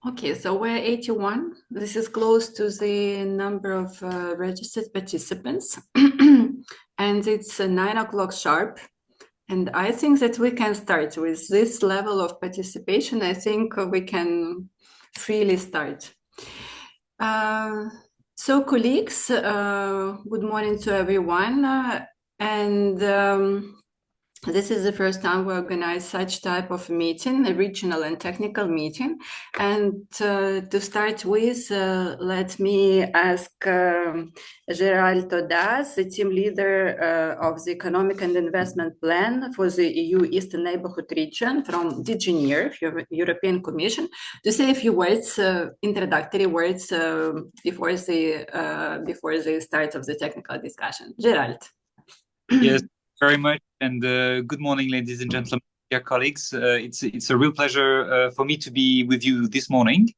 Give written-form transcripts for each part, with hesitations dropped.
Okay, so we're 81. This is close to the number of registered participants. And it's 9 o'clock sharp. And I think that we can start with this level of participation. I think we can freely start. So colleagues, good morning to everyone. This is the first time we organize such type of meeting, a regional and technical meeting. And to start with, let me ask Gerald Audaz, the team leader of the Economic and Investment Plan for the EU Eastern Neighborhood region from DG NEAR, European Commission, to say a few words, introductory words before the start of the technical discussion. Gerald. Yes, very much. And good morning, ladies and gentlemen, dear colleagues. It's a real pleasure for me to be with you this morning.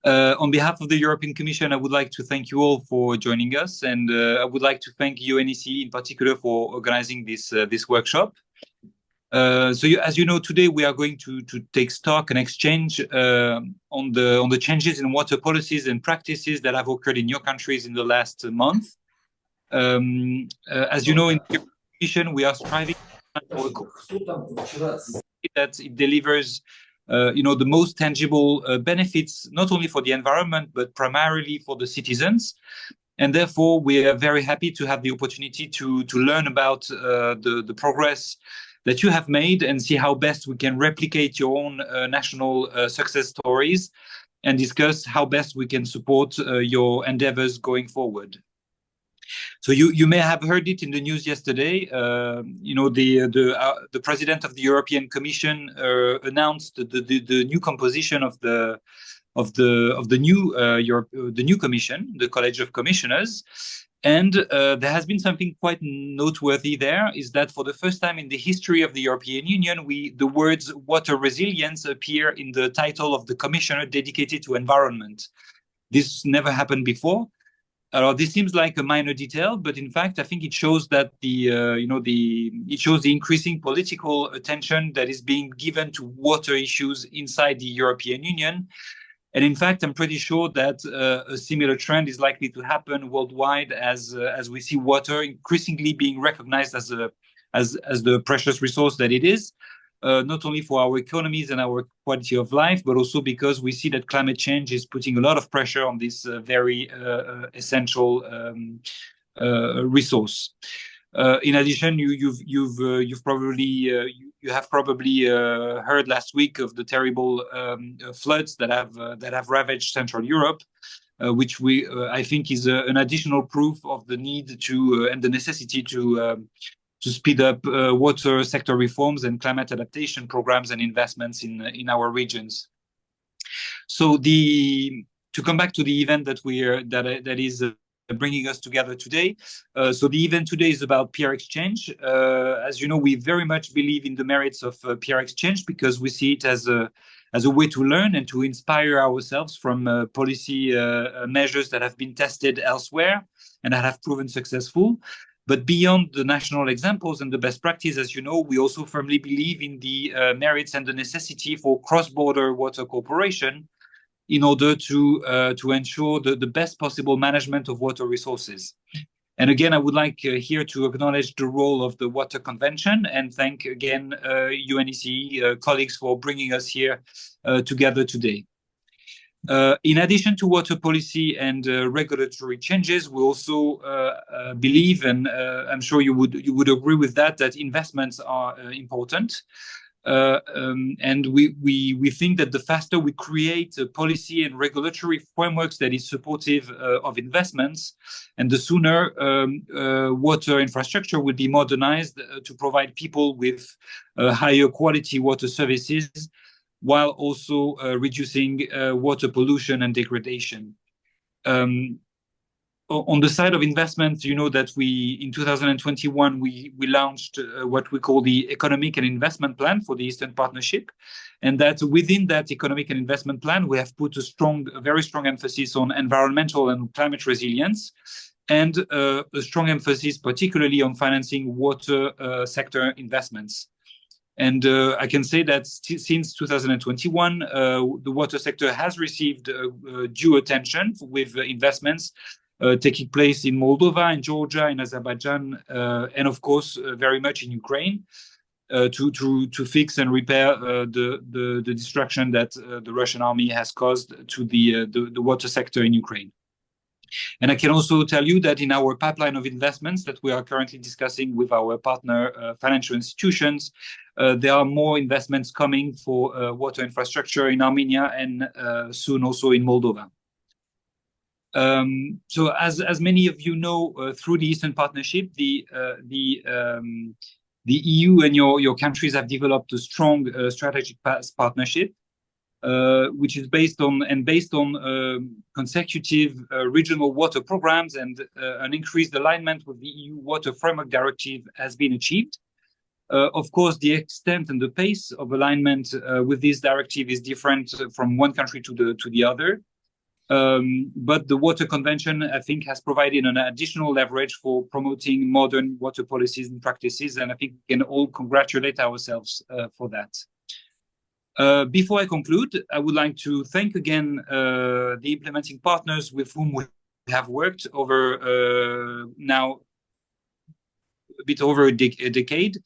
On behalf of the European Commission, I would like to thank you all for joining us, and I would like to thank UNECE in particular for organizing this workshop. As you know, today we are going to take stock and exchange on the changes in water policies and practices that have occurred in your countries in the last month. As you know, in the Commission, we are striving for that it delivers, the most tangible benefits, not only for the environment, but primarily for the citizens. And therefore, we are very happy to have the opportunity to learn about the progress that you have made and see how best we can replicate your own national success stories and discuss how best we can support your endeavors going forward. So you may have heard it in the news yesterday. The president of the European Commission announced the new composition of the new Commission, the College of Commissioners, and there has been something quite noteworthy there. Is that for the first time in the history of the European Union, the words water resilience appear in the title of the commissioner dedicated to environment. This never happened before. This seems like a minor detail, but in fact, I think it shows that it shows the increasing political attention that is being given to water issues inside the European Union. And in fact, I'm pretty sure that a similar trend is likely to happen worldwide as we see water increasingly being recognized as the precious resource that it is. Not only for our economies and our quality of life, but also because we see that climate change is putting a lot of pressure on this very essential resource. In addition, you have probably heard last week of the terrible floods that have ravaged Central Europe, which I think is an additional proof of the need and the necessity to speed up water sector reforms and climate adaptation programs and investments in our regions. So to come back to the event that is bringing us together today. So the event today is about peer exchange. As you know, we very much believe in the merits of peer exchange because we see it as a way to learn and to inspire ourselves from policy measures that have been tested elsewhere and that have proven successful. But beyond the national examples and the best practice, as you know, we also firmly believe in the merits and the necessity for cross-border water cooperation in order to ensure the best possible management of water resources. And again, I would like here to acknowledge the role of the Water Convention and thank again UNECE colleagues for bringing us here together today. In addition to water policy and regulatory changes, we also believe, and I'm sure you would agree with that investments are important. And we think that the faster we create a policy and regulatory frameworks that is supportive of investments, and the sooner water infrastructure will be modernized to provide people with higher quality water services, while also reducing water pollution and degradation. On the side of investments, you know that in 2021, we launched what we call the Economic and Investment Plan for the Eastern Partnership. And that within that Economic and Investment Plan, we have put a very strong emphasis on environmental and climate resilience, and a strong emphasis particularly on financing water sector investments. And I can say that since 2021, the water sector has received due attention with investments taking place in Moldova, in Georgia, in Azerbaijan, and of course, very much in Ukraine. To fix and repair the destruction that the Russian army has caused to the water sector in Ukraine. And I can also tell you that in our pipeline of investments that we are currently discussing with our partner financial institutions, there are more investments coming for water infrastructure in Armenia and soon also in Moldova. So as many of you know, through the Eastern Partnership, the EU and your countries have developed a strong strategic partnership, which is based on consecutive regional water programs, and an increased alignment with the EU Water Framework Directive has been achieved. Of course, the extent and the pace of alignment with this directive is different from one country to the other. But the Water Convention, I think, has provided an additional leverage for promoting modern water policies and practices, and I think we can all congratulate ourselves for that. Before I conclude, I would like to thank again the implementing partners with whom we have worked over now a bit over a decade,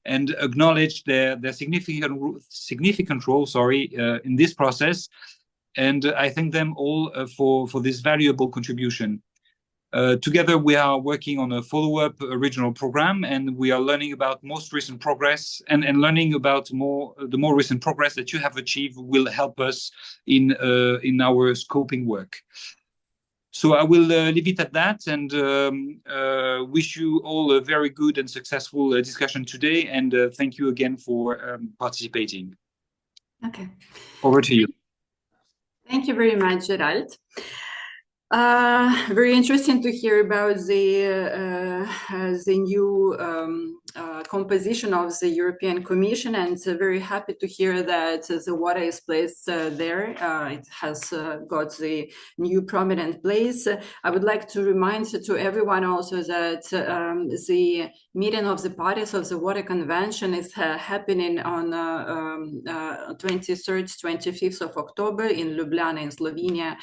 and acknowledge their significant role in this process. And I thank them all for this valuable contribution. Together, we are working on a follow-up regional program, and we are learning about most recent progress, and learning about the more recent progress that you have achieved will help us in our scoping work. So I will leave it at that, and wish you all a very good and successful discussion today. And thank you again for participating. Okay. Over to you. Thank you very much, Gerald. Very interesting to hear about the new composition of the European Commission, and very happy to hear that the water is placed there. It has got the new prominent place. I would like to remind to everyone also that the meeting of the parties of the Water Convention is happening on 23rd, 25th of October in Ljubljana in Slovenia.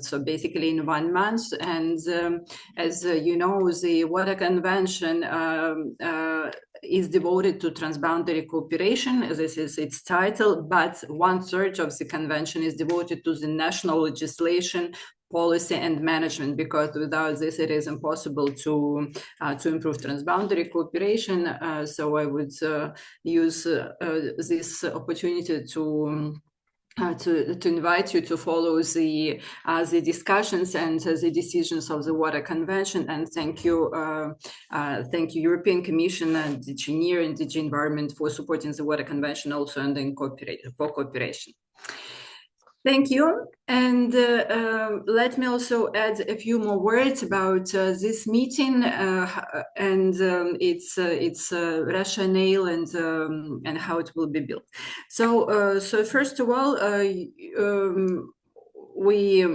So basically in 1 month. And as you know, the Water Convention is devoted to transboundary cooperation. This is its title, but 1/3 of the convention is devoted to the national legislation, policy and management, because without this it is impossible to improve transboundary cooperation. So I would use this opportunity to invite you to follow the discussions and the decisions of the Water Convention, and thank you European Commission and DG NEAR and DG Environment for supporting the Water Convention also, and for cooperation. Thank you. And let me also add a few more words about this meeting and its rationale and how it will be built. So first of all, we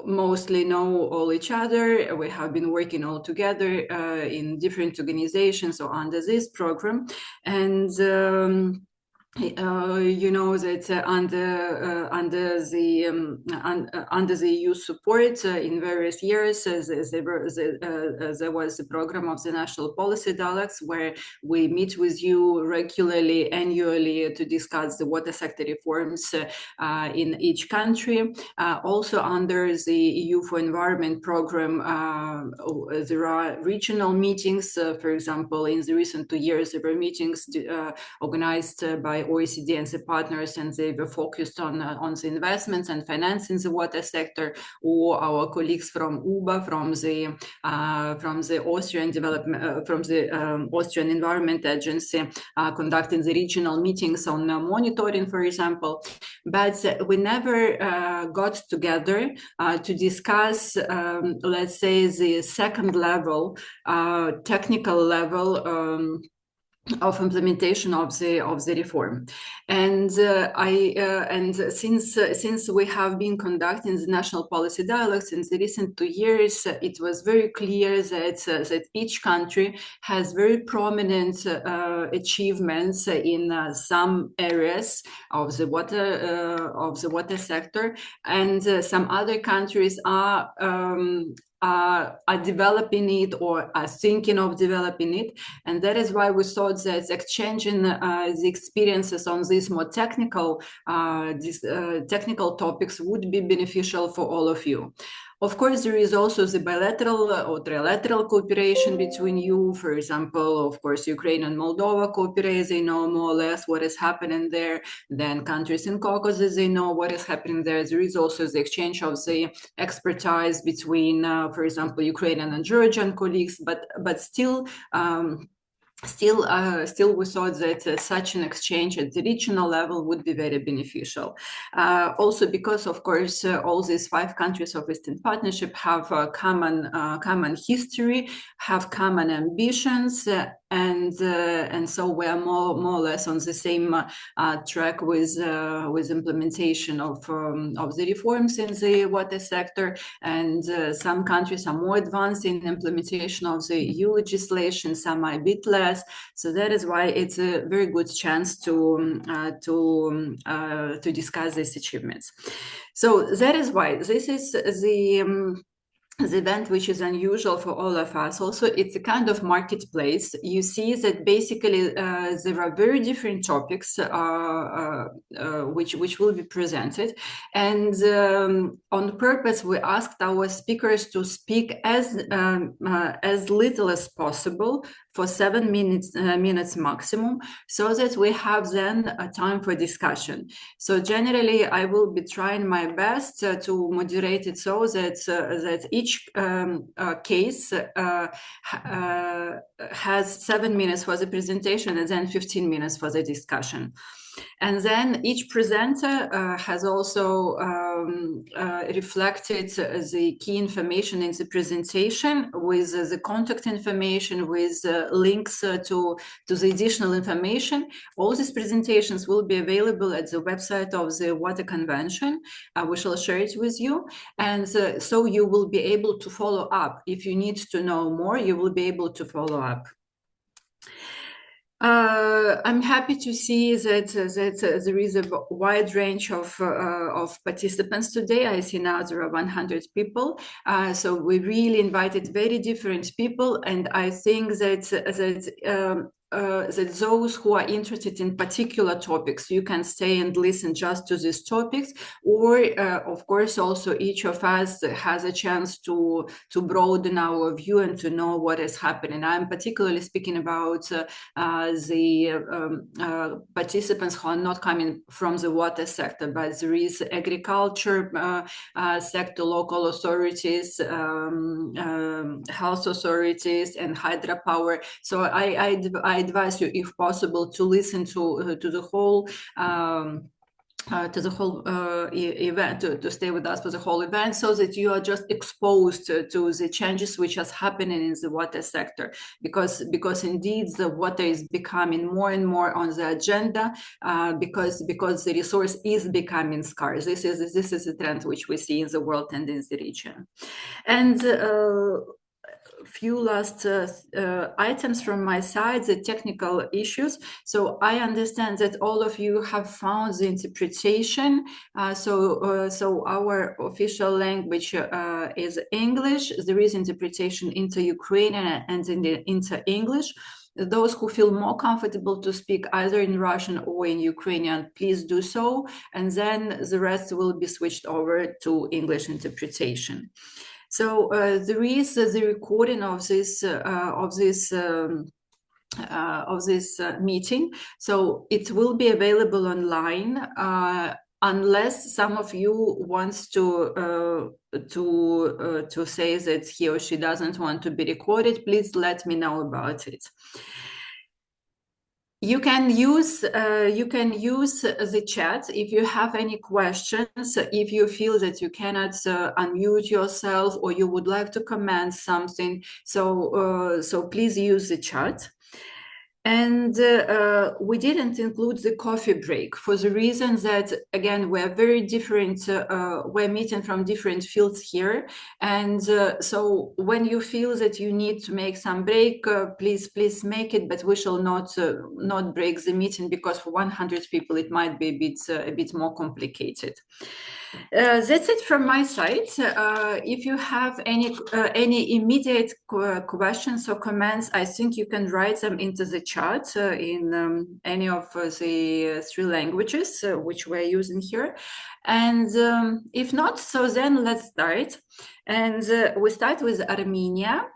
mostly know all each other. We have been working all together in different organizations or under this program, and you know that under the EU support in various years, there was a program of the National Policy Dialogues, where we meet with you regularly, annually, to discuss the water sector reforms in each country. Also under the EU for Environment program, there are regional meetings. For example, in the recent 2 years, there were meetings organized by OECD and the partners, and they were focused on the investments and financing the water sector. Or our colleagues from UBA, from the Austrian development, from the Austrian Environment Agency, conducting the regional meetings on monitoring, for example. But we never got together to discuss, let's say, the second level, technical level of implementation of the reform. And since we have been conducting the national policy dialogues in the recent 2 years, it was very clear that each country has very prominent achievements in some areas of the water sector, and some other countries are developing it or are thinking of developing it. And that is why we thought that exchanging the experiences on these more technical technical topics would be beneficial for all of you. Of course, there is also the bilateral or trilateral cooperation between you. For example, of course, Ukraine and Moldova cooperate. They know more or less what is happening there. Then countries in Caucasus, they know what is happening there. There is also the exchange of the expertise between, for example, Ukrainian and Georgian colleagues, but still, we thought that such an exchange at the regional level would be very beneficial. Also because, of course, all these 5 countries of Eastern Partnership have a common history, have common ambitions, and so we are more or less on the same track with implementation of the reforms in the water sector. And some countries are more advanced in implementation of the EU legislation, some are a bit less. So that is why it's a very good chance to discuss these achievements. So that is why this is the event, which is unusual for all of us. Also, it's a kind of marketplace. You see that basically there are very different topics which will be presented, and on purpose we asked our speakers to speak as little as possible, for 7 minutes maximum, so that we have then a time for discussion. So generally, I will be trying my best to moderate it so that each case has 7 minutes for the presentation and then 15 minutes for the discussion. And then each presenter has also reflected the key information in the presentation with the contact information, with links to the additional information. All these presentations will be available at the website of the Water Convention. We shall share it with you. And so you will be able to follow up. If you need to know more, you will be able to follow up. I'm happy to see that there is a wide range of participants today. I see now there are 100 people. So we really invited very different people, and I think that those who are interested in particular topics, you can stay and listen just to these topics, or of course also each of us has a chance to broaden our view and to know what is happening. I'm particularly speaking about the participants who are not coming from the water sector, but there is agriculture sector, local authorities, health authorities, and hydropower. So I advise you, if possible, to listen to the whole event, to stay with us for the whole event, so that you are just exposed to the changes which are happening in the water sector, because indeed the water is becoming more and more on the agenda, because the resource is becoming scarce. This is a trend which we see in the world and in the region. And few last items from my side, the technical issues. So I understand that all of you have found the interpretation. So our official language is English. There is interpretation into Ukrainian and into English. Those who feel more comfortable to speak either in Russian or in Ukrainian, please do so. And then the rest will be switched over to English interpretation. So there is the recording of this meeting. So it will be available online, unless some of you wants to say that he or she doesn't want to be recorded. Please let me know about it. You can use the chat if you have any questions, if you feel that you cannot unmute yourself or you would like to comment something. So please use the chat. And we didn't include the coffee break for the reason that, again, we're very different, we're meeting from different fields here. And so when you feel that you need to make some break, please make it, but we shall not break the meeting, because for 100 people, it might be a bit more complicated. That's it from my side. If you have any immediate questions or comments, I think you can write them into the chat in any of the 3 languages which we're using here. And if not, so then let's start. And we start with Armenia.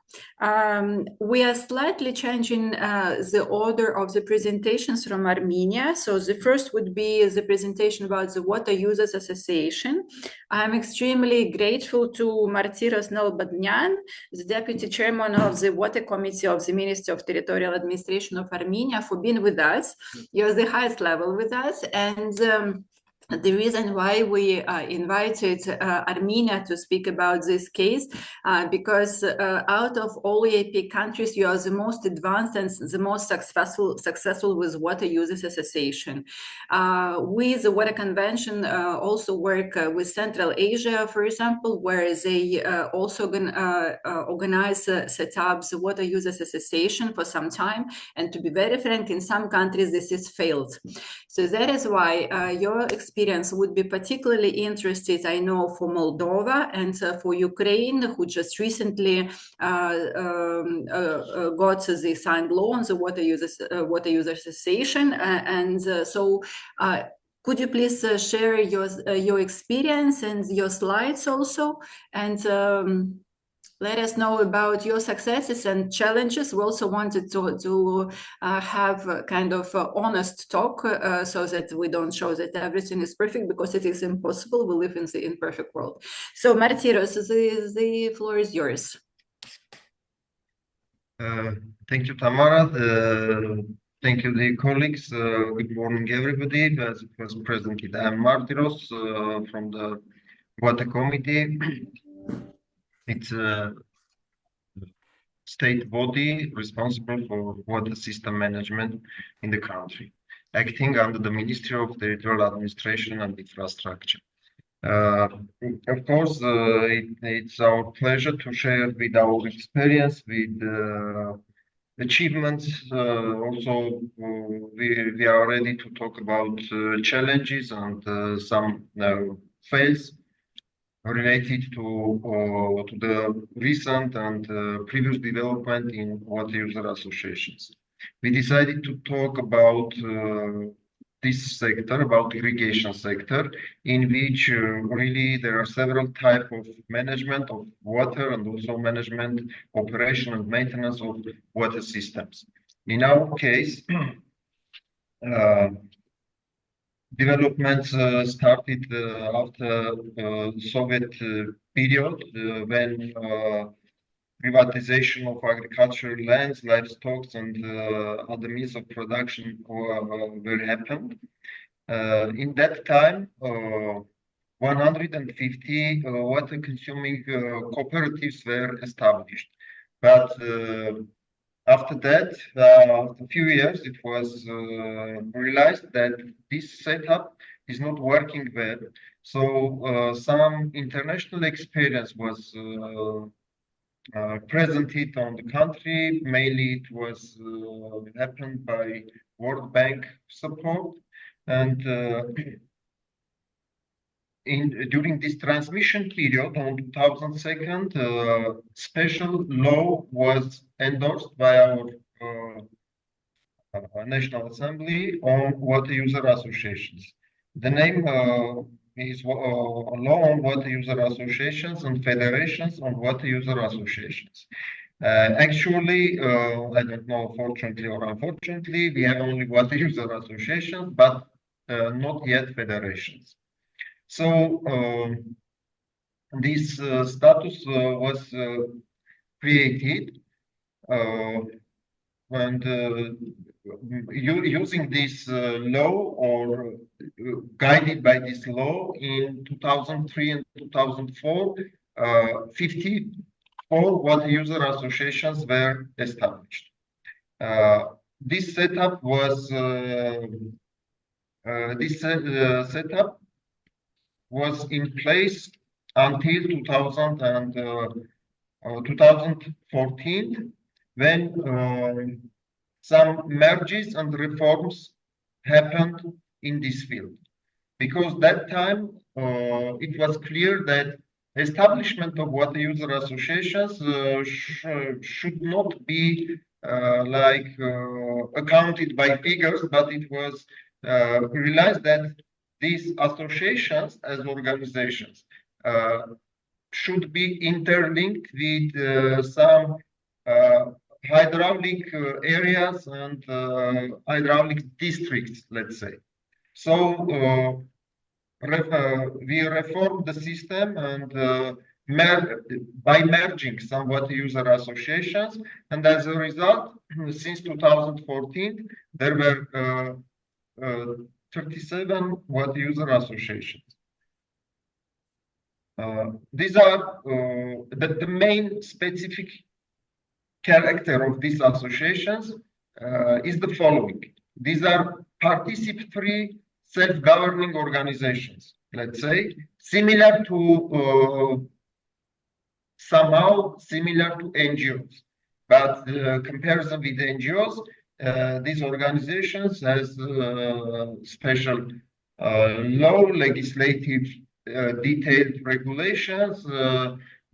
We are slightly changing the order of the presentations from Armenia. So the first would be the presentation about the Water Users Association. I'm extremely grateful to Martiros Nalbandyan, the Deputy Chairman of the Water Committee of the Ministry of Territorial Administration of Armenia, for being with us. You're the highest level with us. And the reason why we invited Armenia to speak about this case, because out of all EAP countries, you are the most advanced and the most successful with Water Users Association. We, the Water Convention, also work with Central Asia, for example, where they also organize, set up the Water Users Association for some time. And to be very frank, in some countries, this is failed. So that is why your experience would be particularly interested, I know, for Moldova and for Ukraine, who just recently got the signed law on the Water Users Association. So could you please share your experience and your slides also, and let us know about your successes and challenges. We also wanted to have a kind of honest talk so that we don't show that everything is perfect, because it is impossible. We live in the imperfect world. So Martiros, the floor is yours. Thank you, Tamara. Thank you, dear colleagues. Good morning, everybody. As it was presented, I'm Martiros from the Water Committee. It's a state body responsible for water system management in the country, acting under the Ministry of Territorial Administration and Infrastructure. Of course, it's our pleasure to share with our experience, with achievements. Also, we are ready to talk about challenges and some fails related to the recent and previous development in water user associations. We decided to talk about this sector, about irrigation sector, in which really there are several types of management of water and also management, operation and maintenance of water systems. In our case, developments started after Soviet period, when privatization of agricultural lands, livestock, and other means of production were happened. In that time, 150 water-consuming cooperatives were established. But after that, after a few years, it was realized that this setup is not working well. So some international experience was presented on the country. Mainly it was happened by World Bank support. And during this transmission period on 2002, special law was endorsed by our National Assembly on water user associations. The name is Law on Water User Associations and Federations on Water User Associations. Actually, I don't know, fortunately or unfortunately, we have only water user associations, but not yet federations. So this status was created, and using this law, or guided by this law, in 2003 and 2004, 54 water user associations were established. this setup was setup was in place until 2014, when some merges and reforms happened in this field. Because that time it was clear that establishment of water user associations should not be accounted by figures, but it was realized that these associations as organizations should be interlinked with some hydraulic areas and hydraulic districts, let's say. So we reformed the system and by merging some water user associations, and as a result, since 2014, there were 37 water user associations. These are the main specific character of these associations is the following. These are participatory self-governing organizations, let's say, similar to somehow similar to NGOs. But comparison with NGOs, these organizations has special law, legislative, detailed regulations,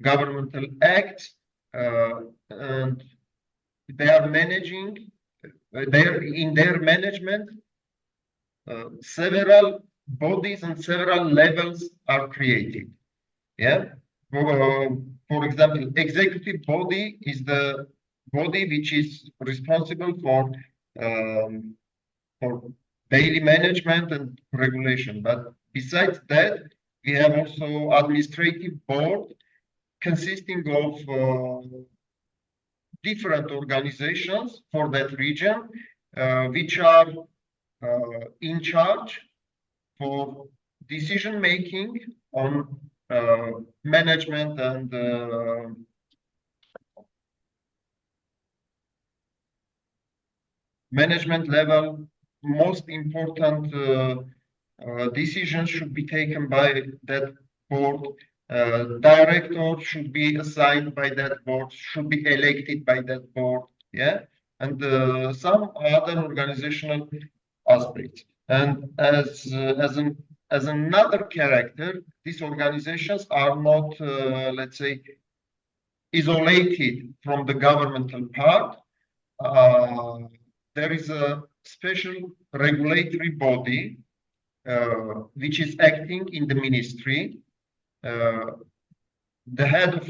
governmental acts, and they are managing. In their management, several bodies and several levels are created. Yeah. For example, executive body is the body which is responsible for daily management and regulation. But besides that, we have also administrative board consisting of different organizations for that region, which are in charge for decision making on management and management level. Most important decisions should be taken by that board. Director should be assigned by that board, should be elected by that board, yeah, and some other organizational aspects. And as another character, these organizations are not, let's say, isolated from the governmental part. There is a special regulatory body which is acting in the ministry. The head of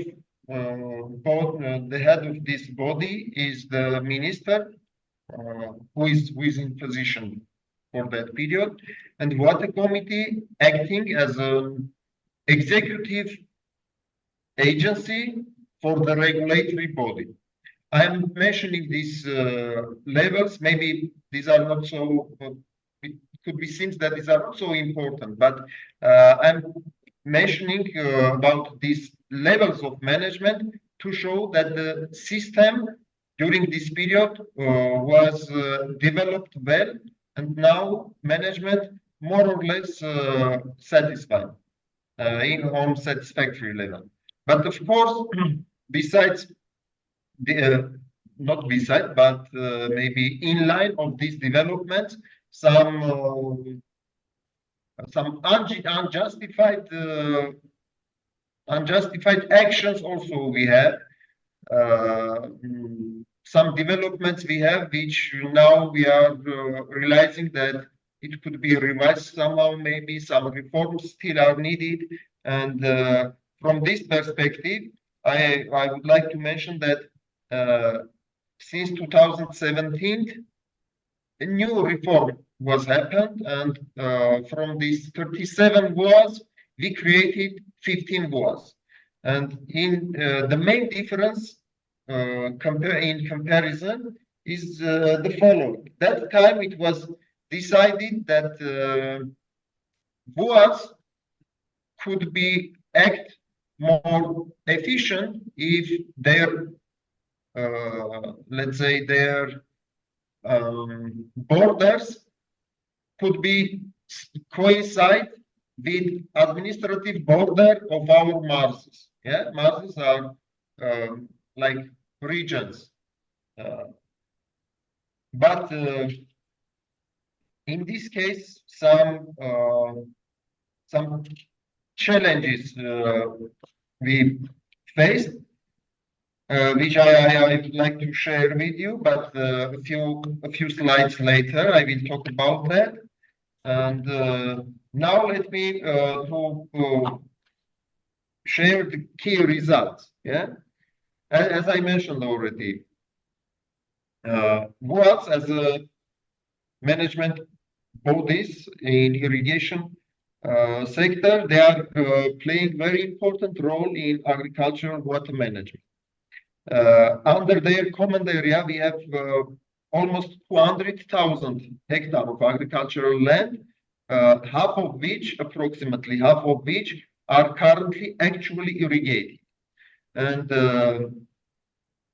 this body is the minister, who is in position for that period, and water committee acting as an executive agency for the regulatory body. I am mentioning these levels. Maybe these are not so. It could be seems that these are not so important, but I'm mentioning about these levels of management to show that the system during this period was developed well, and now management more or less satisfied on satisfactory level. But of course, besides not beside, but maybe in line of these developments, some unjustified actions also we have. Some developments we have, which now we are realizing that it could be revised somehow. Maybe some reforms still are needed. And from this perspective, I would like to mention that since 2017, a new reform was happened, and from these 37 WAs, we created 15 WAs. And in the main difference in comparison is the following. That time it was decided that WAs could be act more efficient if their let's say their borders could be coincide with administrative border of our Marses. Yeah, Marses are like regions, but in this case, some challenges we faced, which I'd like to share with you, but a few slides later I will talk about that. And now let me share the key results. Yeah, as I mentioned already, WATS as a management bodies in irrigation sector, they are playing very important role in agricultural water management. Under their command area, we have almost 200,000 hectares of agricultural land, approximately half of which are currently actually irrigated. And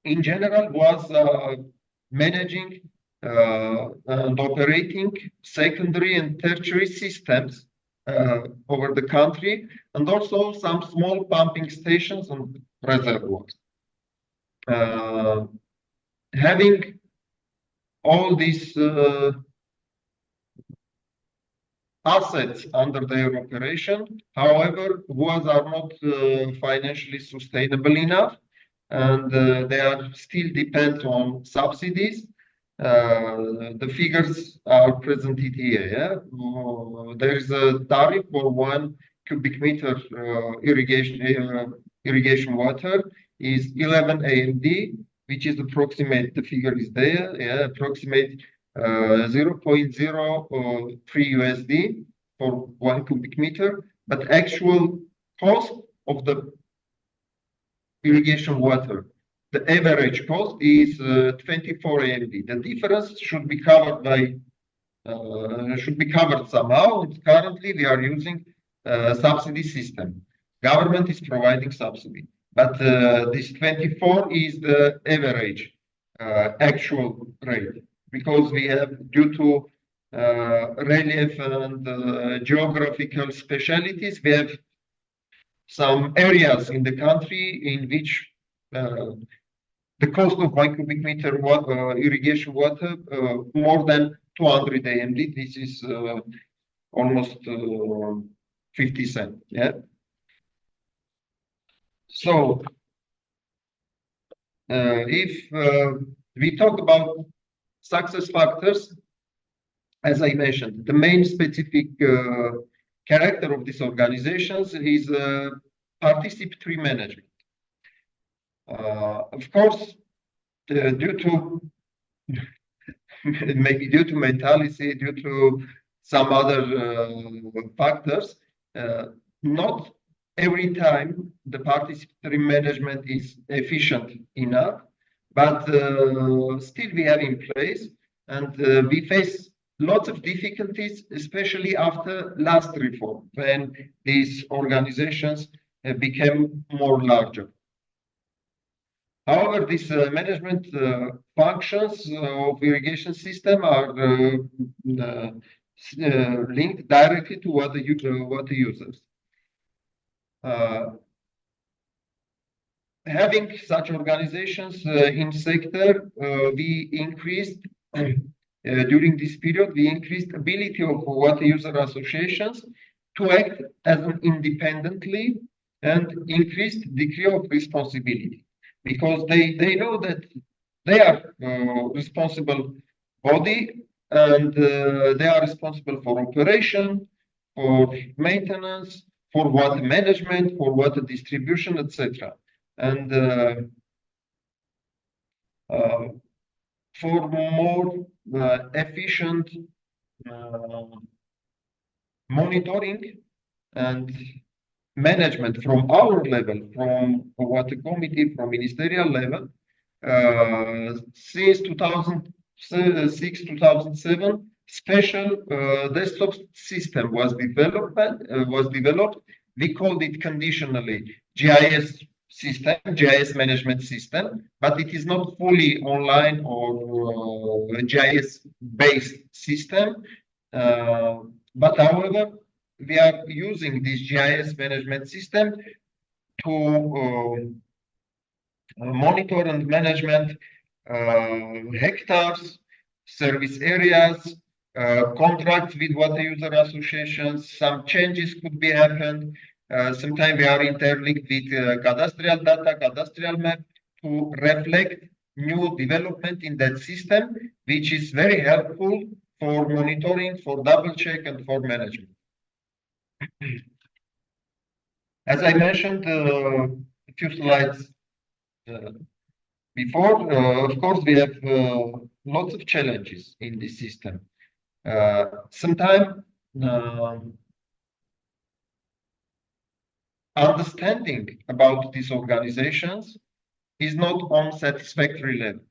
in general, was managing and operating secondary and tertiary systems over the country, and also some small pumping stations and reservoirs. Having all these assets under their operation, however, WAS are not financially sustainable enough, and they are still depend on subsidies. The figures are presented here. Yeah? There is a tariff for 1 cubic meter irrigation water is 11 AMD, which is approximate. The figure is there. Yeah, approximate 0.03 USD for 1 cubic meter, but actual cost of the irrigation water, the average cost is 24 AMD. The difference should be covered by somehow. And currently, we are using subsidy system. Government is providing subsidy, but this 24 is the average actual rate, because we have, due to relief and geographical specialities, we have some areas in the country in which the cost of 1 cubic meter irrigation water more than 200 AMD. This is almost 50 cents. Yeah. So if we talk about success factors, as I mentioned, the main specific character of these organizations is participatory management. Of course, due to maybe due to mentality, due to some other factors, not every time the participatory management is efficient enough, but still we have in place, and we face lots of difficulties, especially after last reform, when these organizations became more larger. However, these management functions of irrigation system are linked directly to water users. Having such organizations in sector, we increased during this period, we increased ability of water user associations to act as an independently and increased degree of responsibility, because they know that they are responsible body, and they are responsible for operation, for maintenance, for water management, for water distribution, etc. And for more efficient monitoring and management from our level, from water committee, from ministerial level, since 2006, 2007, special desktop system was developed. We called it conditionally GIS system, GIS management system, but it is not fully online or a GIS-based system. But however, we are using this GIS management system to monitor and management hectares, service areas, contracts with water user associations. Some changes could be happened. Sometimes we are interlinked with cadastral data, cadastral map to reflect new development in that system, which is very helpful for monitoring, for double check, and for management. As I mentioned a few slides before, of course, we have lots of challenges in this system. Sometimes understanding about these organizations is not on satisfactory level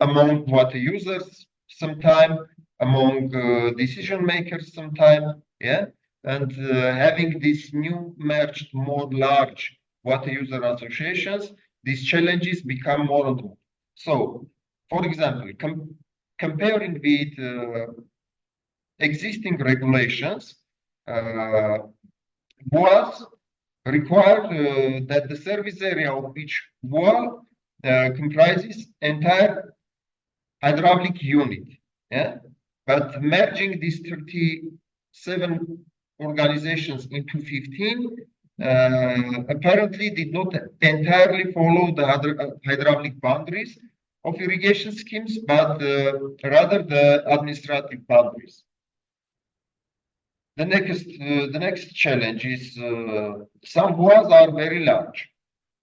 among water users, sometimes among decision makers, sometimes, yeah. And having these new merged, more large water user associations, these challenges become more and more. So, for example, comparing with existing regulations, WAS require that the service area of each WA comprises entire hydraulic unit. Yeah, but merging these 37 organizations into 15 apparently did not entirely follow the hydraulic boundaries of irrigation schemes, but rather the administrative boundaries. The next challenge is some WAs are very large.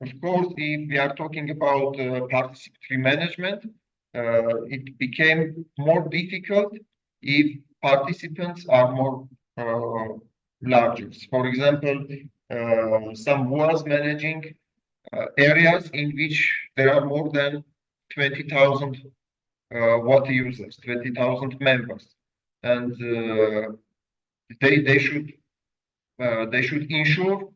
Of course, if we are talking about participatory management, it became more difficult if participants are more larger. For example, some WAs managing areas in which there are more than 20,000 water users, 20,000 members, and they should ensure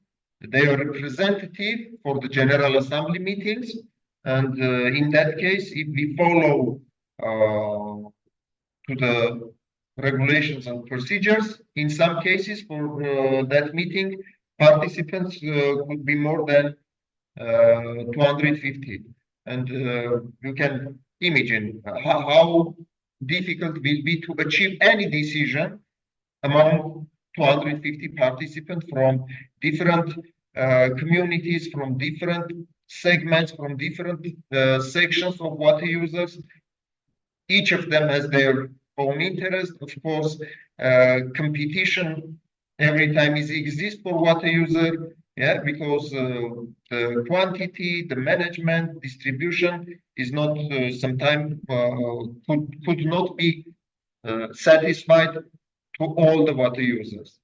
they are representative for the General Assembly meetings. And in that case, if we follow to the regulations and procedures, in some cases for that meeting, participants could be more than 250. And you can imagine how difficult it will be to achieve any decision among 250 participants from different communities, from different segments, from different sections of water users. Each of them has their own interest. Of course, competition every time exists for water user, yeah, because the quantity, the management, distribution is not sometimes could not be satisfied to all the water users.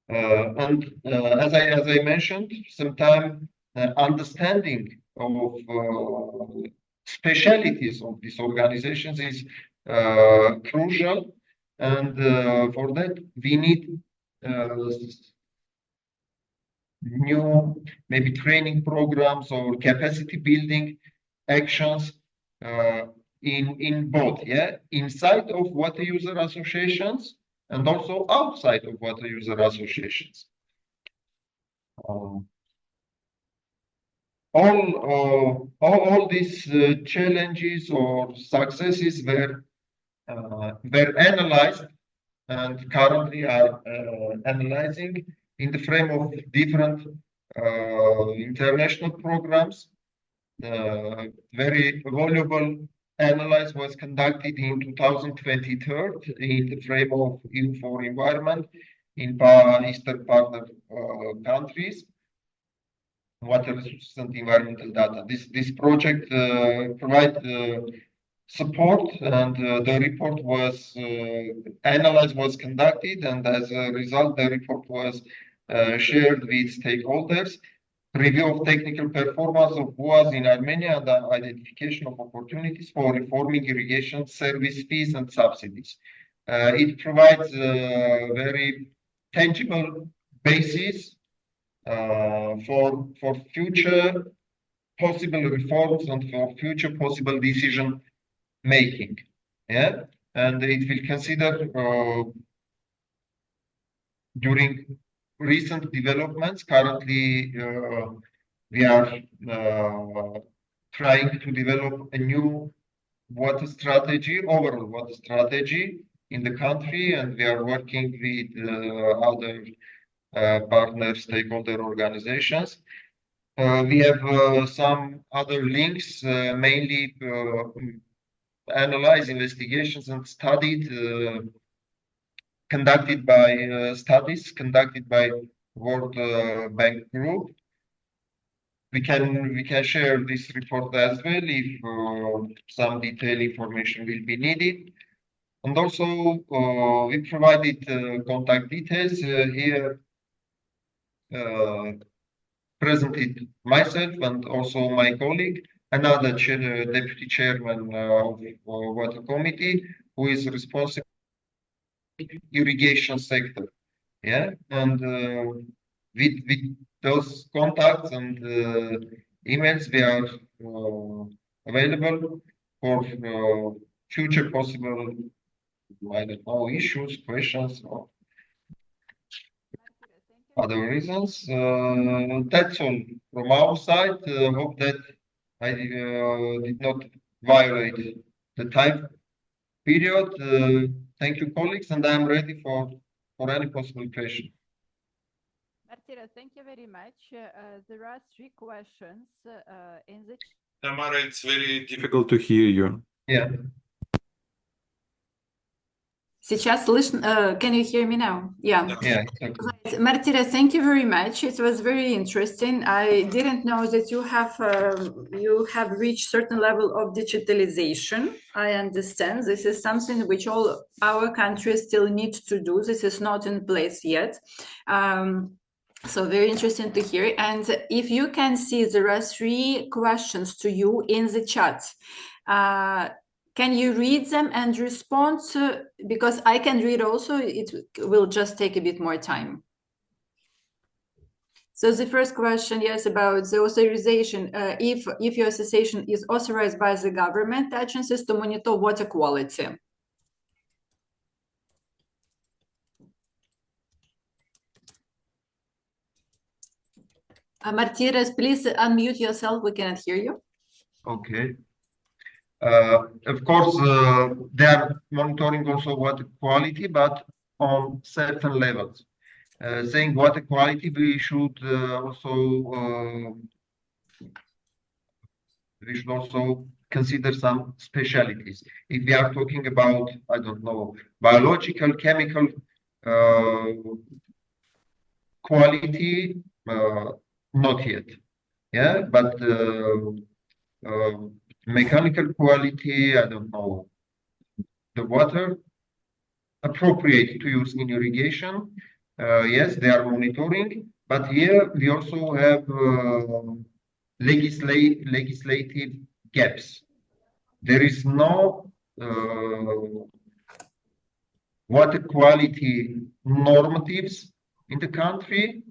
And as I mentioned, sometimes understanding of specialities of these organizations is crucial, and for that we need new maybe training programs or capacity building actions in both, yeah, inside of water user associations and also outside of water user associations. All these challenges or successes were analyzed and currently are analyzing in the frame of different international programs. Very valuable analysis was conducted in 2023 in the frame of EU for Environment in Eastern partner countries, water resources and environmental data. This project provides support, and the report was analyzed, was conducted, and as a result, the report was shared with stakeholders. Review of technical performance of WAS in Armenia and the identification of opportunities for reforming irrigation service fees and subsidies. It provides very tangible basis for future possible reforms and for future possible decision making. Yeah, and it will consider during recent developments. Currently, we are trying to develop a new water strategy, overall water strategy in the country, and we are working with other partner stakeholder organizations. We have some other links, mainly analyze investigations and studied conducted by studies conducted by World Bank Group. We can share this report as well if some detailed information will be needed. And also we provided contact details here. Presented myself and also my colleague, another deputy chairman of water committee, who is responsible for irrigation sector. Yeah, and with those contacts and emails, we are available for future possible, I don't know, issues, questions, or other reasons. That's all from our side. Hope that I did not violate the time period. Thank you, colleagues, and I'm ready for any possible question. Martiros, thank you very much. There are 3 questions in the... Tamara, it's very difficult to hear you. Yeah. Сейчас слышно? Can you hear me now? Yeah. Yeah, exactly. Right. Martira, thank you very much. It was very interesting. I didn't know that you have reached certain level of digitalization. I understand this is something which all our countries still need to do. This is not in place yet. So very interesting to hear. And if you can see, there are 3 questions to you in the chat. Can you read them and respond to, because I can read also, it will just take a bit more time. So the first question, yes, about the authorization. If your association is authorized by the government agencies to monitor water quality. Martiros, please unmute yourself. We cannot hear you. Okay. Of course, they are monitoring also water quality, but on certain levels. Saying water quality, we should also consider some specialties. If we are talking about, I don't know, biological, chemical quality, not yet. Yeah, but mechanical quality, I don't know, the water appropriate to use in irrigation. Yes, they are monitoring, but here we also have legislative gaps. There is no water quality normatives in the country,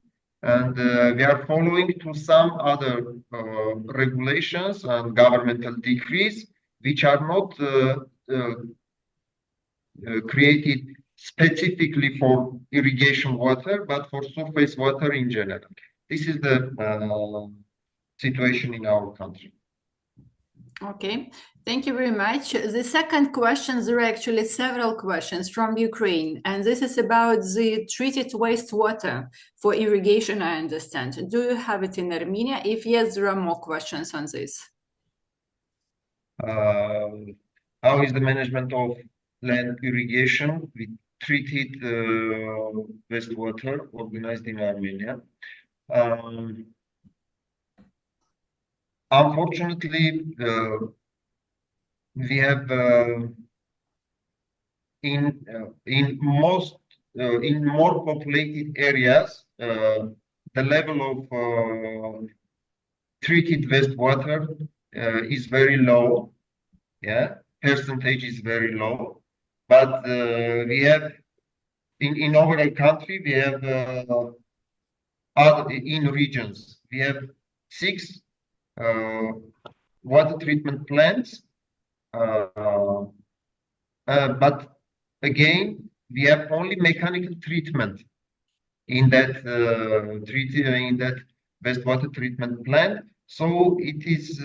and we are following to some other regulations and governmental decrees, which are not created specifically for irrigation water, but for surface water in general. This is the situation in our country. Okay, thank you very much. The second question, there are actually several questions from Ukraine, and this is about the treated wastewater for irrigation, I understand. Do you have it in Armenia? If yes, there are more questions on this. How is the management of land irrigation with treated wastewater organized in Armenia? Unfortunately, we have in more populated areas the level of treated wastewater is very low. Yeah, percentage is very low, but we have in overall country, we have in regions, we have 6 water treatment plants, but again, we have only mechanical treatment in that wastewater treatment plant. So it is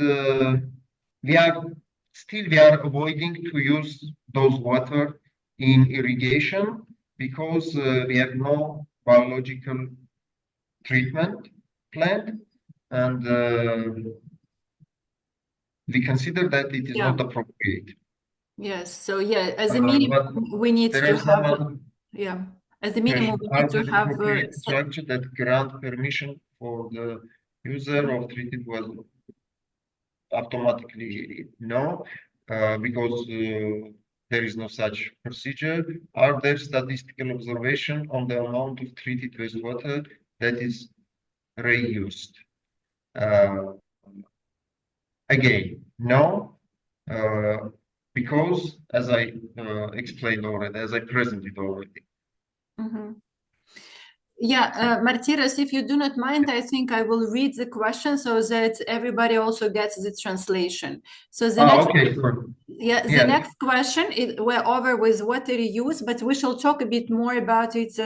we are avoiding to use those water in irrigation because we have no biological treatment plant, and we consider that it is not appropriate. Yes. So yeah, as a minimum, we need to have as a minimum we need to have structure that grant permission for the user of treated water. Automatically no, because there is no such procedure. Are there statistical observation on the amount of treated wastewater that is reused? Again, no, because as I explained already, as I presented already. Yeah, Martiros, if you do not mind, I think I will read the question so that everybody also gets the translation. So the next question we're over with water reuse, but we shall talk a bit more about it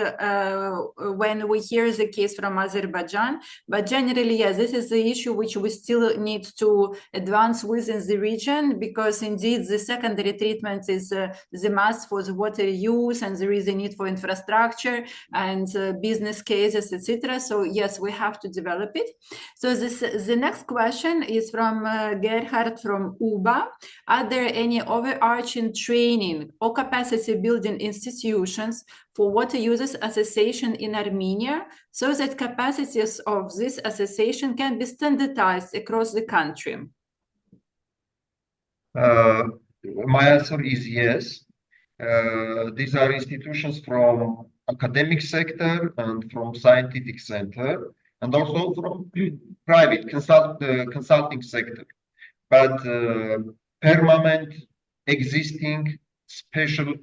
when we hear the case from Azerbaijan. But generally, yes, this is the issue which we still need to advance within the region, because indeed the secondary treatment is the must for the water reuse, and there is a need for infrastructure and business cases, etc. So yes, we have to develop it. So the next question is from Gerald from UBA. Are there any overarching training or capacity building institutions for water users association in Armenia so that capacities of this association can be standardized across the country? My answer is yes. These are institutions from academic sector and from scientific center, and also from private consulting sector. But permanent existing special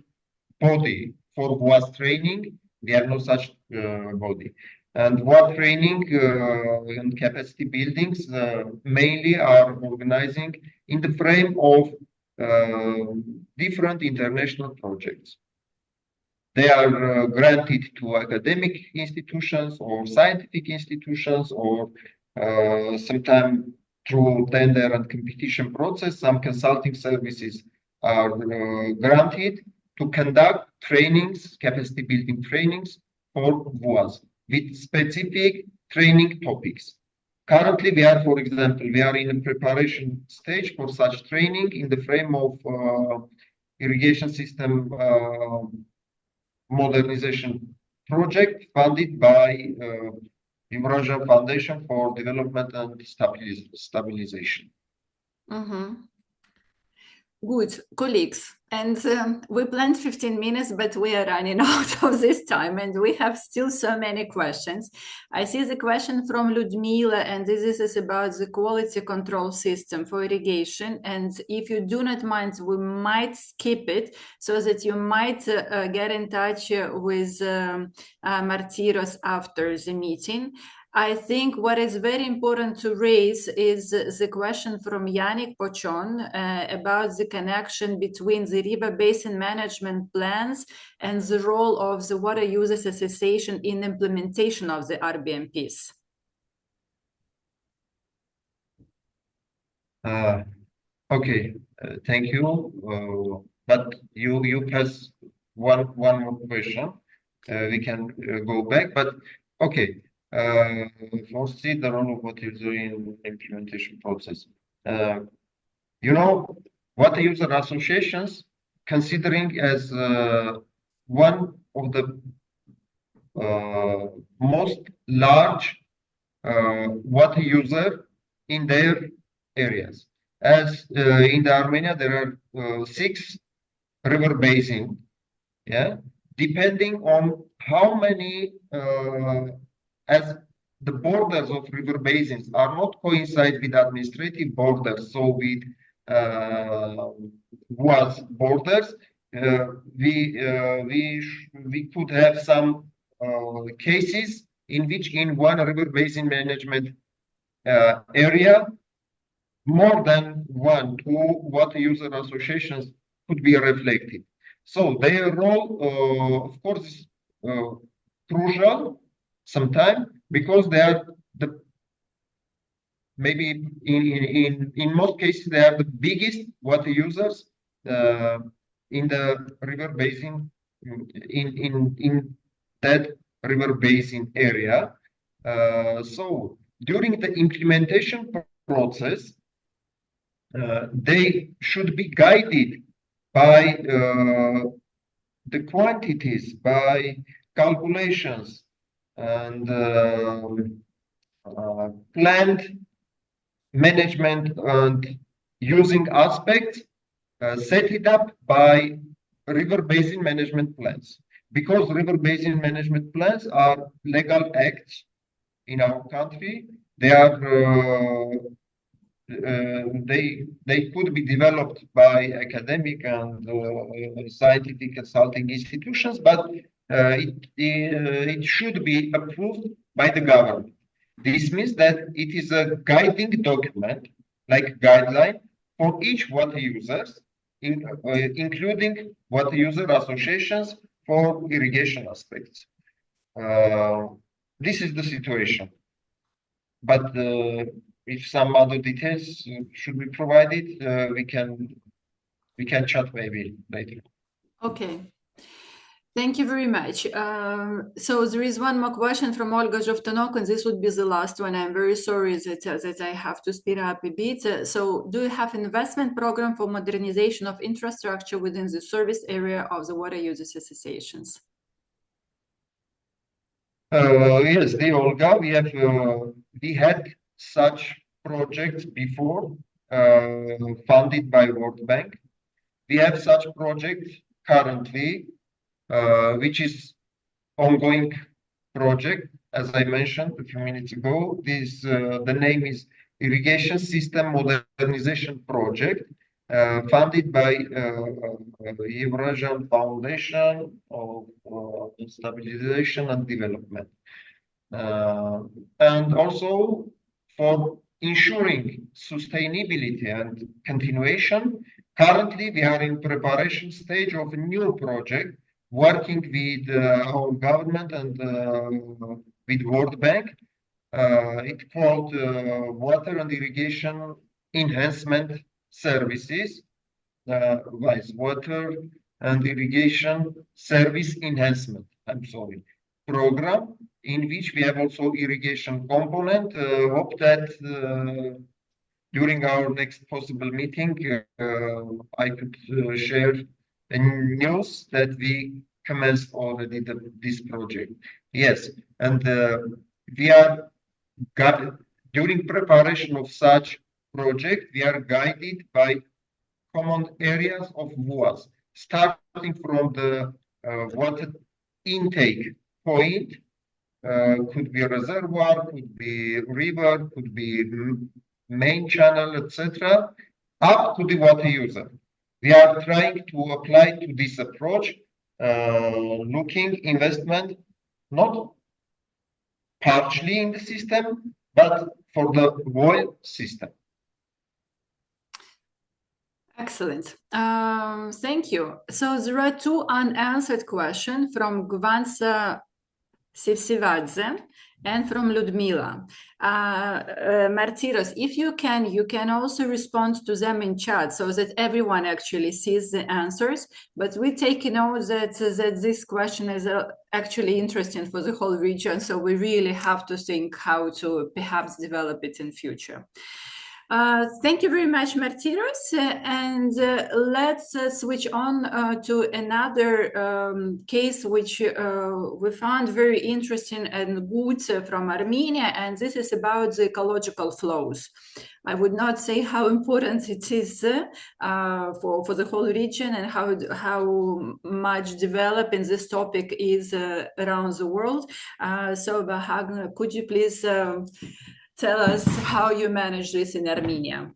body for WAS training, we have no such body. And WAS training and capacity buildings mainly are organizing in the frame of different international projects. They are granted to academic institutions or scientific institutions, or sometimes through tender and competition process. Some consulting services are granted to conduct trainings, capacity building trainings for WAS with specific training topics. Currently, we are, for example, in a preparation stage for such training in the frame of irrigation system modernization project funded by Eurasian Foundation for Development and Stabilization. Good, colleagues. And we planned 15 minutes, but we are running out of this time, and we have still so many questions. I see the question from Ludmila, and this is about the quality control system for irrigation. And if you do not mind, we might skip it so that you might get in touch with Martiros after the meeting. I think what is very important to raise is the question from Yannick Pochon about the connection between the river basin management plans and the role of the Water Users Association in implementation of the RBMPs. Okay, thank you. But you pass one more question. We can go back, but okay. Foresee the role of what you do in implementation process. You know, water user associations considering as one of the most large water user in their areas. As in the Armenia, there are 6 river basins. Yeah, depending on how many. As the borders of river basins are not coincide with administrative borders, so with WAS borders, we could have some cases in which in one river basin management area, more than 1, 2 water user associations could be reflected. So their role, of course, is crucial sometimes, because they are maybe in most cases they are the biggest water users in the river basin, in that river basin area. So during the implementation process, they should be guided by the quantities, by calculations, and planned management and using aspects, set it up by river basin management plans. Because river basin management plans are legal acts in our country, they are they could be developed by academic and scientific consulting institutions, but it should be approved by the government. This means that it is a guiding document, like guideline, for each water users, including water user associations for irrigation aspects. This is the situation. But if some other details should be provided, we can chat maybe later. Okay. Thank you very much. So there is one more question from Olga Zhovtanok, and this would be the last one. I'm very sorry that I have to speed up a bit. So do you have investment program for modernization of infrastructure within the service area of the water users associations? Yes, Olga, we had such projects before, funded by World Bank. We have such project currently, which is ongoing project, as I mentioned a few minutes ago. The name is Irrigation System Modernization Project, funded by Eurasian Foundation of Stabilization and Development. And also for ensuring sustainability and continuation, currently we are in preparation stage of a new project, working with our government and with World Bank. It's called Water and Irrigation Enhancement Services, Water and Irrigation Service Enhancement, program, in which we have also irrigation component. Hope that during our next possible meeting, I could share a news that we commenced already this project. Yes, and we are during preparation of such project, we are guided by common areas of WUAS, starting from the water intake point, could be a reservoir, could be river, could be main channel, etc., up to the water user. We are trying to apply to this approach, looking investment not partially in the system, but for the whole system. Excellent. Thank you. So there are two unanswered questions from Gvansa Sivsivadze and from Ludmila. Martiros, if you can also respond to them in chat so that everyone actually sees the answers. But we take note that this question is actually interesting for the whole region, so we really have to think how to perhaps develop it in future. Thank you very much, Martiros. And let's switch on to another case which we found very interesting and good from Armenia, and this is about the ecological flows. I would not say how important it is for the whole region and how much developing this topic is around the world. So Vahagn, could you please tell us how you manage this in Armenia?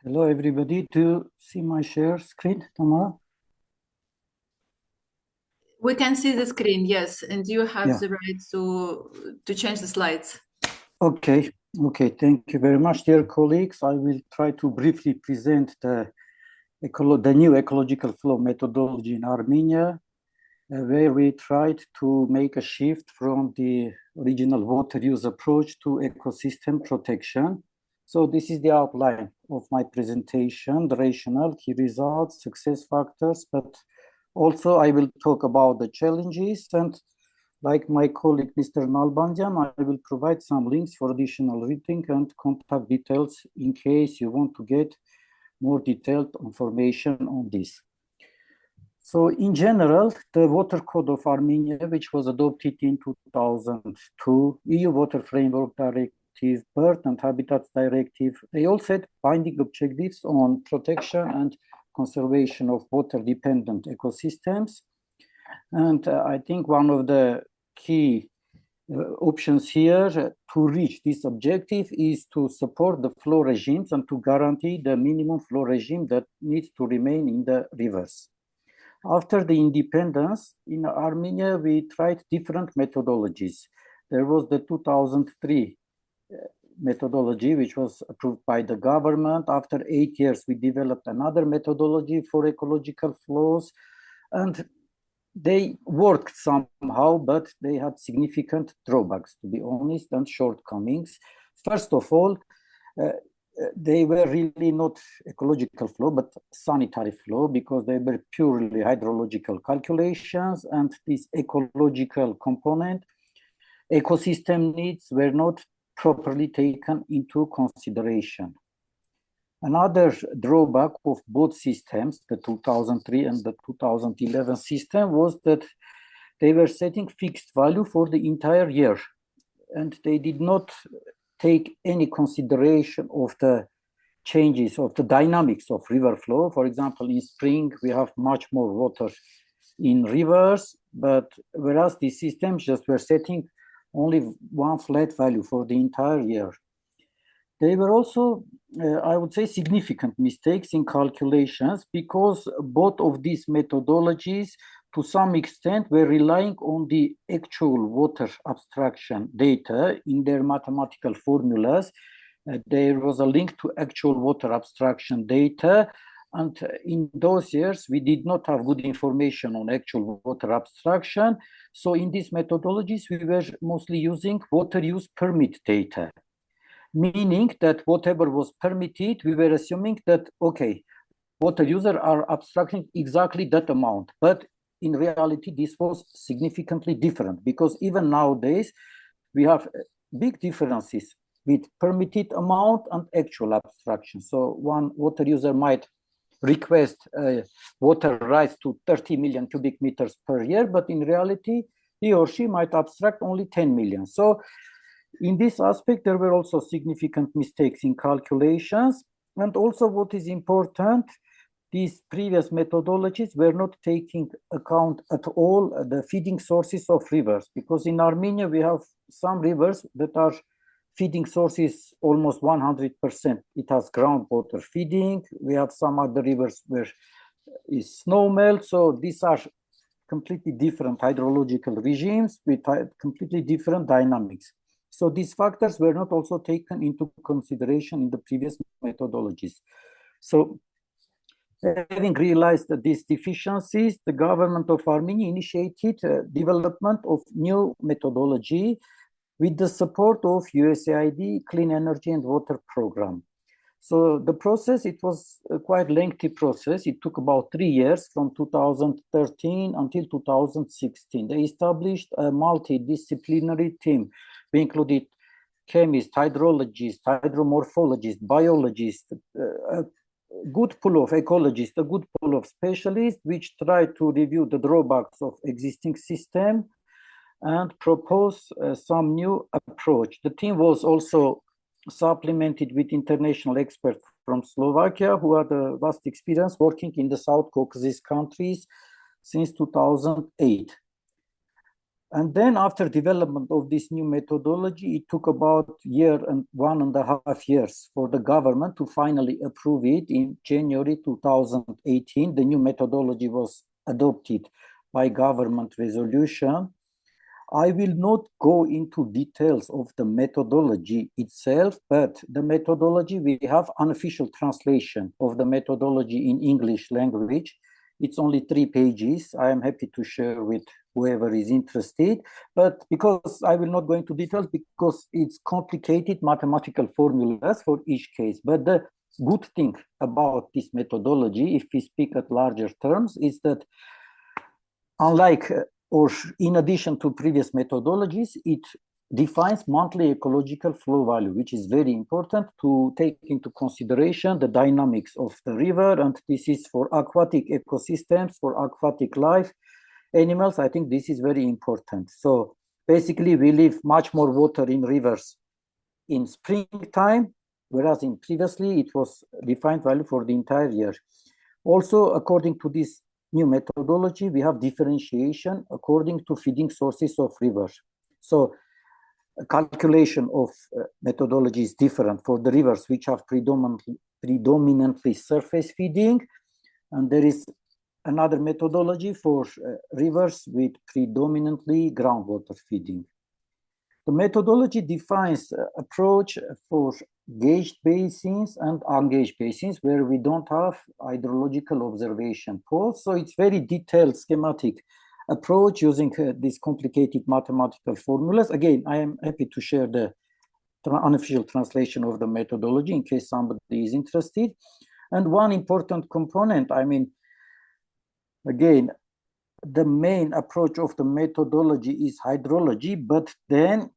Hello, everybody. Do you see my share screen, Tamara? We can see the screen, yes, and you have Yeah. the right to change the slides. Okay. Okay. Thank you very much, dear colleagues. I will try to briefly present the new ecological flow methodology in Armenia, where we tried to make a shift from the original water use approach to ecosystem protection. So this is the outline of my presentation, the rationale, key results, success factors, but also I will talk about the challenges, and like my colleague, Mr. Nalbandyan, I will provide some links for additional reading and contact details in case you want to get more detailed information on this. So in general, the Water Code of Armenia, which was adopted in 2002, EU Water Framework Directive, Bird and Habitats Directive, they all set binding objectives on protection and conservation of water-dependent ecosystems. And I think one of the key options here to reach this objective is to support the flow regimes and to guarantee the minimum flow regime that needs to remain in the rivers. After the independence in Armenia, we tried different methodologies. There was the 2003 methodology, which was approved by the government. After 8 years, we developed another methodology for ecological flows, and they worked somehow, but they had significant drawbacks, to be honest, and shortcomings. First of all, they were really not ecological flow, but sanitary flow, because they were purely hydrological calculations, and this ecological component, ecosystem needs, were not properly taken into consideration. Another drawback of both systems, the 2003 and the 2011 system, was that they were setting fixed value for the entire year, and they did not take any consideration of the changes of the dynamics of river flow. For example, in spring, we have much more water in rivers, but whereas these systems just were setting only one flat value for the entire year. They were also, I would say, significant mistakes in calculations, because both of these methodologies, to some extent, were relying on the actual water abstraction data in their mathematical formulas. There was a link to actual water abstraction data, and in those years, we did not have good information on actual water abstraction. So in these methodologies, we were mostly using water use permit data, meaning that whatever was permitted, we were assuming that, okay, water users are abstracting exactly that amount. But in reality, this was significantly different, because even nowadays, we have big differences with permitted amount and actual abstraction. So one water user might request water rights to 30 million cubic meters per year, but in reality, he or she might abstract only 10 million. So in this aspect, there were also significant mistakes in calculations. And also what is important, these previous methodologies were not taking account at all the feeding sources of rivers, because in Armenia, we have some rivers that are feeding sources almost 100%. It has groundwater feeding. We have some other rivers where is snow melt. So these are completely different hydrological regimes with completely different dynamics. So these factors were not also taken into consideration in the previous methodologies. So having realized that these deficiencies, the government of Armenia initiated development of new methodology with the support of USAID Clean Energy and Water Program. So the process, it was a quite lengthy process. It took about 3 years, from 2013 until 2016. They established a multidisciplinary team. We included chemists, hydrologists, hydromorphologists, biologists, a good pool of ecologists, a good pool of specialists, which tried to review the drawbacks of existing system and propose some new approach. The team was also supplemented with international experts from Slovakia, who had a vast experience working in the South Caucasus countries since 2008. And then after development of this new methodology, it took about year and 1.5 years for the government to finally approve it. In January 2018, the new methodology was adopted by government resolution. I will not go into details of the methodology itself, but the methodology, we have unofficial translation of the methodology in English language. It's only 3 pages. I am happy to share with whoever is interested, but because I will not go into details because it's complicated mathematical formulas for each case. But the good thing about this methodology, if we speak at larger terms, is that unlike or in addition to previous methodologies, it defines monthly ecological flow value, which is very important to take into consideration the dynamics of the river. And this is for aquatic ecosystems, for aquatic life, animals. I think this is very important. So basically, we leave much more water in rivers in springtime, whereas in previously it was defined value for the entire year. Also, according to this new methodology, we have differentiation according to feeding sources of rivers. So calculation of methodology is different for the rivers which have predominantly surface feeding, and there is another methodology for rivers with predominantly groundwater feeding. The methodology defines approach for gauged basins and ungauged basins where we don't have hydrological observation posts. So it's very detailed schematic approach using these complicated mathematical formulas. Again, I am happy to share the unofficial translation of the methodology in case somebody is interested. And one important component, I mean, again, the main approach of the methodology is hydrology, but then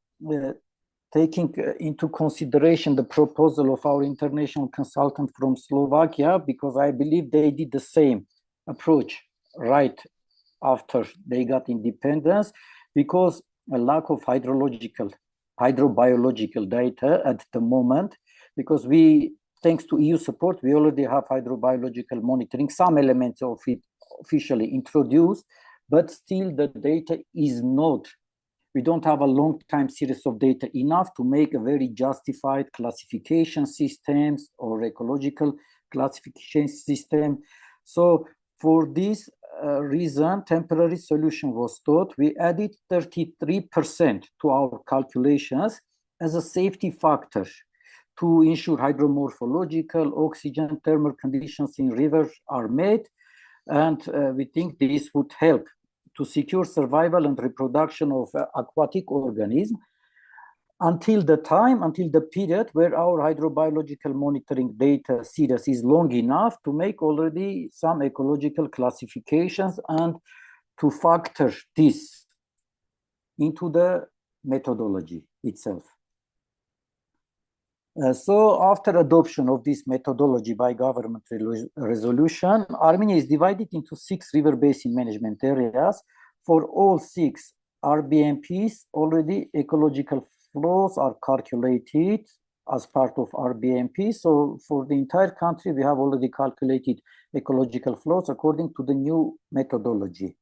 taking into consideration the proposal of our international consultant from Slovakia, because I believe they did the same approach right after they got independence, because a lack of hydrobiological data at the moment, because we, thanks to EU support, we already have hydrobiological monitoring, some elements of it officially introduced, but still the data is not, we don't have a long time series of data enough to make a very justified classification systems or ecological classification system. So for this reason, temporary solution was thought. We added 33% to our calculations as a safety factor to ensure hydromorphological, oxygen, thermal conditions in rivers are met. And we think this would help to secure survival and reproduction of aquatic organisms until the period where our hydrobiological monitoring data series is long enough to make already some ecological classifications and to factor this into the methodology itself. So after adoption of this methodology by government resolution, Armenia is divided into 6 river basin management areas. For all 6 RBMPs, already ecological flows are calculated as part of RBMP. So for the entire country, we have already calculated ecological flows according to the new methodology.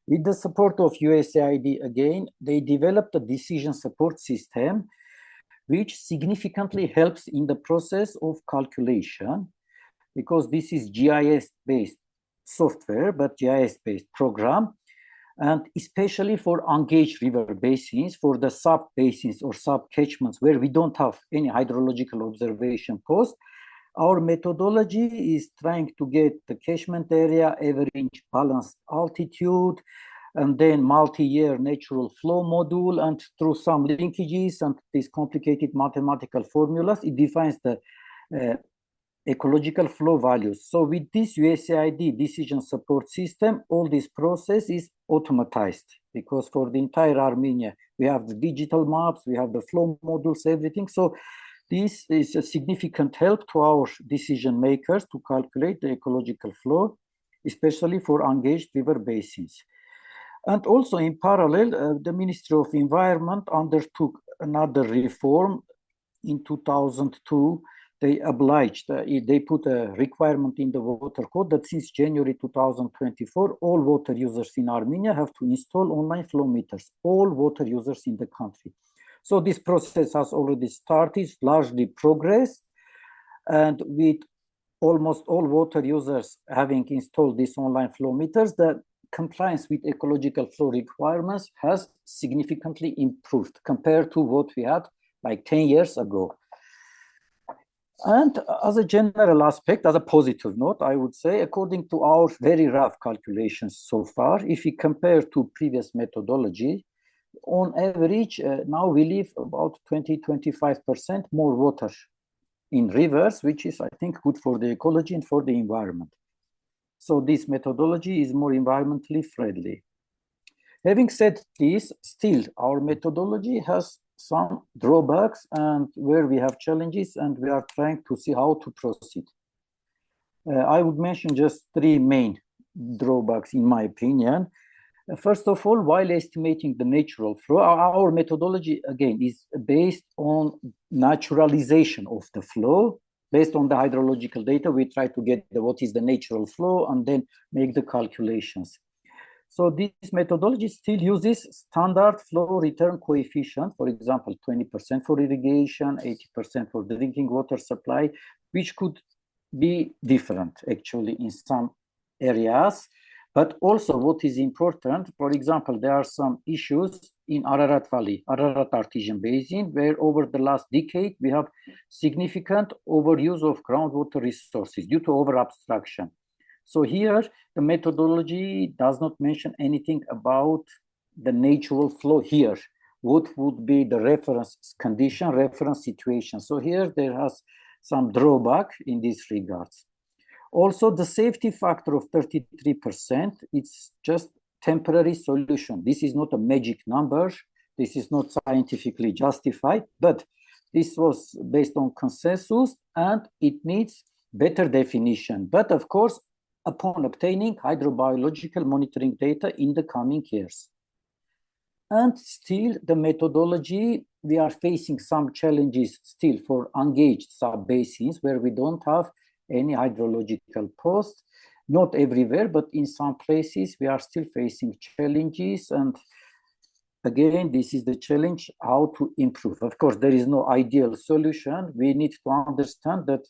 With the support of USAID again, they developed a decision support system which significantly helps in the process of calculation, because this is GIS-based software, but GIS-based program, and especially for engaged river basins, for the sub-basins or sub-catchments where we don't have any hydrological observation post, our methodology is trying to get the catchment area, average balanced altitude, and then multi-year natural flow module, and through some linkages and these complicated mathematical formulas, it defines the ecological flow values. So with this USAID decision support system, all this process is automatized, because for the entire Armenia, we have the digital maps, we have the flow modules, everything. So this is a significant help to our decision makers to calculate the ecological flow, especially for engaged river basins. And also in parallel, the Ministry of Environment undertook another reform in 2002 they obliged, they put a requirement in the water code that since January 2024, all water users in Armenia have to install online flow meters, all water users in the country. So this process has already started, largely progressed, and with almost all water users having installed these online flow meters, the compliance with ecological flow requirements has significantly improved compared to what we had like 10 years ago. And as a general aspect, as a positive note, I would say, according to our very rough calculations so far, if we compare to previous methodology, on average, now we leave about 20-25% more water in rivers, which is, I think, good for the ecology and for the environment. So this methodology is more environmentally friendly. Having said this, still, our methodology has some drawbacks and where we have challenges, and we are trying to see how to proceed. I would mention just three main drawbacks, in my opinion. First of all, while estimating the natural flow, our methodology, again, is based on naturalization of the flow. Based on the hydrological data, we try to get what is the natural flow and then make the calculations. So this methodology still uses standard flow return coefficient, for example, 20% for irrigation, 80% for drinking water supply, which could be different actually in some areas. But also what is important, for example, there are some issues in Ararat Valley, Ararat Artesian Basin, where over the last decade, we have significant overuse of groundwater resources due to over-abstraction. So here, the methodology does not mention anything about the natural flow here. What would be the reference condition, reference situation? So here there has some drawback in these regards. Also, the safety factor of 33%, it's just temporary solution. This is not a magic number. This is not scientifically justified, but this was based on consensus and it needs better definition. But of course, upon obtaining hydrobiological monitoring data in the coming years. And still, the methodology, we are facing some challenges still for engaged sub-basins where we don't have any hydrological posts. Not everywhere, but in some places, we are still facing challenges. And again, this is the challenge, how to improve. Of course, there is no ideal solution. We need to understand that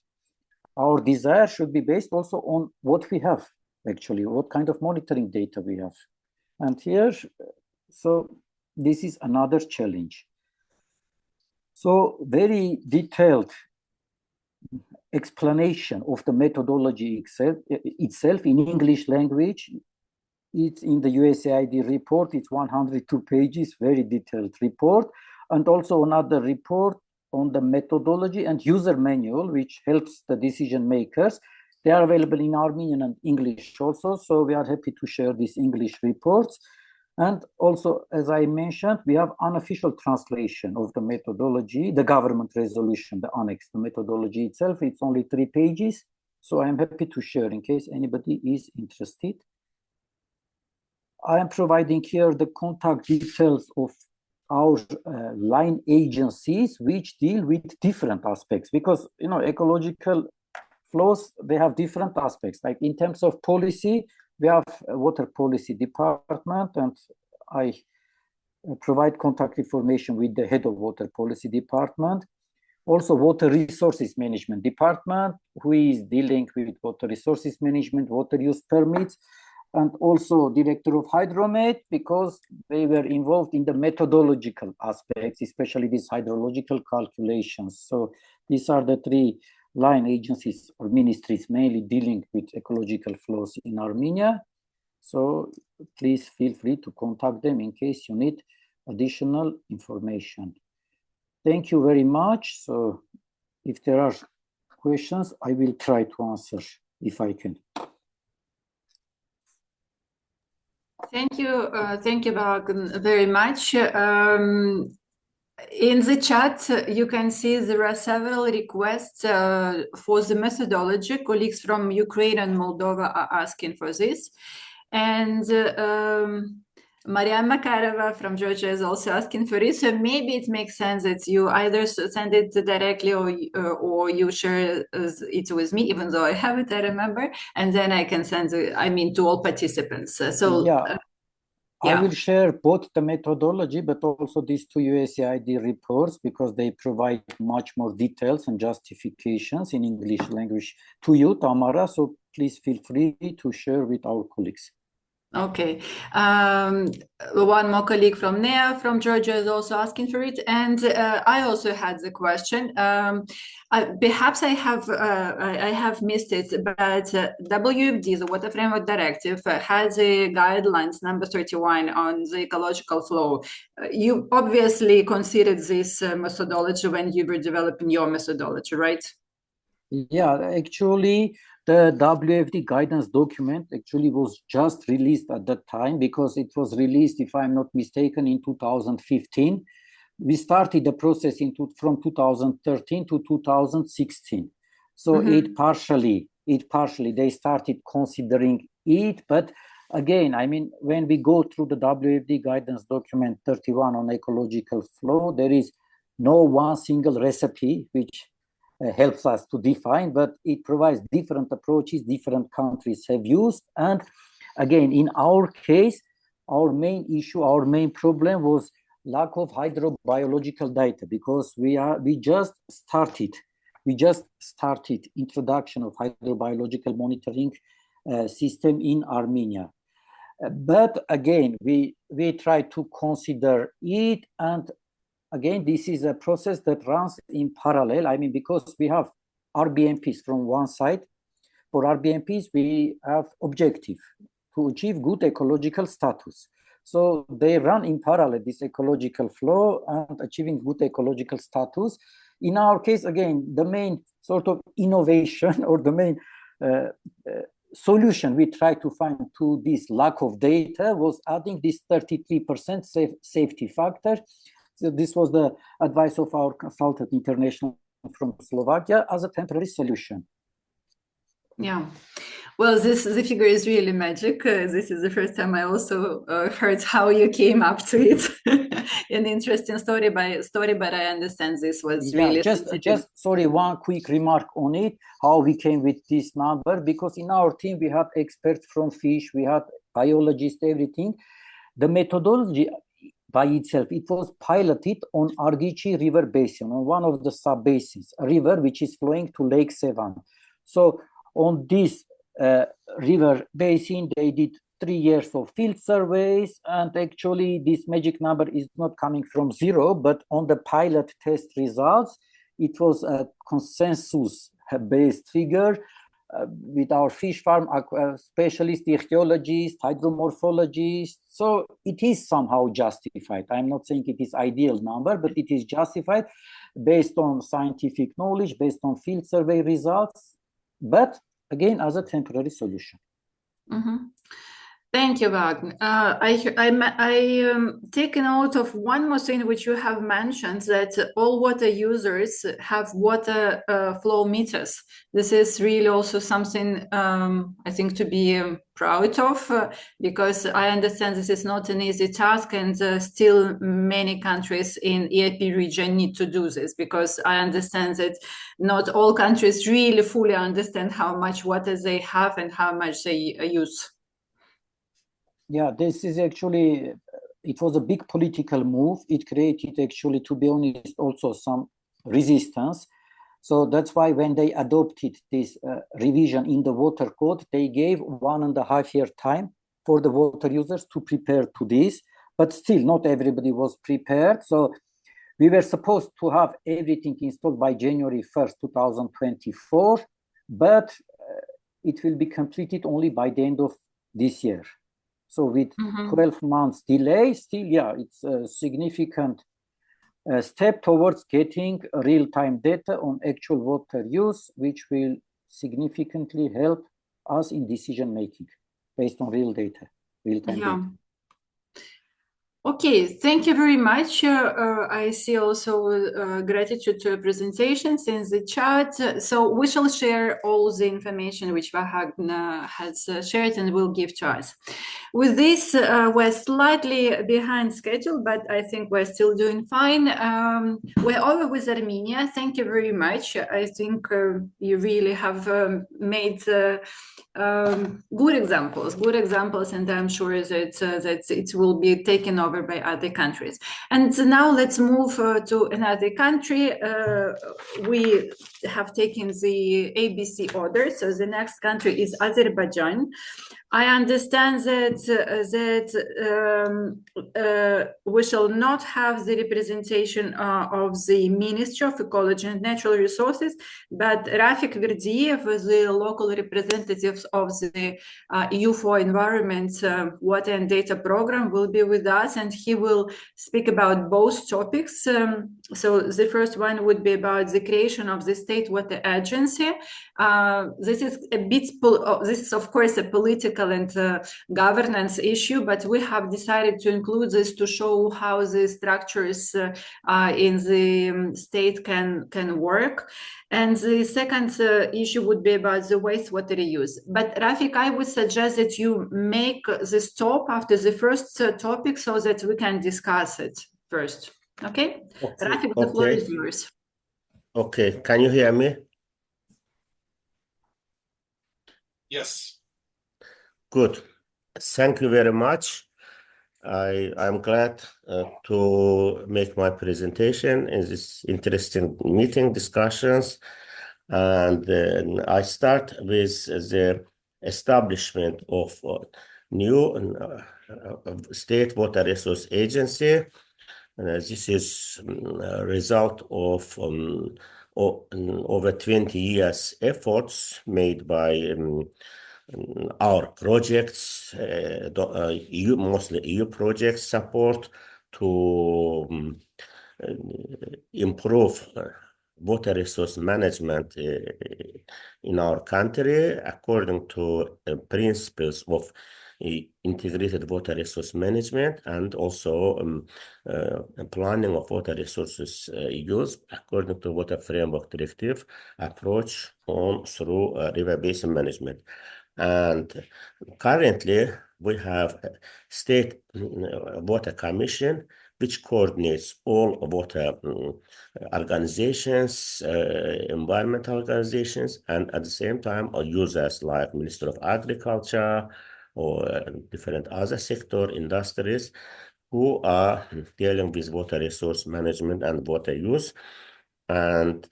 our desire should be based also on what we have, actually, what kind of monitoring data we have. And here, so this is another challenge. So very detailed explanation of the methodology itself in English language. It's in the USAID report. It's 102 pages, very detailed report. And also another report on the methodology and user manual, which helps the decision makers. They are available in Armenian and English also, so we are happy to share these English reports. And also, as I mentioned, we have unofficial translation of the methodology, the government resolution, the annex, the methodology itself. It's only 3 pages, so I'm happy to share in case anybody is interested. I am providing here the contact details of our line agencies which deal with different aspects, because ecological flows, they have different aspects. Like in terms of policy, we have a water policy department, and I provide contact information with the head of water policy department. Also water resources management department, who is dealing with water resources management, water use permits, and also director of Hydromet, because they were involved in the methodological aspects, especially these hydrological calculations. So these are the 3 line agencies or ministries mainly dealing with ecological flows in Armenia. So please feel free to contact them in case you need additional information. Thank you very much. So if there are questions, I will try to answer if I can. Thank you, Vahagn, very much. In the chat, you can see there are several requests for the methodology. Colleagues from Ukraine and Moldova are asking for this. And Mariam Makarova from Georgia is also asking for it. So maybe it makes sense that you either send it directly or you share it with me, even though I have it, I remember, and then I can send it, I mean, to all participants. Yeah. I will share both the methodology, but also these two USAID reports, because they provide much more details and justifications in English language to you, Tamara. So please feel free to share with our colleagues. Okay. One more colleague from NEA from Georgia is also asking for it, and I also had the question. Perhaps I have missed it, but WFD, the Water Framework Directive, has a guidelines number 31 on the ecological flow. You obviously considered this methodology when you were developing your methodology, right? Yeah, actually, the WFD guidance document actually was just released at that time, because it was released, if I'm not mistaken, in 2015. We started the process from 2013 to 2016. So it partially, they started considering it. But again, I mean, when we go through the WFD guidance document 31 on ecological flow, there is no one single recipe which helps us to define, but it provides different approaches different countries have used. And again, in our case, our main issue, our main problem was lack of hydrobiological data, because we just started introduction of hydrobiological monitoring system in Armenia. But again, we try to consider it, and again, this is a process that runs in parallel. I mean, because we have RBMPs from one side. For RBMPs, we have objective to achieve good ecological status. So they run in parallel, this ecological flow and achieving good ecological status. In our case, again, the main sort of innovation or the main solution we try to find to this lack of data was adding this 33% safety factor. So this was the advice of our consultant international from Slovakia as a temporary solution. Yeah. Well, the figure is really magic. This is the first time I also heard how you came up to it. An interesting story, but I understand this was really just sorry, one quick remark on it, how we came with this number, because in our team we had experts from fish, we had biologists, everything. The methodology by itself, it was piloted on Argici River Basin, on one of the sub-basins, a river which is flowing to Lake Sevan. So on this river basin, they did 3 years of field surveys, and actually this magic number is not coming from zero, but on the pilot test results, it was a consensus-based figure with our fish farm specialists, ichthyologists, hydromorphologists. So it is somehow justified. I'm not saying it is ideal number, but it is justified based on scientific knowledge, based on field survey results, but again, as a temporary solution. Thank you, Vahagn. I take note of one more thing which you have mentioned, that all water users have water flow meters. This is really also something I think to be proud of, because I understand this is not an easy task, and still many countries in EIP region need to do this, because I understand that not all countries really fully understand how much water they have and how much they use. Yeah, this is actually, it was a big political move. It created actually, to be honest, also some resistance. So that's why when they adopted this revision in the water code, they gave 1.5 year time for the water users to prepare to this, but still not everybody was prepared. So we were supposed to have everything installed by January 1st, 2024, but it will be completed only by the end of this year. So with 12 months delay, still, yeah, it's a significant step towards getting real-time data on actual water use, which will significantly help us in decision-making based on real data, real-time data. Okay, thank you very much. I see also gratitude to your presentations in the chat. So we shall share all the information which Vahagn has shared and will give to us. With this, we're slightly behind schedule, but I think we're still doing fine. We're over with Armenia. Thank you very much. I think you really have made good examples, and I'm sure that it will be taken over by other countries. And now let's move to another country. We have taken the ABC order, so the next country is Azerbaijan. I understand that we shall not have the representation of the Ministry of Ecology and Natural Resources, but Rafik Verdiev, the local representative of the EU for Environment, Water and Data Program, will be with us, and he will speak about both topics. So the first one would be about the creation of the State Water Agency. This is of course a political and governance issue, but we have decided to include this to show how the structures in the state can work. And the second issue would be about the wastewater reuse. But Rafik, I would suggest that you make the stop after the first topic so that we can discuss it first. Okay? Rafik, the floor is yours. Okay, can you hear me? Yes. Good. Thank you very much. I'm glad to make my presentation in this interesting meeting discussions. And I start with the establishment of new State Water Resource Agency. This is a result of over 20 years efforts made by our projects, mostly EU project support to improve water resource management in our country according to principles of integrated water resource management and also planning of water resources use according to Water Framework Directive approach through river basin management. And currently we have a State Water Commission which coordinates all water organizations, environmental organizations, and at the same time users like Minister of Agriculture or different other sector industries who are dealing with water resource management and water use. And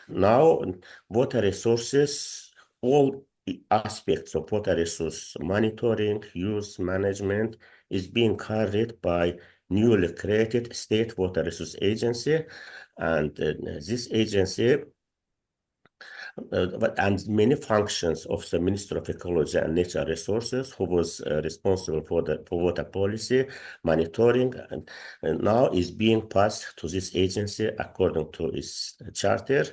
now water resources, all aspects of water resource monitoring, use, management is being carried by newly created State Water Resource Agency. And this agency and many functions of the Minister of Ecology and Natural Resources, who was responsible for water policy monitoring, and now is being passed to this agency according to its charter.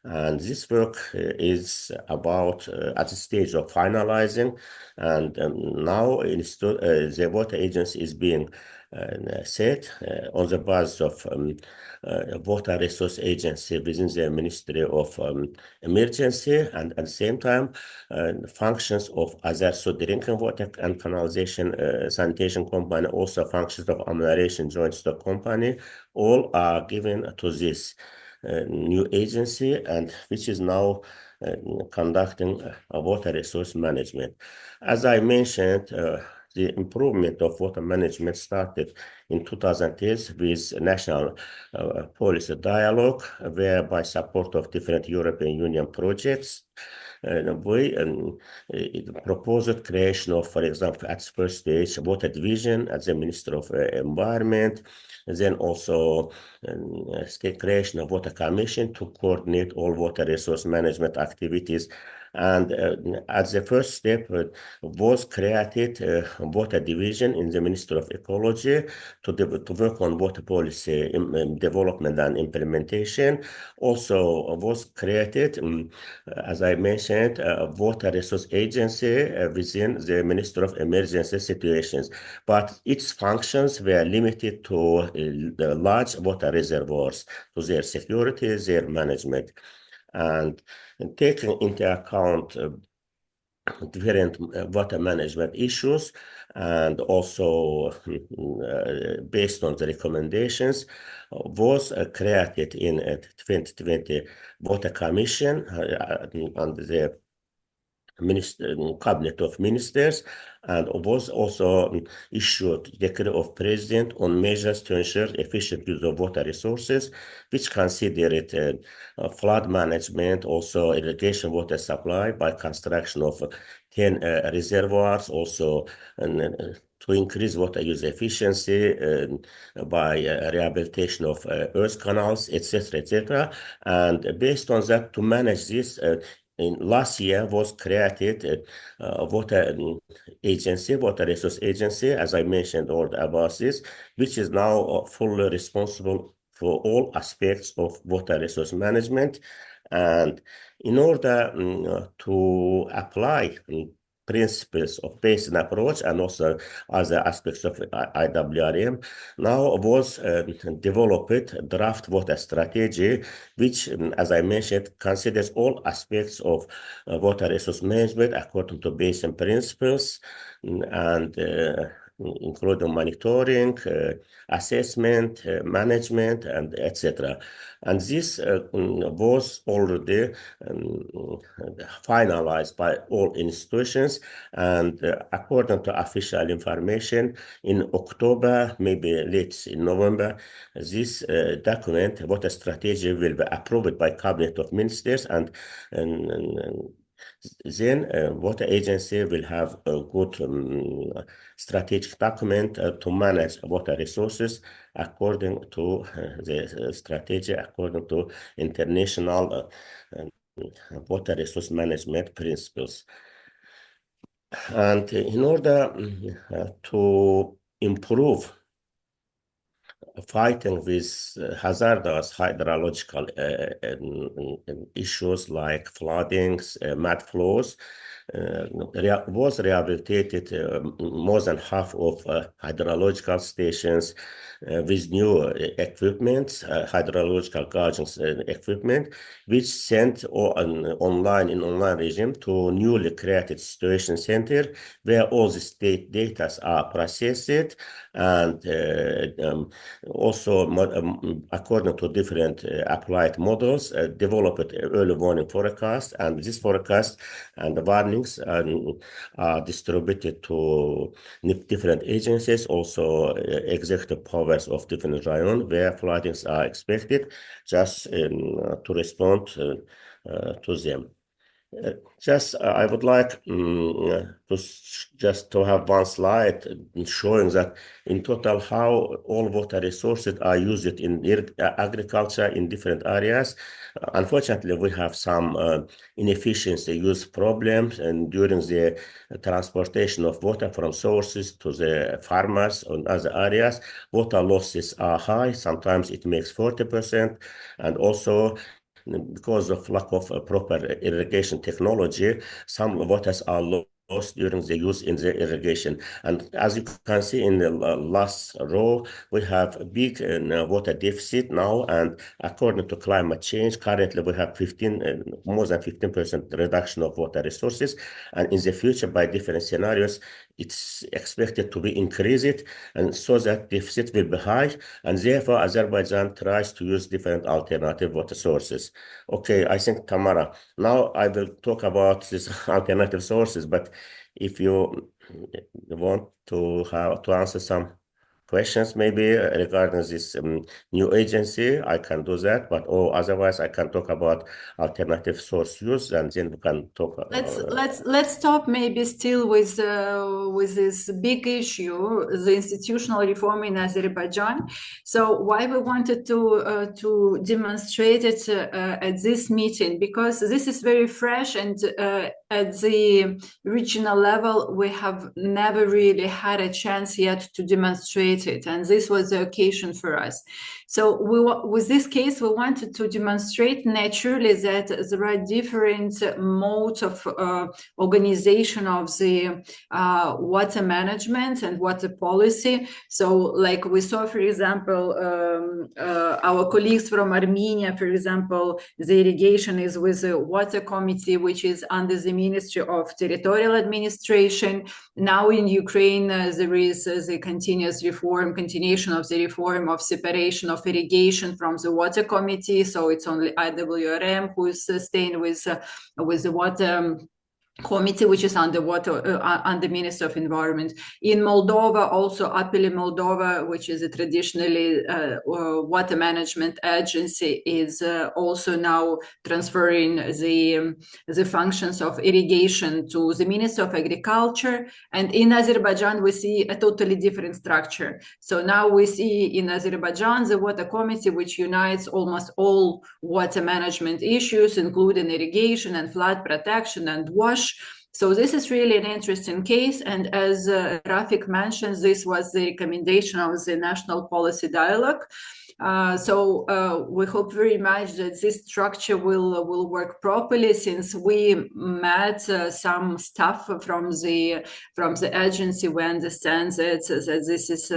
And this work is about at the stage of finalizing, and now the water agency is being set on the basis of water resource agency within the Ministry of Emergency, and at the same time functions of other drinking water and canalization sanitation company, also functions of amelioration joint stock company, all are given to this new agency, and which is now conducting water resource management. As I mentioned, the improvement of water management started in 2010 with national policy dialogue, where by support of different European Union projects, we proposed creation of, for example, at first stage, water division at the Ministry of Environment, then also state creation of water commission to coordinate all water resource management activities And as the first step was created water division in the Ministry of Ecology to work on water policy development and implementation. Also was created, as I mentioned, a water resource agency within the Ministry of Emergency Situations, but its functions were limited to the large water reservoirs, to their security, their management. And taking into account different water management issues, and also based on the recommendations, was created in 2020 Water Commission under the Cabinet of Ministers, and was also issued Decree of President on measures to ensure efficient use of water resources, which considered flood management, also irrigation water supply by construction of 10 reservoirs, also to increase water use efficiency by rehabilitation of earth canals, etc., etc. And based on that, to manage this, in last year was created water agency, water resource agency, as I mentioned all about this, which is now fully responsible for all aspects of water resource management. And in order to apply principles of basin approach and also other aspects of IWRM, now was developed draft water strategy, which, as I mentioned, considers all aspects of water resource management according to basin principles, and including monitoring, assessment, management, and etc. And this was already finalized by all institutions, and according to official information, in October, maybe late in November, this document, water strategy, will be approved by Cabinet of Ministers, and then water agency will have a good strategic document to manage water resources according to the strategy, according to international water resource management principles. And in order to improve fighting with hazardous hydrological issues like floodings, mud flows, was rehabilitated more than half of hydrological stations with new equipment, hydrological gauging equipment, which sent online in online regime to newly created situation center, where all the state data are processed, and also according to different applied models, developed early warning forecast, and this forecast and the warnings are distributed to different agencies, also executive powers of different regions where floodings are expected, just to respond to them. I would like to have one slide showing that in total how all water resources are used in agriculture in different areas. Unfortunately, we have some inefficiency use problems, and during the transportation of water from sources to the farmers in other areas, water losses are high. Sometimes it makes 40%, and also because of lack of proper irrigation technology, some waters are lost during the use in the irrigation. And as you can see in the last row, we have a big water deficit now, and according to climate change, currently we have more than 15% reduction of water resources, and in the future, by different scenarios, it's expected to be increased, and so that deficit will be high, and therefore Azerbaijan tries to use different alternative water sources. Okay, I think, Tamara, now I will talk about these alternative sources, but if you want to answer some questions maybe regarding this new agency, I can do that. But otherwise, I can talk about alternative source use, and then we can talk. Let's stop maybe still with this big issue, the institutional reform in Azerbaijan. So why we wanted to demonstrate it at this meeting, because this is very fresh, and at the regional level we have never really had a chance yet to demonstrate it, and this was the occasion for us. So with this case, we wanted to demonstrate naturally that there are different modes of organization of the water management and water policy. So like we saw, for example, our colleagues from Armenia, for example, the irrigation is with the water committee, which is under the Ministry of Territorial Administration. Now in Ukraine, there is the continuation of the reform of separation of irrigation from the water committee. So it's only IWRM who is staying with the water committee, which is under Minister of Environment. In Moldova, also Apele Moldova, which is a traditionally water management agency, is also now transferring the functions of irrigation to the Minister of Agriculture. And in Azerbaijan, we see a totally different structure. So now we see in Azerbaijan the water committee, which unites almost all water management issues, including irrigation and flood protection and WASH. So this is really an interesting case, and as Rafik mentioned, this was the recommendation of the National Policy Dialogue. So we hope very much that this structure will work properly, since we met some staff from the agency. We understand that this is.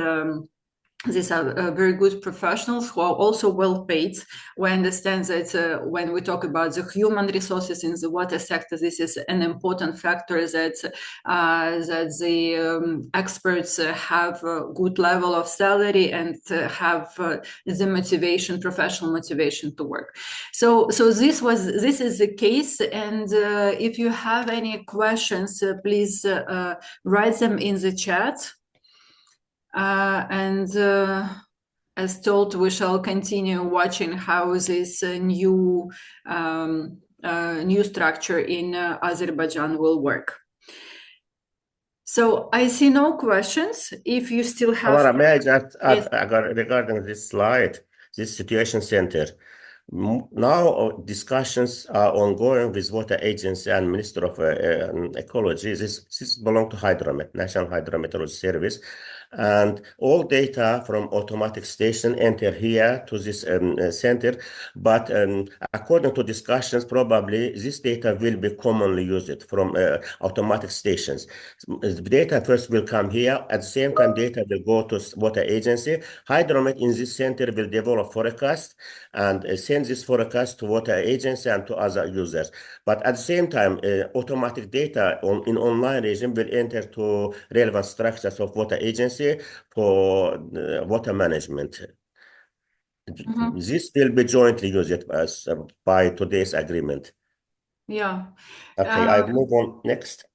These are very good professionals who are also well paid. We understand that when we talk about the human resources in the water sector, this is an important factor, that the experts have a good level of salary and have the motivation, professional motivation to work. So this is the case. And if you have any questions, please write them in the chat. And as told, we shall continue watching how this new structure in Azerbaijan will work. So I see no questions. If you still have... Tamara, may I just add regarding this slide, this situation center? Now discussions are ongoing with Water Agency and Minister of Ecology. This belongs to Hydromet, National Hydrometeorology Service. And all data from automatic station enter here to this center. But according to discussions, probably this data will be commonly used from automatic stations. The data first will come here. At the same time, data will go to Water Agency. Hydromet in this center will develop forecast and send this forecast to Water Agency and to other users. But at the same time, automatic data in online region will enter to relevant structures of Water Agency for water management. Mm-hmm. This will be jointly used as by today's agreement. Yeah. Okay, I move on next.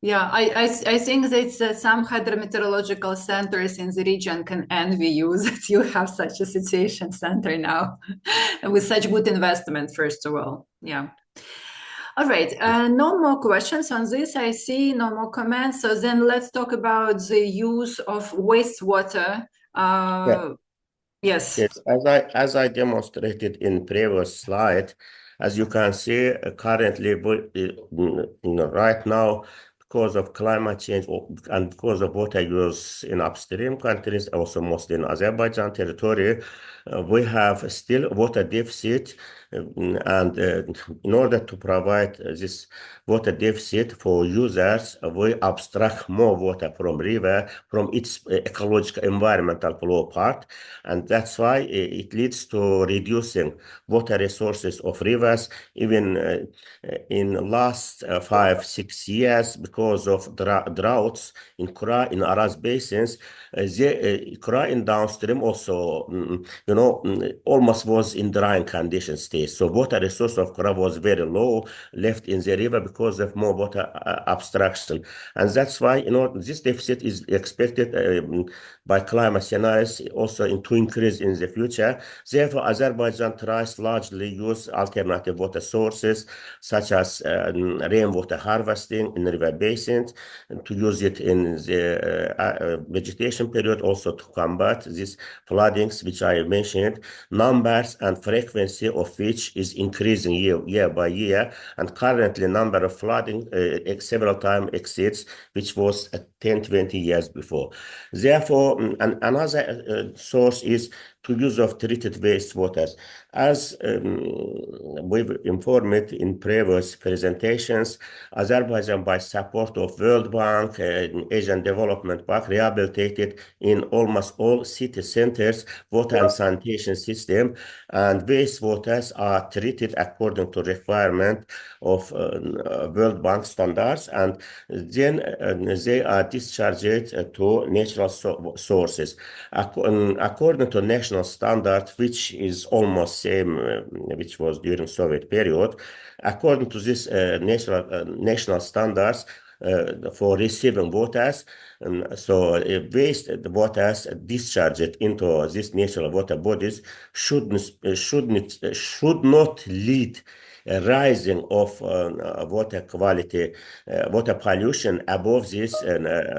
Yeah, I think that some hydrometeorological centers in the region can envy you that you have such a situation center now with such good investment, first of all. Yeah. All right, no more questions on this. I see no more comments. So then let's talk about the use of wastewater. Yes. Yes, as I demonstrated in previous slide, as you can see, currently, right now, because of climate change and because of water use in upstream countries, also mostly in Azerbaijan territory, we have still water deficit. And in order to provide this water deficit for users, we abstract more water from river, from its ecological environmental flow part. And that's why it leads to reducing water resources of rivers, even in the last 5-6 years, because of droughts in Kura, in Araz basins. Kura in downstream also, almost was in drying condition state. waste. So water resource of Kura was very low, left in the river because of more water abstraction. And that's why, this deficit is expected by climate scenarios also to increase in the future. Therefore, Azerbaijan tries largely use alternative water sources, such as rainwater harvesting in river basins, to use it in the vegetation period, also to combat these floodings, which I mentioned, numbers and frequency of which is increasing year by year, and currently number of flooding several times exceeds which was 10-20 years before. Therefore, another source is to use of treated wastewaters. As we've informed in previous presentations, Azerbaijan, by support of World Bank, Asian Development Bank, rehabilitated in almost all city centers water and sanitation system, and wastewaters are treated according to requirement of World Bank standards, and then they are discharged to natural sources. According to national standard, which is almost same which was during Soviet period, according to this national standards for receiving waters, so waste waters discharged into these natural water bodies should not lead a rising of water quality, water pollution above these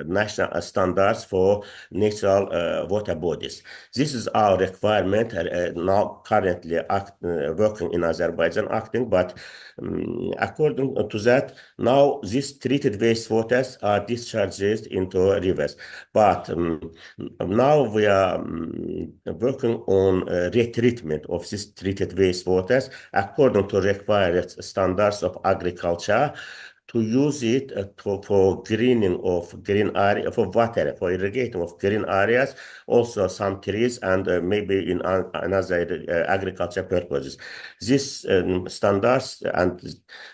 national standards for natural water bodies. This is our requirement now currently working in Azerbaijan acting, but according to that, now these treated wastewaters are discharged into rivers. But now we are working on retreatment of these treated wastewaters according to required standards of agriculture, to use it for greening of green area, for water, for irrigating of green areas, also some trees, and maybe in another agriculture purposes. These standards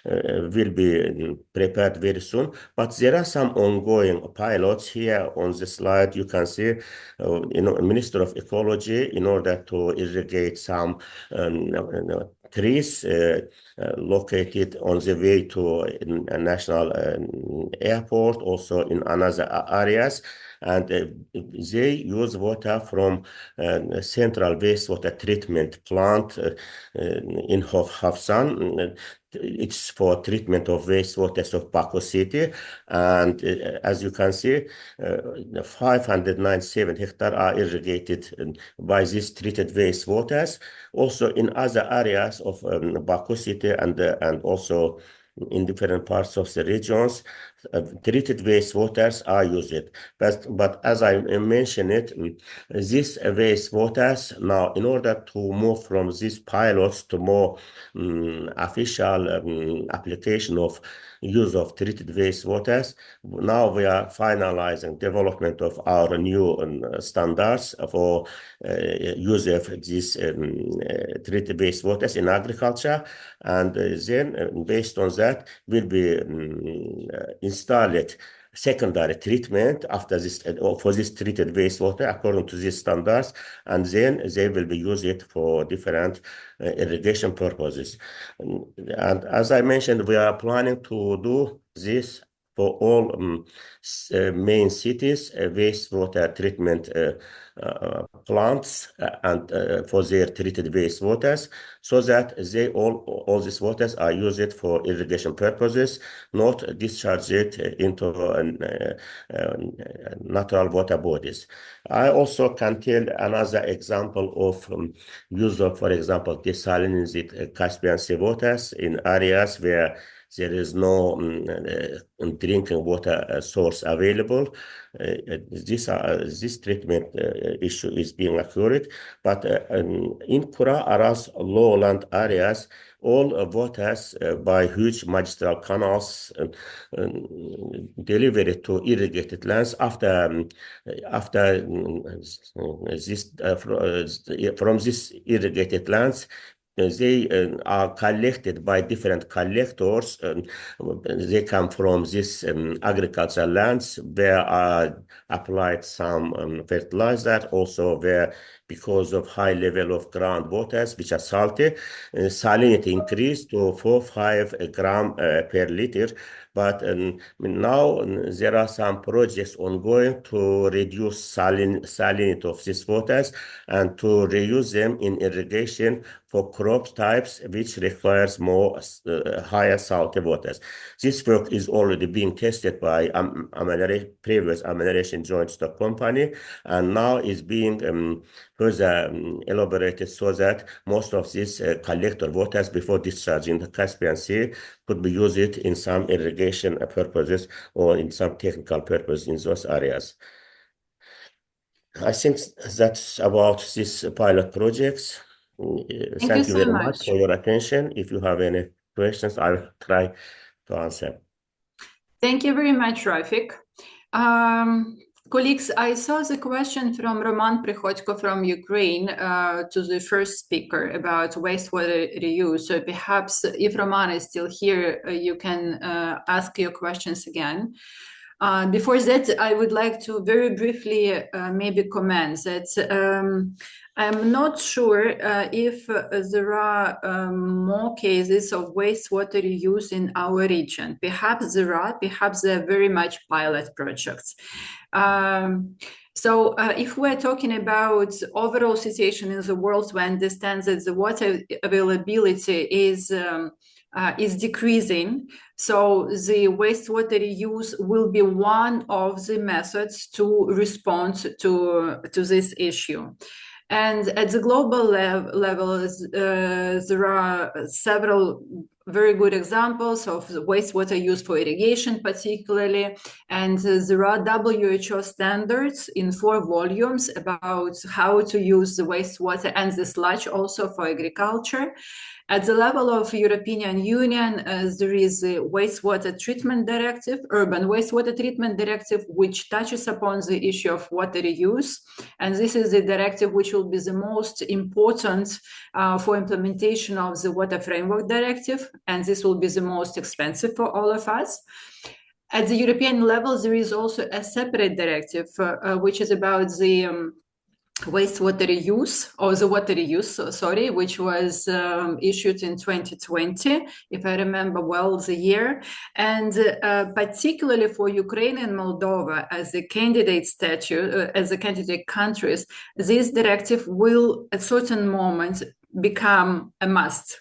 will be prepared very soon, but there are some ongoing pilots. Here on the slide you can see Minister of Ecology, in order to irrigate some trees located on the way to a national airport, also in another areas, and they use water from central wastewater treatment plant in Hafsan. It's for treatment of wastewaters of Baku city, and as you can see, 597 hectares are irrigated by these treated wastewaters. Also in other areas of Baku city and also in different parts of the regions, treated wastewaters are used. But as I mentioned it, these wastewaters now, in order to move from these pilots to more official application of use of treated wastewaters, now we are finalizing development of our new standards for use of these treated wastewaters in agriculture, and then based on that will be installed secondary treatment after this for this treated wastewater according to these standards, and then they will be used for different irrigation purposes. And as I mentioned, we are planning to do this for all main cities, wastewater treatment plants and for their treated wastewaters, so that they all these waters are used for irrigation purposes, not discharged into natural water bodies. I also can tell another example of use of, for example, desalinated Caspian Sea waters in areas where there is no drinking water source available. This treatment issue is being occurred, but in Kura Aras lowland areas, all waters by huge magistral canals delivered to irrigated lands after this from this irrigated lands. they are collected by different collectors. They come from this agricultural lands where are applied some fertilizer, also where because of high level of groundwaters, which are salty, salinity increased to 4-5 gram per liter. But now there are some projects ongoing to reduce salinity of these waters and to reuse them in irrigation for crop types which requires more higher salty waters. This work is already being tested by previous amelioration joint stock company, and now is being further elaborated so that most of these collector waters before discharging the Caspian Sea could be used in some irrigation purposes or in some technical purpose in those areas. I think that's about these pilot projects. Thank you very much for your attention. If you have any questions, I'll try to answer. Thank you very much, Rafik. Colleagues, I saw the question from Roman Prihodko from Ukraine to the first speaker about wastewater reuse. So perhaps if Roman is still here, you can ask your questions again. Before that, I would like to very briefly maybe comment that I'm not sure if there are more cases of wastewater reuse in our region. Perhaps there are, perhaps they're very much pilot projects. So if we're talking about overall situation in the world, we understand that the water availability is decreasing. So the wastewater reuse will be one of the methods to respond to this issue. And at the global level, there are several very good examples of the wastewater used for irrigation, particularly. And there are WHO standards in 4 volumes about how to use the wastewater and the sludge also for agriculture. At the level of European Union, there is a wastewater treatment directive, urban wastewater treatment directive, which touches upon the issue of water reuse. And this is the directive which will be the most important for implementation of the Water Framework Directive. And this will be the most expensive for all of us. At the European level, there is also a separate directive, which is about the wastewater reuse, or the water reuse, sorry, which was issued in 2020, if I remember well the year. And particularly for Ukraine and Moldova as a candidate as a candidate countries, this directive will at certain moments become a must.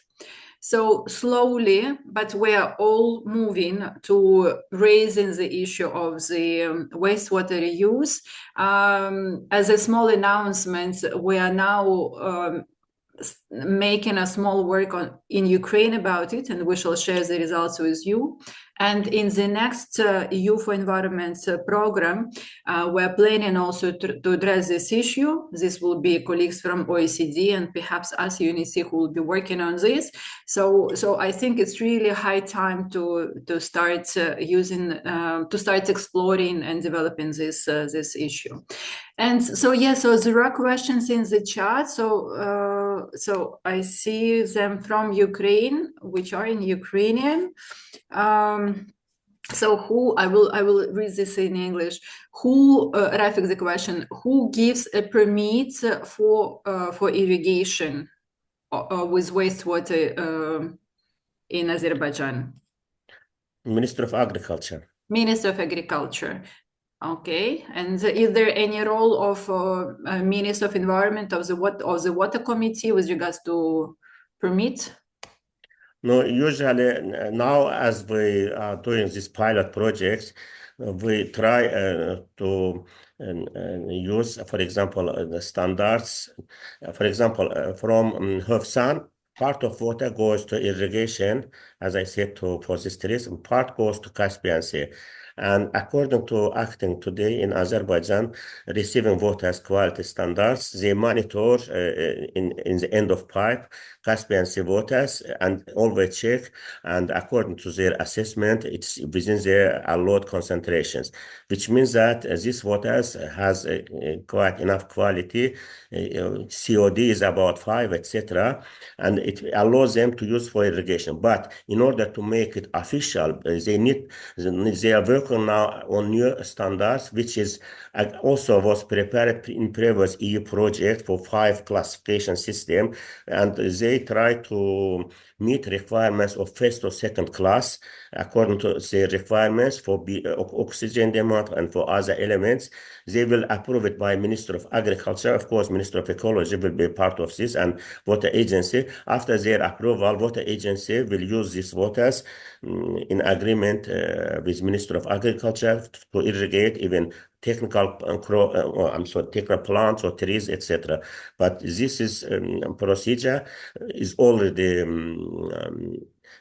So slowly, but we are all moving to raising the issue of the wastewater reuse. As a small announcement, we are now making a small work in Ukraine about it, and we shall share the results with you. And in the next EU for Environment program, we're planning also to address this issue. This will be colleagues from OECD and perhaps us, UNECE, who will be working on this. So I think it's really high time to start to start exploring and developing this issue. And so so there are questions in the chat. So I see them from Ukraine, which are in Ukrainian. So I will read this in English. Rafik, the question: who gives a permit for irrigation with wastewater in Azerbaijan? Minister of Agriculture. Minister of Agriculture. Okay, and is there any role of Minister of Environment of the Water Committee with regards to permit? No, usually now as we are doing these pilot projects, we try to use, for example, the standards. For example, from Hofsan, part of water goes to irrigation, as I said, for these trees, and part goes to Caspian Sea. And according to acting today in Azerbaijan, receiving waters quality standards, they monitor in the end of pipe Caspian Sea waters and always check. And according to their assessment, it's within their allowed concentrations, which means that this waters has quite enough quality. COD is about 5, etc., and it allows them to use for irrigation. But in order to make it official, they are working now on new standards, which is also was prepared in previous EU project for 5 classification system, and they try to meet requirements of first or second class according to the requirements for oxygen demand and for other elements. They will approve it by Minister of Agriculture. Of course, Minister of Ecology will be part of this, and water agency. After their approval, water agency will use these waters in agreement with Minister of Agriculture to irrigate even technical technical plants or trees, etc. But this is procedure is already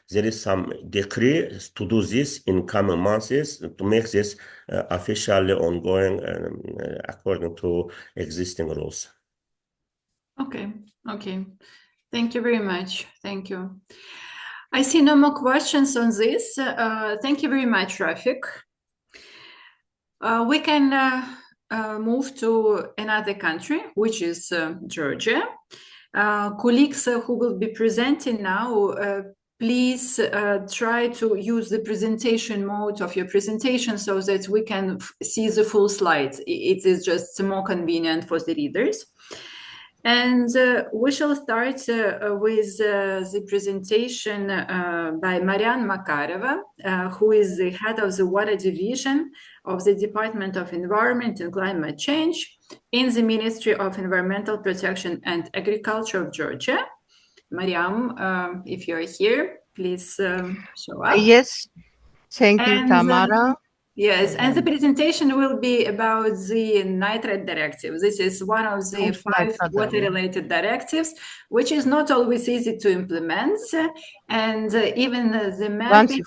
there is some decree to do this in coming months to make this officially ongoing according to existing rules. Okay. Thank you very much. Thank you. I see no more questions on this. Thank you very much, Rafik. We can move to another country, which is Georgia. Colleagues who will be presenting now, please try to use the presentation mode of your presentation so that we can see the full slides. It is just more convenient for the readers. And we shall start with the presentation by Mariam Makarova, who is the head of the Water Division of the Department of Environment and Climate Change in the Ministry of Environmental Protection and Agriculture of Georgia. Mariam, if you're here, please show up. Yes, thank you, Tamara. Yes, and the presentation will be about the nitrate directive. This is one of the 5 water-related directives, which is not always easy to implement, and even the mapping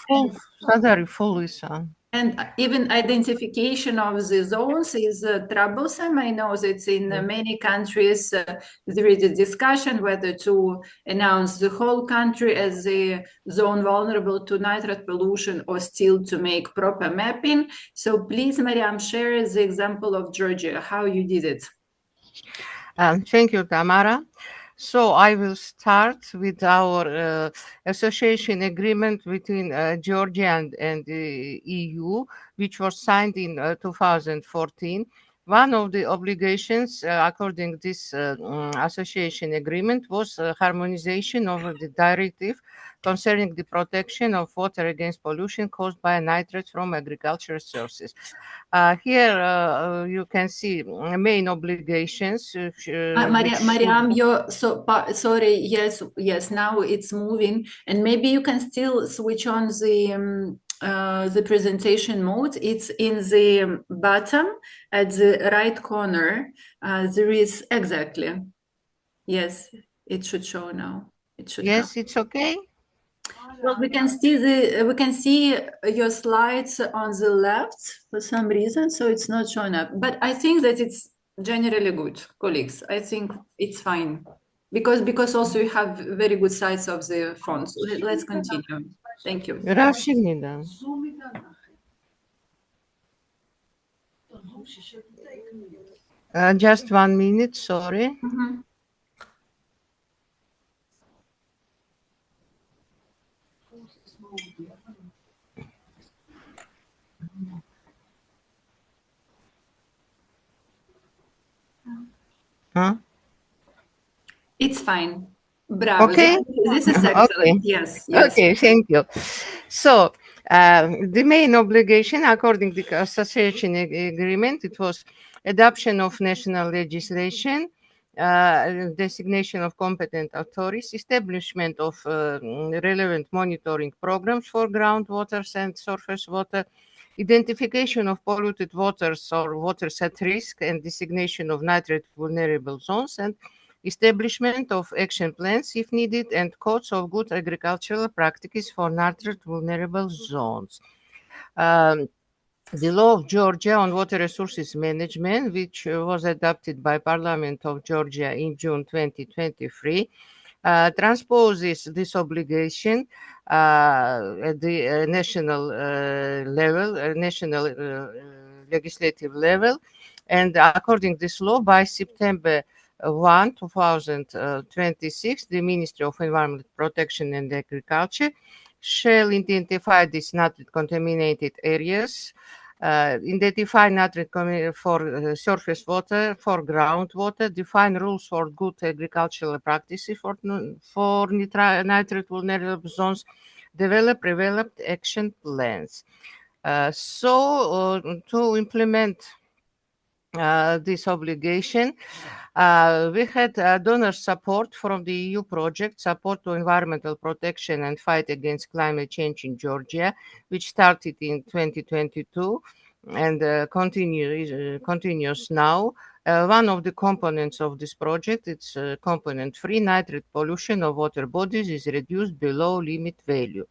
and even identification of the zones is troublesome. I know that in many countries there is a discussion whether to announce the whole country as a zone vulnerable to nitrate pollution or still to make proper mapping. So please, Mariam, share the example of Georgia, how you did it. Thank you, Tamara. So I will start with our association agreement between Georgia and the EU, which was signed in 2014. One of the obligations, according to this association agreement, was harmonization of the directive concerning the protection of water against pollution caused by nitrates from agricultural sources. Here you can see main obligations. Mariam, you're sorry. Yes. Now it's moving, and maybe you can still switch on the presentation mode. It's in the bottom at the right corner. There is exactly. Yes, it should show now. It should. Yes, it's okay. Well, we can see your slides on the left for some reason, so it's not showing up. But I think that it's generally good, colleagues. I think it's fine because also you have very good size of the font. So let's continue. Thank you. Just 1 minute, sorry. Mm-hmm. Huh? It's fine. Bravo. Okay. This is excellent. Okay. Yes. Okay, thank you. So the main obligation, according to the association agreement, it was adoption of national legislation, designation of competent authorities, establishment of relevant monitoring programs for groundwater and surface water, identification of polluted waters or waters at risk, and designation of nitrate vulnerable zones, and establishment of action plans if needed, and codes of good agricultural practices for nitrate vulnerable zones. the law of Georgia on water resources management, which was adopted by Parliament of Georgia in June 2023, transposes this obligation at the national level, national legislative level. And according to this law, by September 1, 2026, the Ministry of Environment Protection and Agriculture shall identify these nitrate contaminated areas, identify nitrate for surface water, for groundwater, define rules for good agricultural practices for nitrate vulnerable zones, develop action plans. To implement this obligation, we had donor support from the EU project, Support to Environmental Protection and Fight Against Climate Change in Georgia, which started in 2022 and continues now. One of the components of this project, it's component 3, nitrate pollution of water bodies is reduced below limit value.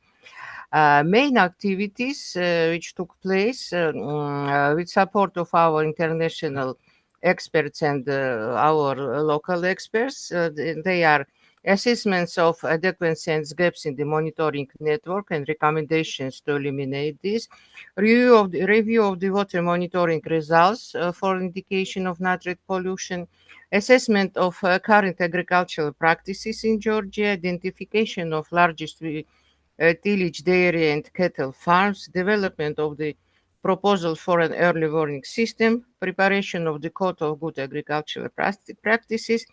Main activities which took place with support of our international experts and our local experts, they are assessments of adequacy and gaps in the monitoring network and recommendations to eliminate this, review of the water monitoring results for indication of nitrate pollution, assessment of current agricultural practices in Georgia, identification of largest tillage, dairy and cattle farms, development of the proposal for an early warning system, preparation of the code of good agricultural practices,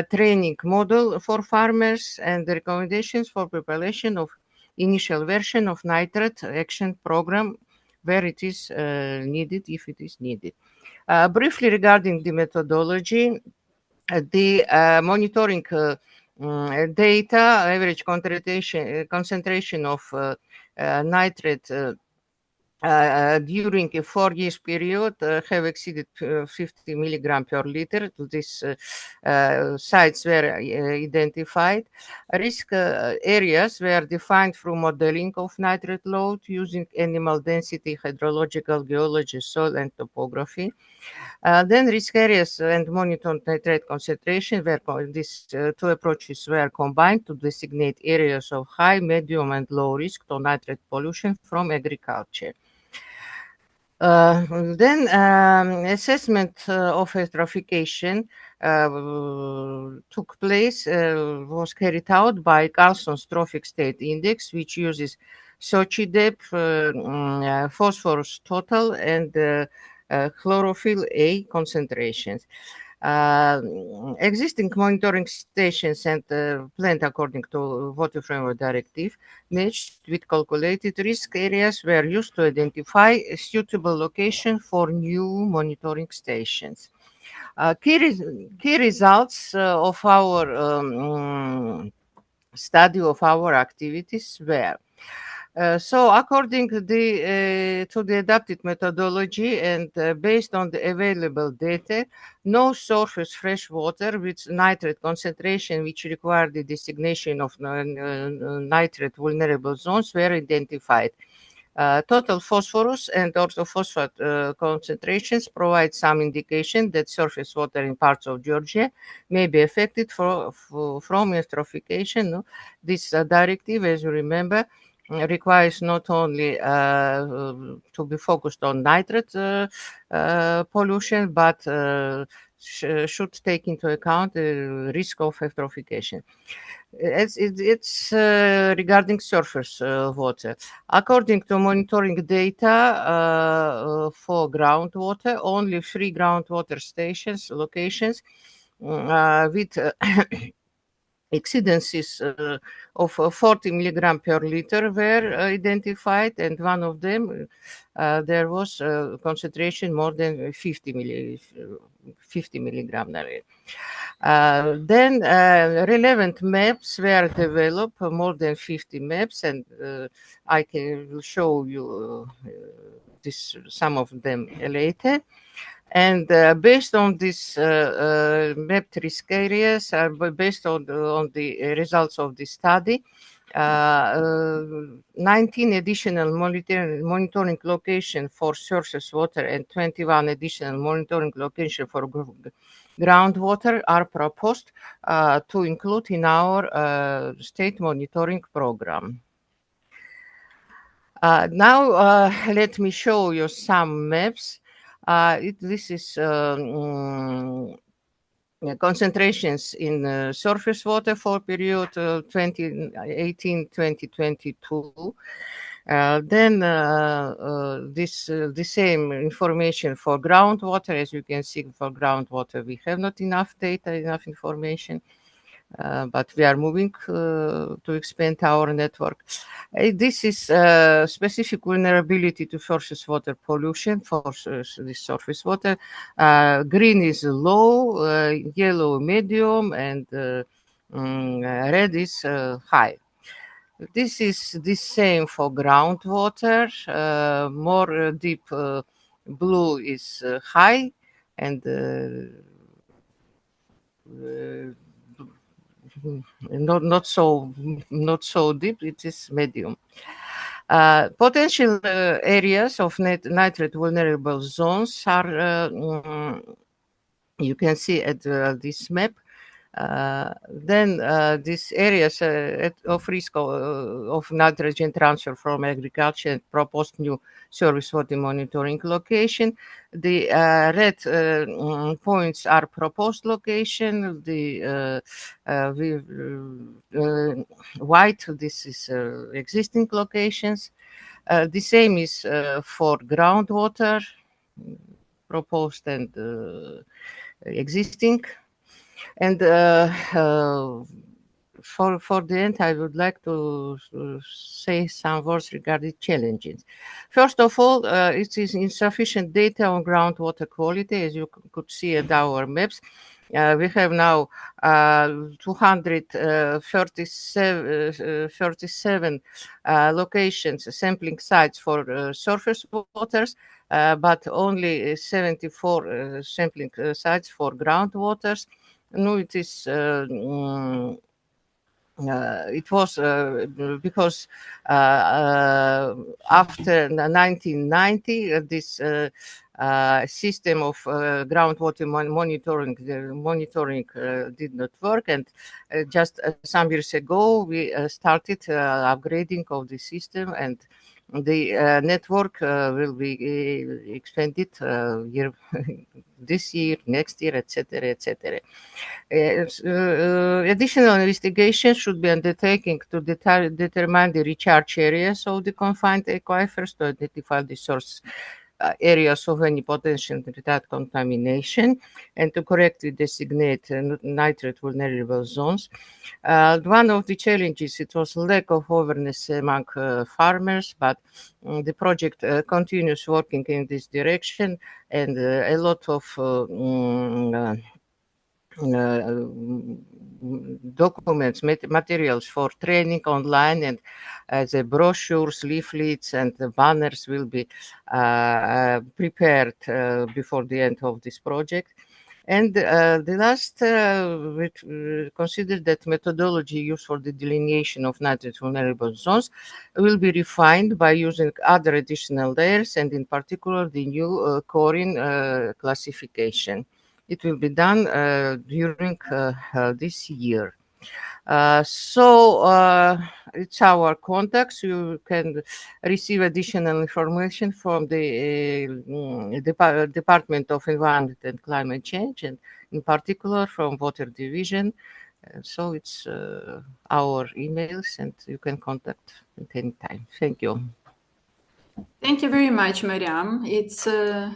training model for farmers, and the recommendations for preparation of initial version of nitrate action program where it is needed, if it is needed. Briefly regarding the methodology, the monitoring data, average concentration of nitrate during a 4 years period have exceeded 50 milligram per liter. These sites were identified. Risk areas were defined through modeling of nitrate load using animal density, hydrological geology, soil and topography. Then risk areas and monitored nitrate concentration were these two approaches were combined to designate areas of high, medium, and low risk to nitrate pollution from agriculture. Then assessment of eutrophication took place, was carried out by Carlson's Trophic State Index, which uses Sochi depth, phosphorus total, and chlorophyll A concentrations. Existing monitoring stations and planned according to Water Framework Directive matched with calculated risk areas were used to identify a suitable location for new monitoring stations. Key results of our study of our activities were so according to the adapted methodology and based on the available data, no surface fresh water with nitrate concentration which required the designation of nitrate vulnerable zones were identified. Total phosphorus and orthophosphate concentrations provide some indication that surface water in parts of Georgia may be affected from eutrophication. This directive, as you remember, requires not only to be focused on nitrate pollution, but should take into account the risk of eutrophication. It's regarding surface water. According to monitoring data for groundwater, only 3 groundwater stations, locations with exceedances of 40 milligram per liter were identified, and one of them there was concentration more than 50 milligram. Then relevant maps were developed, more than 50 maps, and I will show you some of them later. And based on this mapped risk areas, based on the results of the study, 19 additional monitoring locations for surface water and 21 additional monitoring locations for groundwater are proposed to include in our state monitoring program. Now, let me show you some maps. This is concentrations in surface water for period 2018-2022. Then the same information for groundwater. As you can see, for groundwater, we have not enough data, enough information. But we are moving to expand our network. This is specific vulnerability to surface water pollution for the surface water. Green is low, yellow medium, and red is high. This is the same for groundwater. More deep blue is high, and not so deep. It is medium. Potential areas of nitrate vulnerable zones are you can see at this map. Then these areas of risk of nitrogen transfer from agriculture and proposed new surface water monitoring location. The red points are proposed location. The white, this is existing locations. The same is for groundwater, proposed and existing. And for the end, I would like to say some words regarding challenges. First of all, it is insufficient data on groundwater quality, as you could see at our maps. We have now 237 locations, sampling sites for surface waters, but only 74 sampling sites for groundwaters. No, it is. It was because after 1990, this system of groundwater monitoring did not work, and just some years ago we started upgrading of the system, and the network will be expanded this year, next year, etc., etc. Additional investigation should be undertaken to determine the recharge areas of the confined aquifers to identify the source areas of any potential nitrate contamination and to correctly designate nitrate vulnerable zones. One of the challenges, it was lack of awareness among farmers, but the project continues working in this direction, and a lot of documents, materials for training online, and the brochures, leaflets, and the banners will be prepared before the end of this project. And the last, we consider that methodology used for the delineation of nitrate vulnerable zones will be refined by using other additional layers, and in particular the new Corin classification. It will be done during this year. It's our contacts. You can receive additional information from the Department of Environment and Climate Change, and in particular from Water Division. So it's our emails, and you can contact at any time. Thank you. Thank you very much, Mariam. It's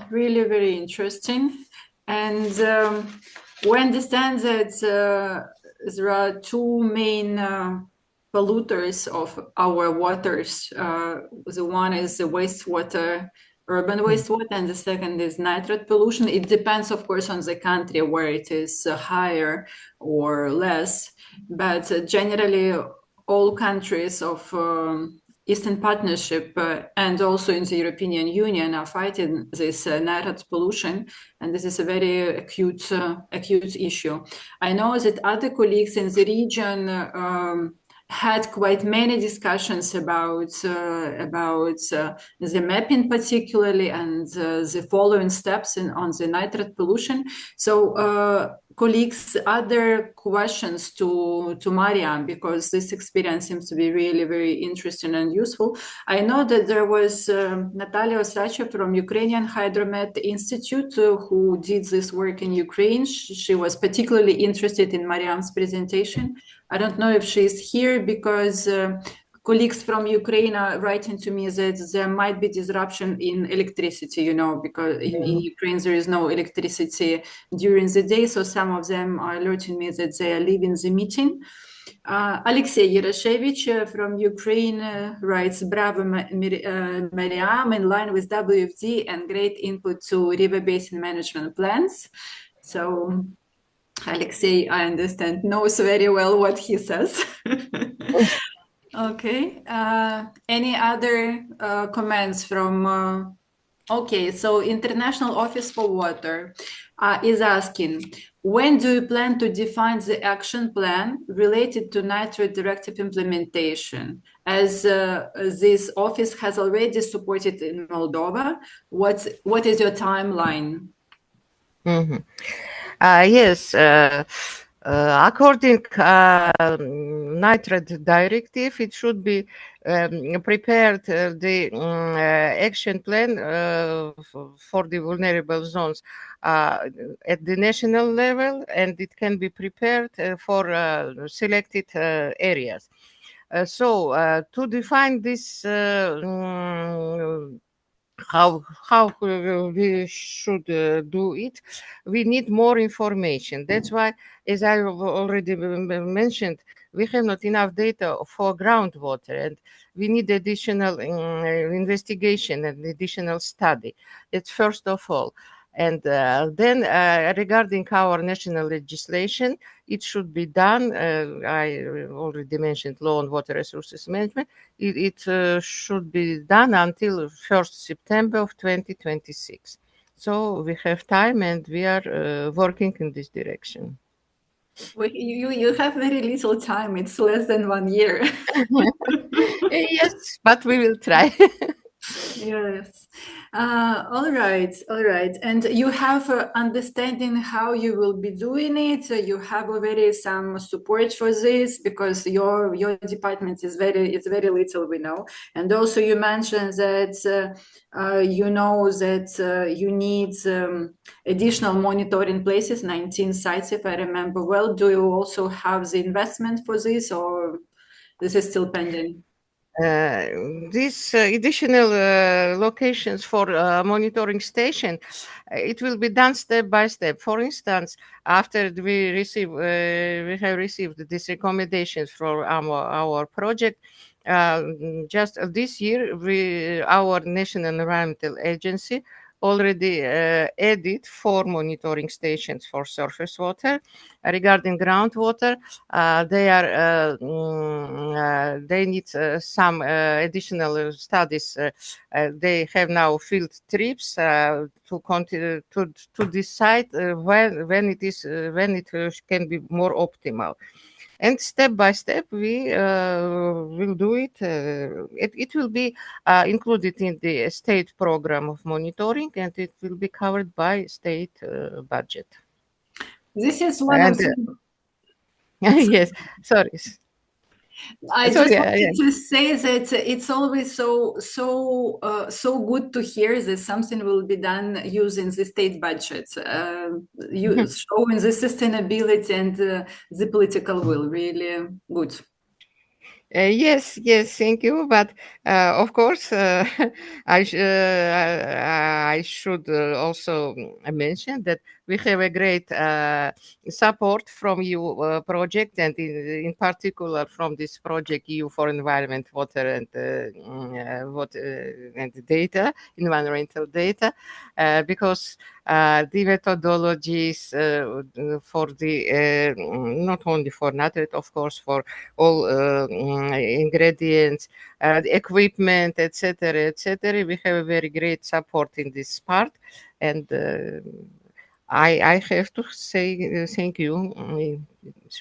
really very interesting. And we understand that there are two main polluters of our waters. The one is the wastewater, urban wastewater, and the second is nitrate pollution. It depends, of course, on the country where it is higher or less. But generally, all countries of Eastern Partnership and also in the European Union are fighting this nitrate pollution, and this is a very acute issue. I know that other colleagues in the region had quite many discussions about the mapping particularly and the following steps on the nitrate pollution. So colleagues, other questions to Mariam, because this experience seems to be really very interesting and useful. I know that there was Natalia Ostrachev from Ukrainian Hydromet Institute who did this work in Ukraine. She was particularly interested in Mariam's presentation. I don't know if she's here because colleagues from Ukraine are writing to me that there might be disruption in electricity, because in Ukraine there is no electricity during the day. So some of them are alerting me that they are leaving the meeting. Alexey Yerashevich from Ukraine writes, "Bravo, Mariam, in line with WFD and great input to river basin management plans." So Alexey, I understand, knows very well what he says. Okay. Any other comments from... Okay, so International Office for Water is asking, when do you plan to define the action plan related to nitrate directive implementation? As this office has already supported in Moldova, what is your timeline? Yes, according nitrate directive, it should be prepared the action plan for the vulnerable zones at the national level, and it can be prepared for selected areas. So to define this how we should do it, we need more information. That's why, as I already mentioned, we have not enough data for groundwater, and we need additional investigation and additional study. That's first of all. And then regarding our national legislation, it should be done. I already mentioned law on water resources management. It should be done until 1st September of 2026. So we have time and we are working in this direction. Well, you have very little time. It's less than 1 year. Yes, but we will try. Yes. All right. And you have understanding how you will be doing it. You have already some support for this because your department is very little, we know. And also you mentioned that you need additional monitoring places, 19 sites, if I remember well. Do you also have the investment for this, or this is still pending? These additional locations for monitoring station, it will be done step by step. For instance, after we have received these recommendations for our project, just this year, our National Environmental Agency already added 4 monitoring stations for surface water. Regarding groundwater, they need some additional studies. They have now field trips to continue to decide when it can be more optimal. And step by step, we will do it. It will be included in the state program of monitoring, and it will be covered by state budget. This is one of the... Yes, sorry. I just wanted to say that it's always so good to hear that something will be done using the state budget, showing the sustainability and the political will. Really good. Yes, thank you. But of course, I should also mention that we have a great support from EU project, and in particular from this project EU for Environment, Water and Data, environmental data, because the methodologies for the not only for nitrate, of course, for all ingredients, the equipment, etc. We have a very great support in this part, and I have to say thank you,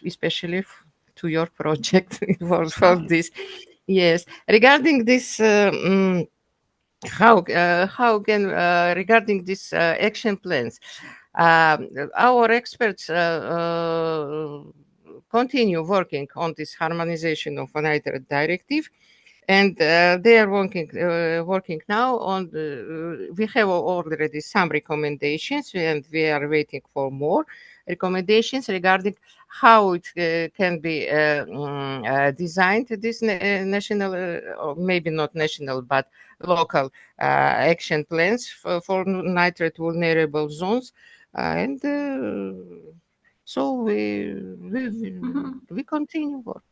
especially to your project for this. Yes, regarding this, how can regarding this action plans, our experts continue working on this harmonization of nitrate directive. And they are working now on we have already some recommendations, and we are waiting for more recommendations regarding how it can be designed, this national, or maybe not national, but local action plans for nitrate vulnerable zones. And so we continue work.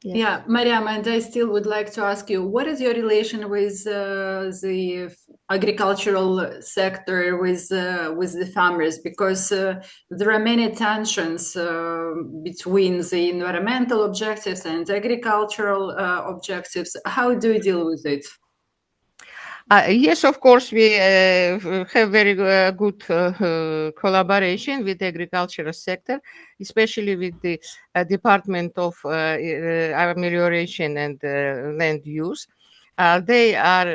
Yes. Yeah, Mariam, and I still would like to ask you, what is your relation with the agricultural sector, with the farmers? Because there are many tensions between the environmental objectives and agricultural objectives. How do you deal with it? Yes, of course, we have very good collaboration with the agricultural sector, especially with the Department of Amelioration and Land Use. They are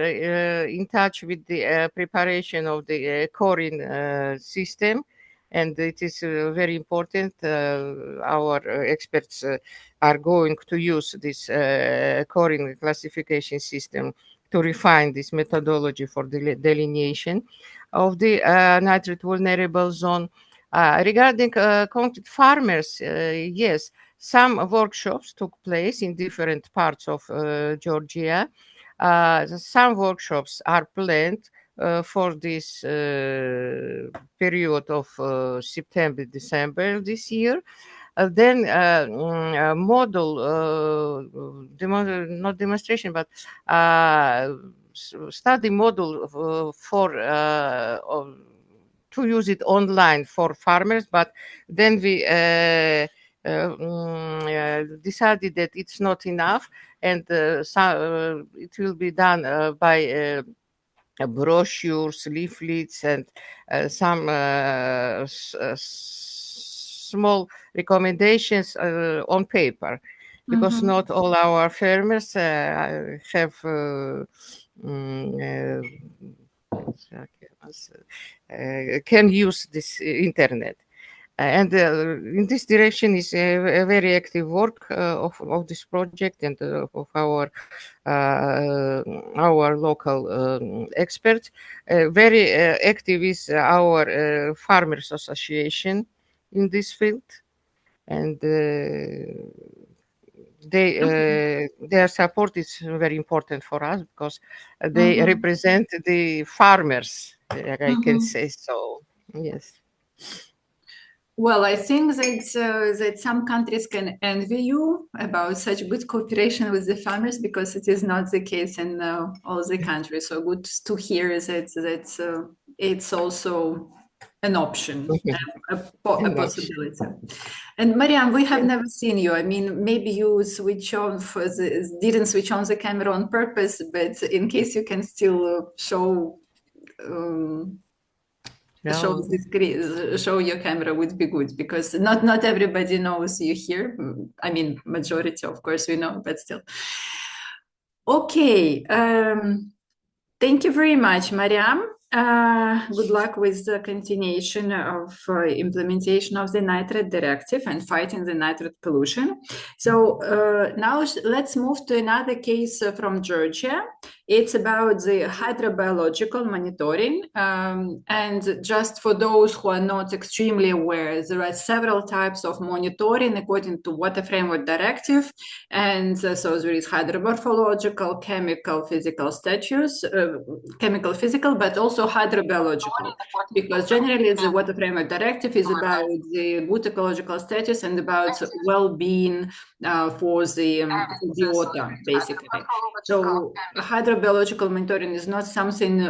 in touch with the preparation of the coring system, and it is very important. Our experts are going to use this coring classification system to refine this methodology for the delineation of the nitrate vulnerable zone. Regarding concrete farmers, yes, some workshops took place in different parts of Georgia. Some workshops are planned for this period of September, December this year. Then model, not demonstration, but study model for to use it online for farmers. But then we decided that it's not enough, and it will be done by brochures, leaflets, and some small recommendations on paper, because not all our farmers have can use this internet. And in this direction is a very active work of this project and of our local experts. Very active is our farmers association in this field, and their support is very important for us, because they represent the farmers, I can say so. Yes. Well, I think that some countries can envy you about such good cooperation with the farmers, because it is not the case in all the countries. So good to hear that it's also an option, a possibility. And Mariam, we have never seen you. I mean, maybe you didn't switch on the camera on purpose, but in case you can still show your camera would be good, because not everybody knows you here. I mean, majority, of course, we know, but still. Okay. Thank you very much, Mariam. Good luck with the continuation of implementation of the nitrate directive and fighting the nitrate pollution. So now let's move to another case from Georgia. It's about the hydrobiological monitoring. And just for those who are not extremely aware, there are several types of monitoring according to Water Framework Directive. And so there is hydromorphological, chemical, physical status, chemical, physical, but also hydrobiological, because generally the Water Framework Directive is about the good ecological status and about well-being for the water, basically. So hydrobiological monitoring is not something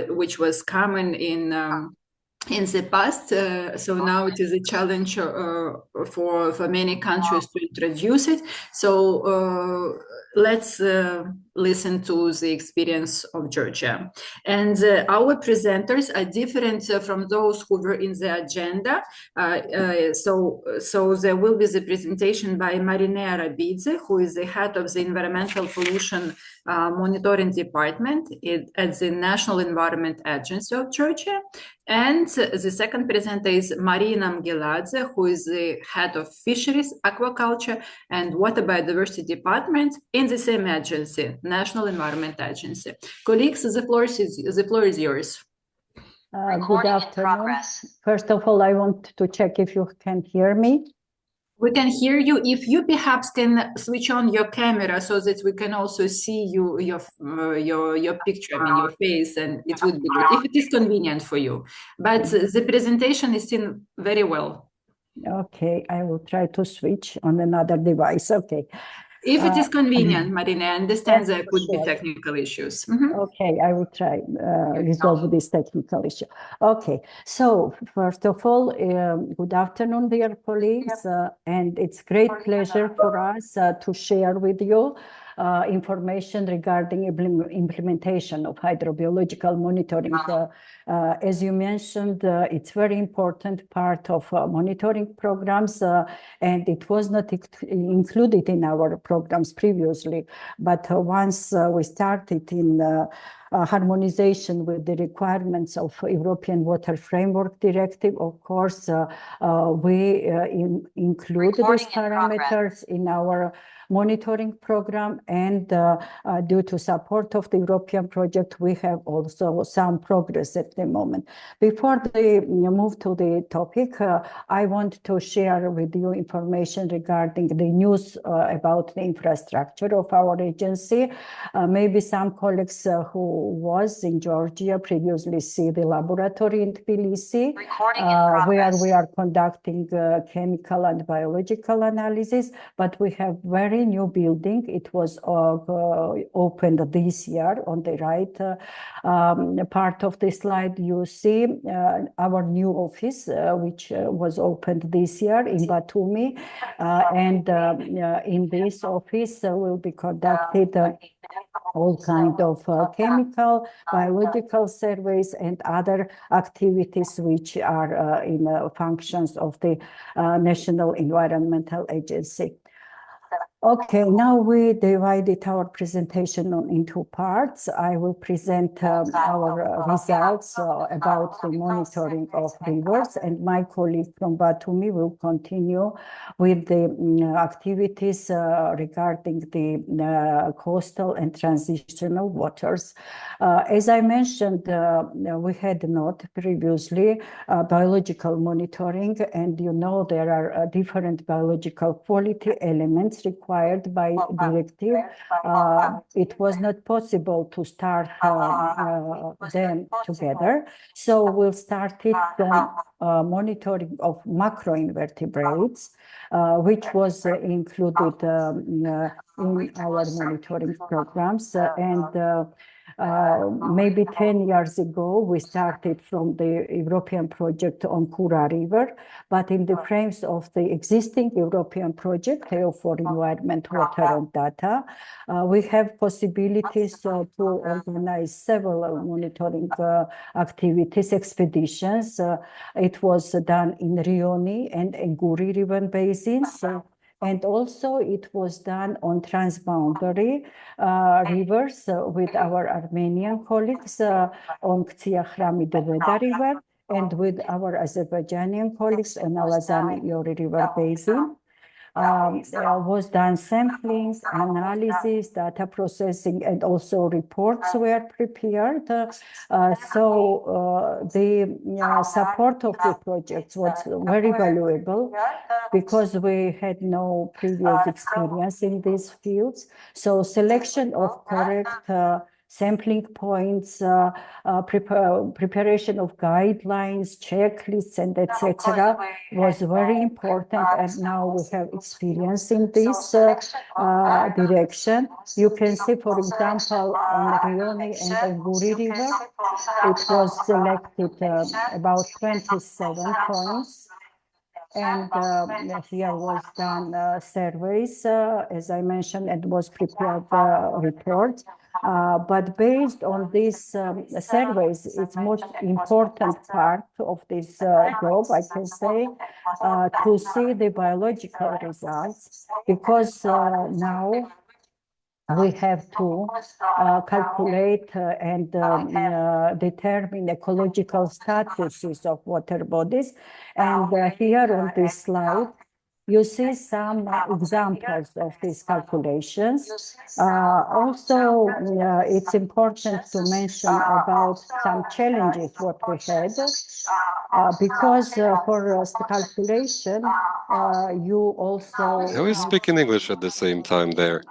which was common in the past, so now it is a challenge for many countries to introduce it. So let's listen to the experience of Georgia. And our presenters are different from those who were in the agenda. So there will be the presentation by Marina Arabidze, who is the head of the Environmental Pollution Monitoring Department at the National Environment Agency of Georgia. And the second presenter is Marina Geladze, who is the head of Fisheries, Aquaculture, and Water Biodiversity Department in the same agency, National Environment Agency. Colleagues, the floor is yours. Good afternoon. First of all, I want to check if you can hear me. We can hear you. If you perhaps can switch on your camera so that we can also see your picture, I mean your face, and it would be good if it is convenient for you. But the presentation is seen very well. Okay, I will try to switch on another device. Okay. If it is convenient, Marina, I understand there could be technical issues. Okay, I will try resolve this technical issue. Okay, so first of all, good afternoon, dear colleagues, and it's great pleasure for us to share with you information regarding implementation of hydrobiological monitoring. As you mentioned, it's very important part of monitoring programs, and it was not included in our programs previously. But once we started in harmonization with the requirements of European Water Framework Directive, of course, we include these parameters in our monitoring program, and due to support of the European project, we have also some progress at the moment. Before we move to the topic, I want to share with you information regarding the news about the infrastructure of our agency. Maybe some colleagues who was in Georgia previously see the laboratory in Tbilisi, where we are conducting chemical and biological analysis, but we have very new building. It was opened this year. On the right part of the slide, you see our new office, which was opened this year in Batumi. And in this office will be conducted all kinds of chemical, biological surveys and other activities which are in functions of the National Environmental Agency. Okay, now we divided our presentation into parts. I will present our results about the monitoring of rivers, and my colleague from Batumi will continue with the activities regarding the coastal and transitional waters. As I mentioned, we had not previously biological monitoring, and you know there are different biological quality elements required by directive. It was not possible to start them together, so we'll start it from monitoring of macroinvertebrates, which was included in our monitoring programs, and maybe 10 years ago, we started from the European project on Kura River, but in the frames of the existing European project, for Environment, Water and Data, we have possibilities to organize several monitoring activities, expeditions. It was done in Rioni and Enguri River basins. And also it was done on transboundary rivers with our Armenian colleagues on Ktsiakhrami-Deveda River and with our Azerbaijani colleagues on Alazani-Yori River Basin. Was done sampling, analysis, data processing, and also reports were prepared. So the support of the projects was very valuable because we had no previous experience in these fields. So selection of correct sampling points, preparation of guidelines, checklists, and etc. was very important, and now we have experience in this direction. You can see, for example, on Rioni and Enguri River, it was selected about 27 points. And here was done surveys, as I mentioned, and was prepared report. But based on these surveys, it's most important part of this job, I can say, to see the biological results, because now we have to calculate and determine ecological statuses of water bodies. And here on this slide, you see some examples of these calculations. Also, it's important to mention about some challenges what we had, because for calculation, you also... Can we speak in English at the same time there?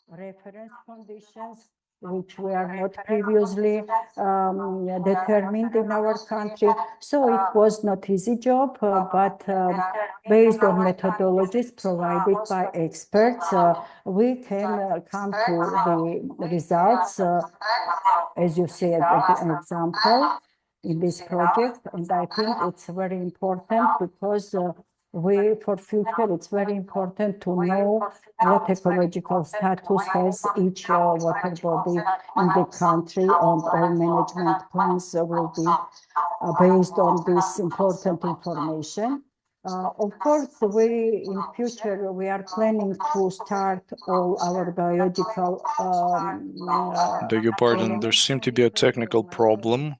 Reference conditions which were not previously determined in our country. So it was not easy job, but based on methodologies provided by experts, we can come to the results, as you see an example in this project. And I think it's very important because for future, it's very important to know what ecological status has each water body in the country, and all management plans will be based on this important information. Of course, in future, we are planning to start all our biological... Beg your pardon, there seemed to be a technical problem.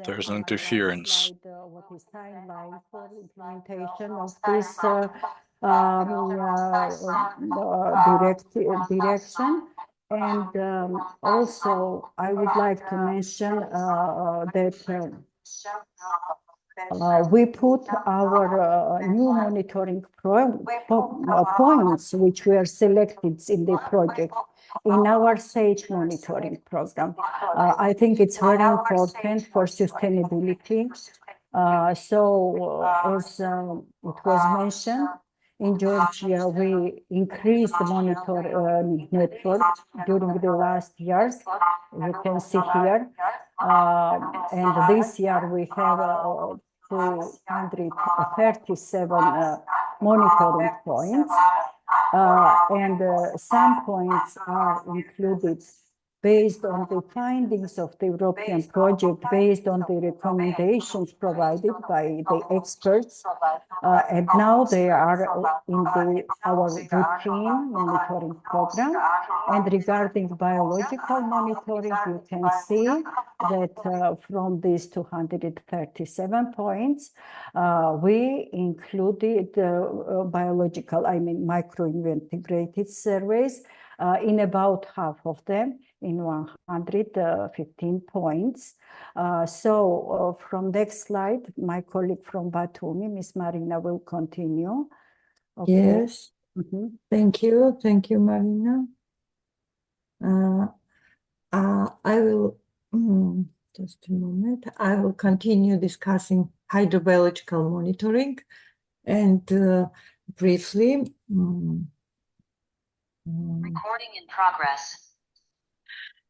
There's an interference. What is timeline for implementation of this direction? And also, I would like to mention that we put our new monitoring points, which were selected in the project, in our stage monitoring program. I think it's very important for sustainability. So as it was mentioned, in Georgia, we increased the monitoring network during the last years. You can see here. And this year we have 237 monitoring points. And some points are included based on the findings of the European project, based on the recommendations provided by the experts. And now they are in our routine monitoring program. And regarding biological monitoring, you can see that from these 237 points, we included biological, micro-integrated surveys in about half of them, in 115 points. So from next slide, my colleague from Batumi, Ms. Marina, will continue. Okay. Yes. Thank you. Thank you, Marina. I will, just a moment, I will continue discussing hydrobiological monitoring and briefly. Recording in progress.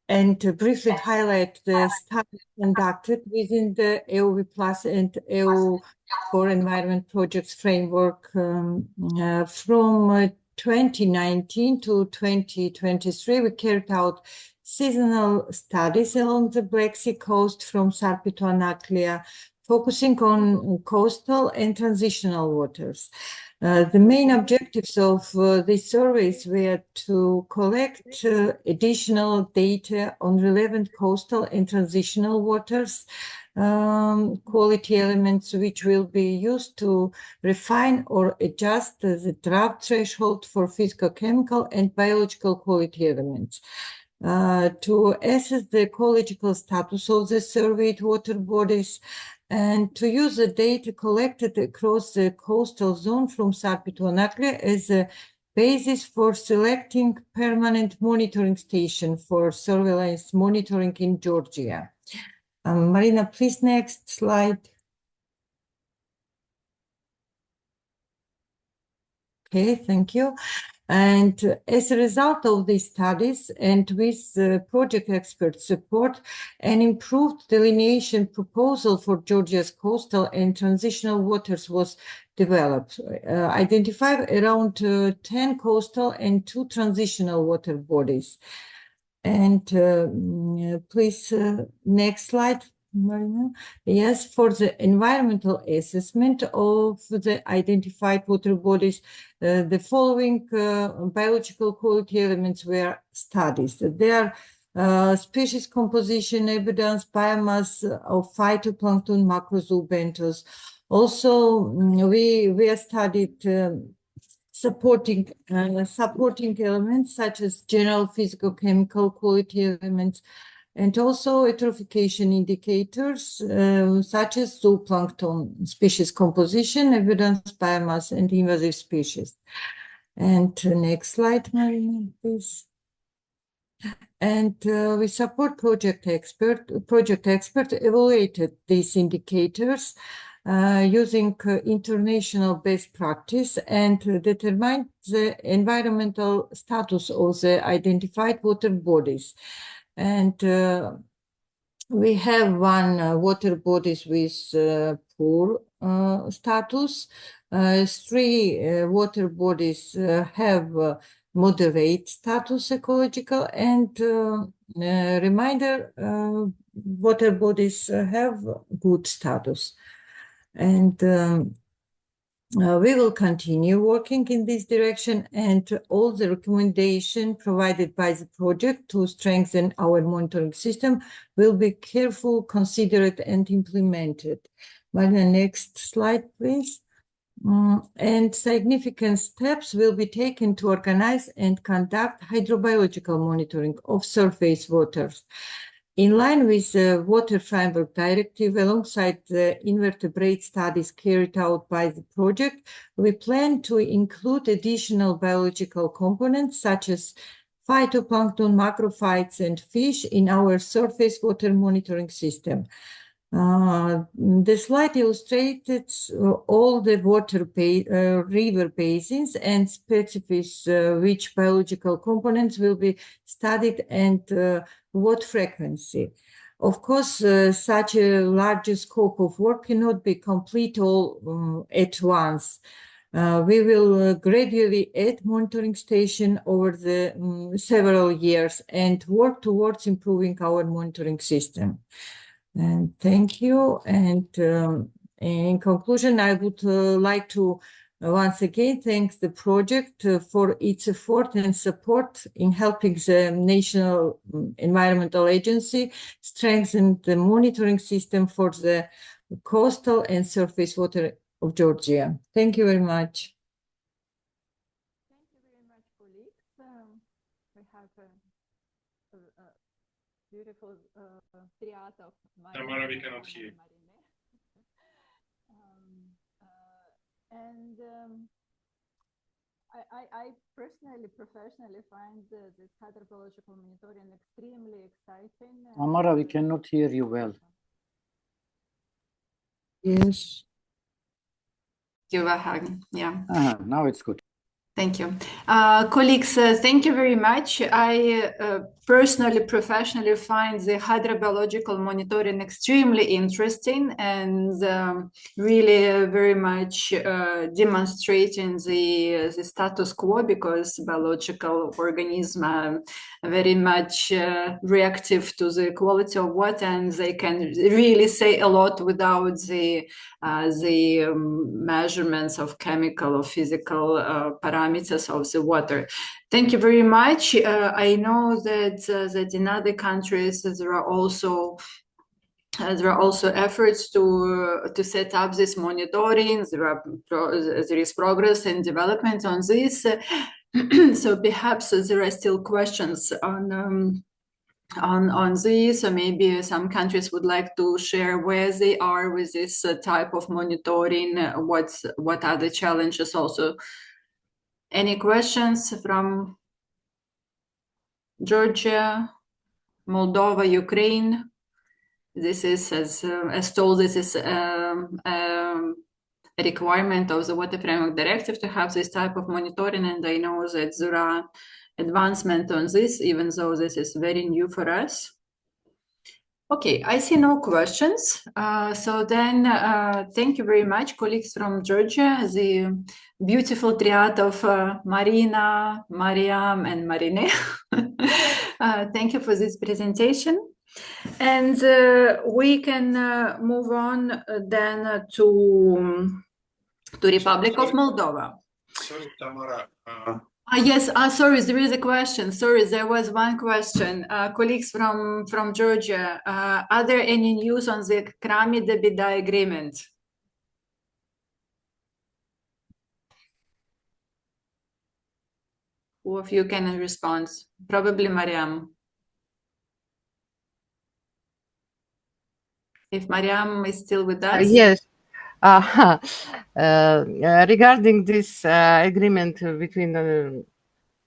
And to briefly highlight the studies conducted within the EUV Plus and EU for Environment Projects framework from 2019 to 2023. We carried out seasonal studies along the Black Sea coast from Sarpi to Anaklia, focusing on coastal and transitional waters. The main objectives of these surveys were to collect additional data on relevant coastal and transitional waters, quality elements which will be used to refine or adjust the drought threshold for physicochemical and biological quality elements. To assess the ecological status of the surveyed water bodies, and to use the data collected across the coastal zone from Sarpi to Anaklia as a basis for selecting permanent monitoring station for surveillance monitoring in Georgia. Marina, please, next slide. Okay, thank you. And as a result of these studies and with project expert support, an improved delineation proposal for Georgia's coastal and transitional waters was developed. Identified around 10 coastal and 2 transitional water bodies. And please, next slide, Marina. Yes, for the environmental assessment of the identified water bodies, the following biological quality elements were studied. There are species composition evidence, biomass of phytoplankton, macrozoobenthos. Also, we studied supporting elements such as general physicochemical quality elements, and also eutrophication indicators such as zooplankton species composition, evidence, biomass, and invasive species. And next slide, Marina, please. And we support project expert evaluated these indicators using international best practice and determined the environmental status of the identified water bodies. And we have one water bodies with poor status. 3 water bodies have moderate status ecological, and reminder water bodies have good status. And we will continue working in this direction, and all the recommendation provided by the project to strengthen our monitoring system will be careful, considered, and implemented. Marina, next slide, please. And significant steps will be taken to organize and conduct hydrobiological monitoring of surface waters. In line with the Water Framework Directive, alongside the invertebrate studies carried out by the project, we plan to include additional biological components such as phytoplankton, macrophytes, and fish in our surface water monitoring system. The slide illustrated all the river basins and specifies which biological components will be studied and what frequency. Of course, such a large scope of work cannot be complete all at once. We will gradually add monitoring station over the several years and work towards improving our monitoring system. And thank you. And in conclusion, I would like to once again thank the project for its effort and support in helping the National Environmental Agency strengthen the monitoring system for the coastal and surface water of Georgia. Thank you very much. Thank you very much, colleagues. We have a beautiful triad of Tamara, we cannot hear. And I personally, professionally find this hydrobiological monitoring extremely exciting. Tamara, we cannot hear you well. Yes. You, Vahagn. Yeah. Now it's good. Thank you. Colleagues, thank you very much. I personally, professionally find the hydrobiological monitoring extremely interesting and really very much demonstrating the status quo, because biological organisms are very much reactive to the quality of water, and they can really say a lot without the measurements of chemical or physical parameters of the water. Thank you very much. I know that in other countries there are also efforts to set up this monitoring. There is progress and development on this. So perhaps there are still questions on this, or maybe some countries would like to share where they are with this type of monitoring. What are the challenges also? Any questions from Georgia, Moldova, Ukraine? This is, as told, this is requirement of the Water Framework Directive to have this type of monitoring, and I know that there are advancements on this, even though this is very new for us. Okay, I see no questions. So then, thank you very much, colleagues from Georgia, the beautiful triad of Marina, Mariam, and Marine. Thank you for this presentation. And we can move on then to Republic of Moldova. Sorry, Tamara. Yes, sorry, there is a question. Sorry, there was one question. Colleagues from Georgia, are there any news on the Krami-Debida agreement? Who of you can respond? Probably Mariam. If Mariam is still with us? Yes. Regarding this agreement between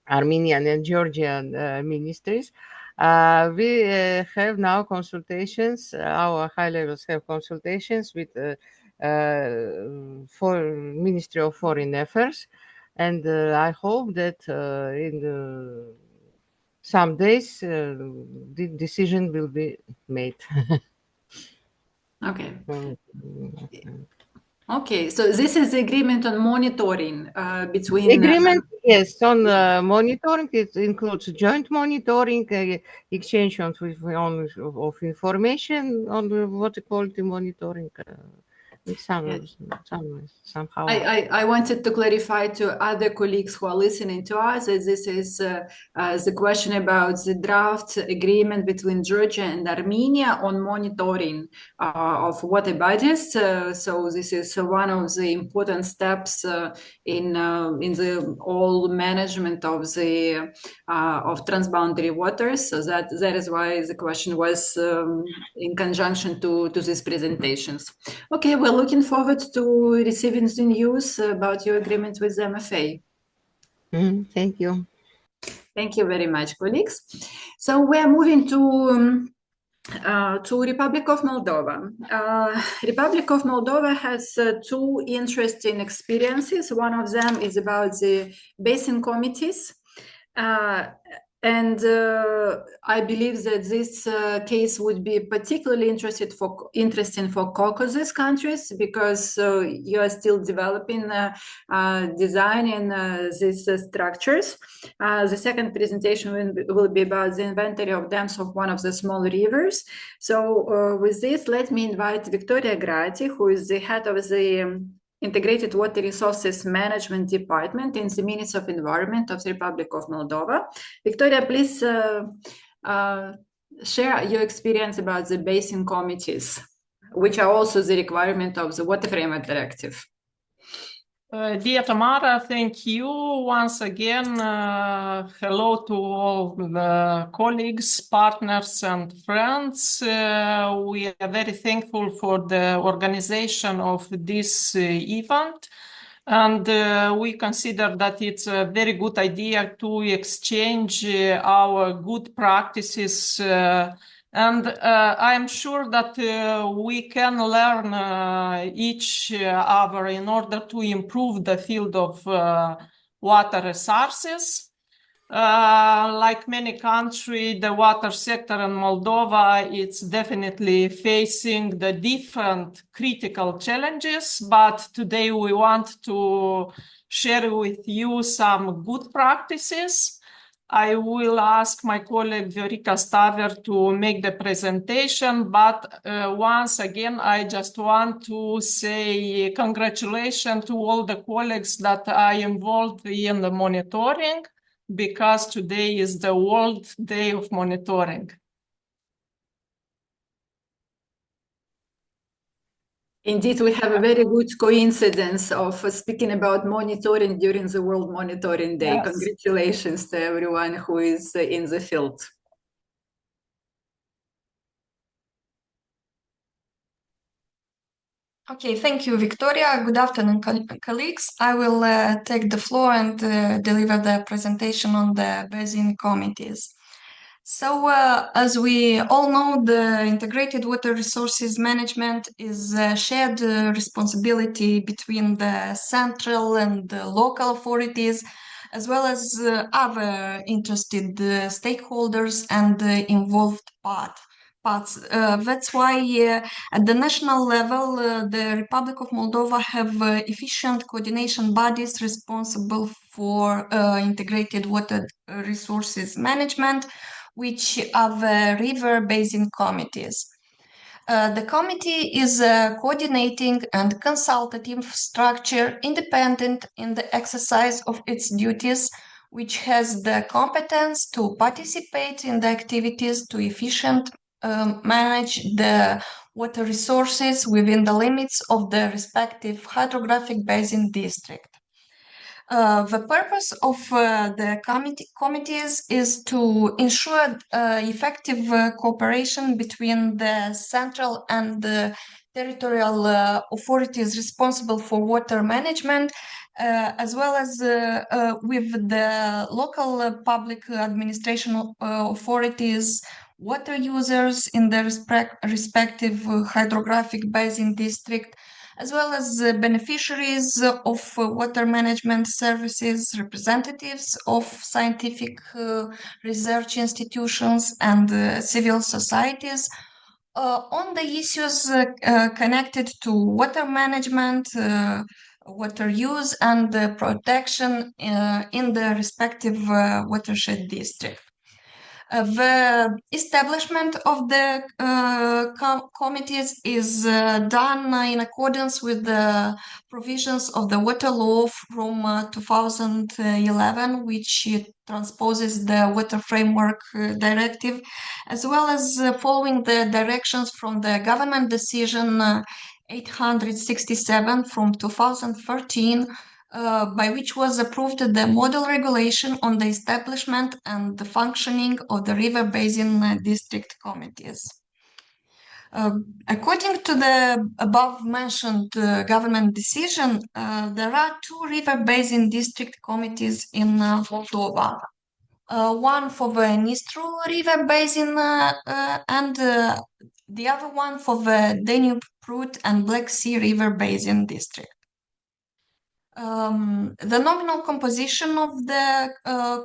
Armenian and Georgian ministries, we have now consultations, our high levels have consultations with Ministry of Foreign Affairs, and I hope that in some days the decision will be made. Okay. Okay, so this is the agreement on monitoring between... Agreement, yes, on monitoring. It includes joint monitoring, exchange of information on the water quality monitoring. Somehow. I wanted to clarify to other colleagues who are listening to us that this is the question about the draft agreement between Georgia and Armenia on monitoring of water bodies. So this is one of the important steps in the all management of the of transboundary waters. So that is why the question was in conjunction to these presentations. Okay, well, looking forward to receiving the news about your agreement with the MFA. Thank you. Thank you very much, colleagues. So we're moving to Republic of Moldova. Republic of Moldova has two interesting experiences. One of them is about the basin committees. And I believe that this case would be particularly interesting for Caucasus countries, because you are still developing, designing these structures. The second presentation will be about the inventory of dams of one of the small rivers. So with this, let me invite Victoria Gratii, who is the head of the Integrated Water Resources Management Department in the Ministry of Environment of the Republic of Moldova. Victoria, please share your experience about the basin committees, which are also the requirement of the Water Framework Directive. Dear Tamara, thank you once again. Hello to all the colleagues, partners, and friends. We are very thankful for the organization of this event. And we consider that it's a very good idea to exchange our good practices. And I'm sure that we can learn each other in order to improve the field of water resources. Like many countries, the water sector in Moldova, it's definitely facing the different critical challenges. But today we want to share with you some good practices. I will ask my colleague Viorica Staver to make the presentation, but once again, I just want to say congratulations to all the colleagues that are involved in the monitoring, because today is the World Day of Monitoring. Indeed, we have a very good coincidence of speaking about monitoring during the World Monitoring Day. Yes. Congratulations to everyone who is in the field. Okay, thank you, Victoria. Good afternoon, colleagues. I will take the floor and deliver the presentation on the basin committees. So, as we all know, the integrated water resources management is a shared responsibility between the central and the local authorities, as well as other interested stakeholders and involved parts. That's why at the national level, the Republic of Moldova have efficient coordination bodies responsible for integrated water resources management, which are the river basin committees. The committee is a coordinating and consultative structure independent in the exercise of its duties, which has the competence to participate in the activities to efficient manage the water resources within the limits of the respective hydrographic basin district. The purpose of the committees is to ensure effective cooperation between the central and the territorial authorities responsible for water management, as well as with the local public administration authorities, water users in the respective hydrographic basin district, as well as beneficiaries of water management services, representatives of scientific research institutions and civil societies on the issues connected to water management, water use and protection in the respective watershed district. The establishment of the committees is done in accordance with the provisions of the water law from 2011, which transposes the Water Framework Directive, as well as following the directions from the government decision 867 from 2013, by which was approved the model regulation on the establishment and the functioning of the river basin district committees. According to the above mentioned government decision, there are two river basin district committees in Moldova. One for the Nistru river basin and the other one for the Danube, Prut and Black Sea river basin district. The nominal composition of the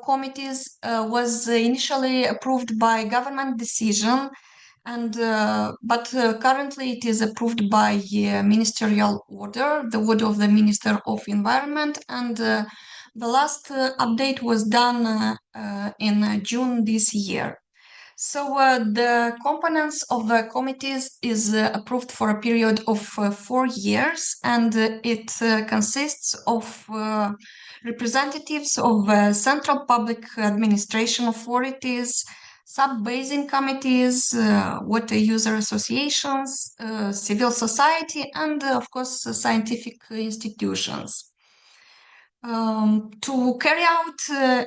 committees was initially approved by government decision, and but currently it is approved by ministerial order, the order of the Minister of Environment, and the last update was done in June this year. So the components of the committees is approved for a period of 4 years, and it consists of representatives of central public administration authorities, sub-basin committees, water user associations, civil society, and of course scientific institutions. To carry out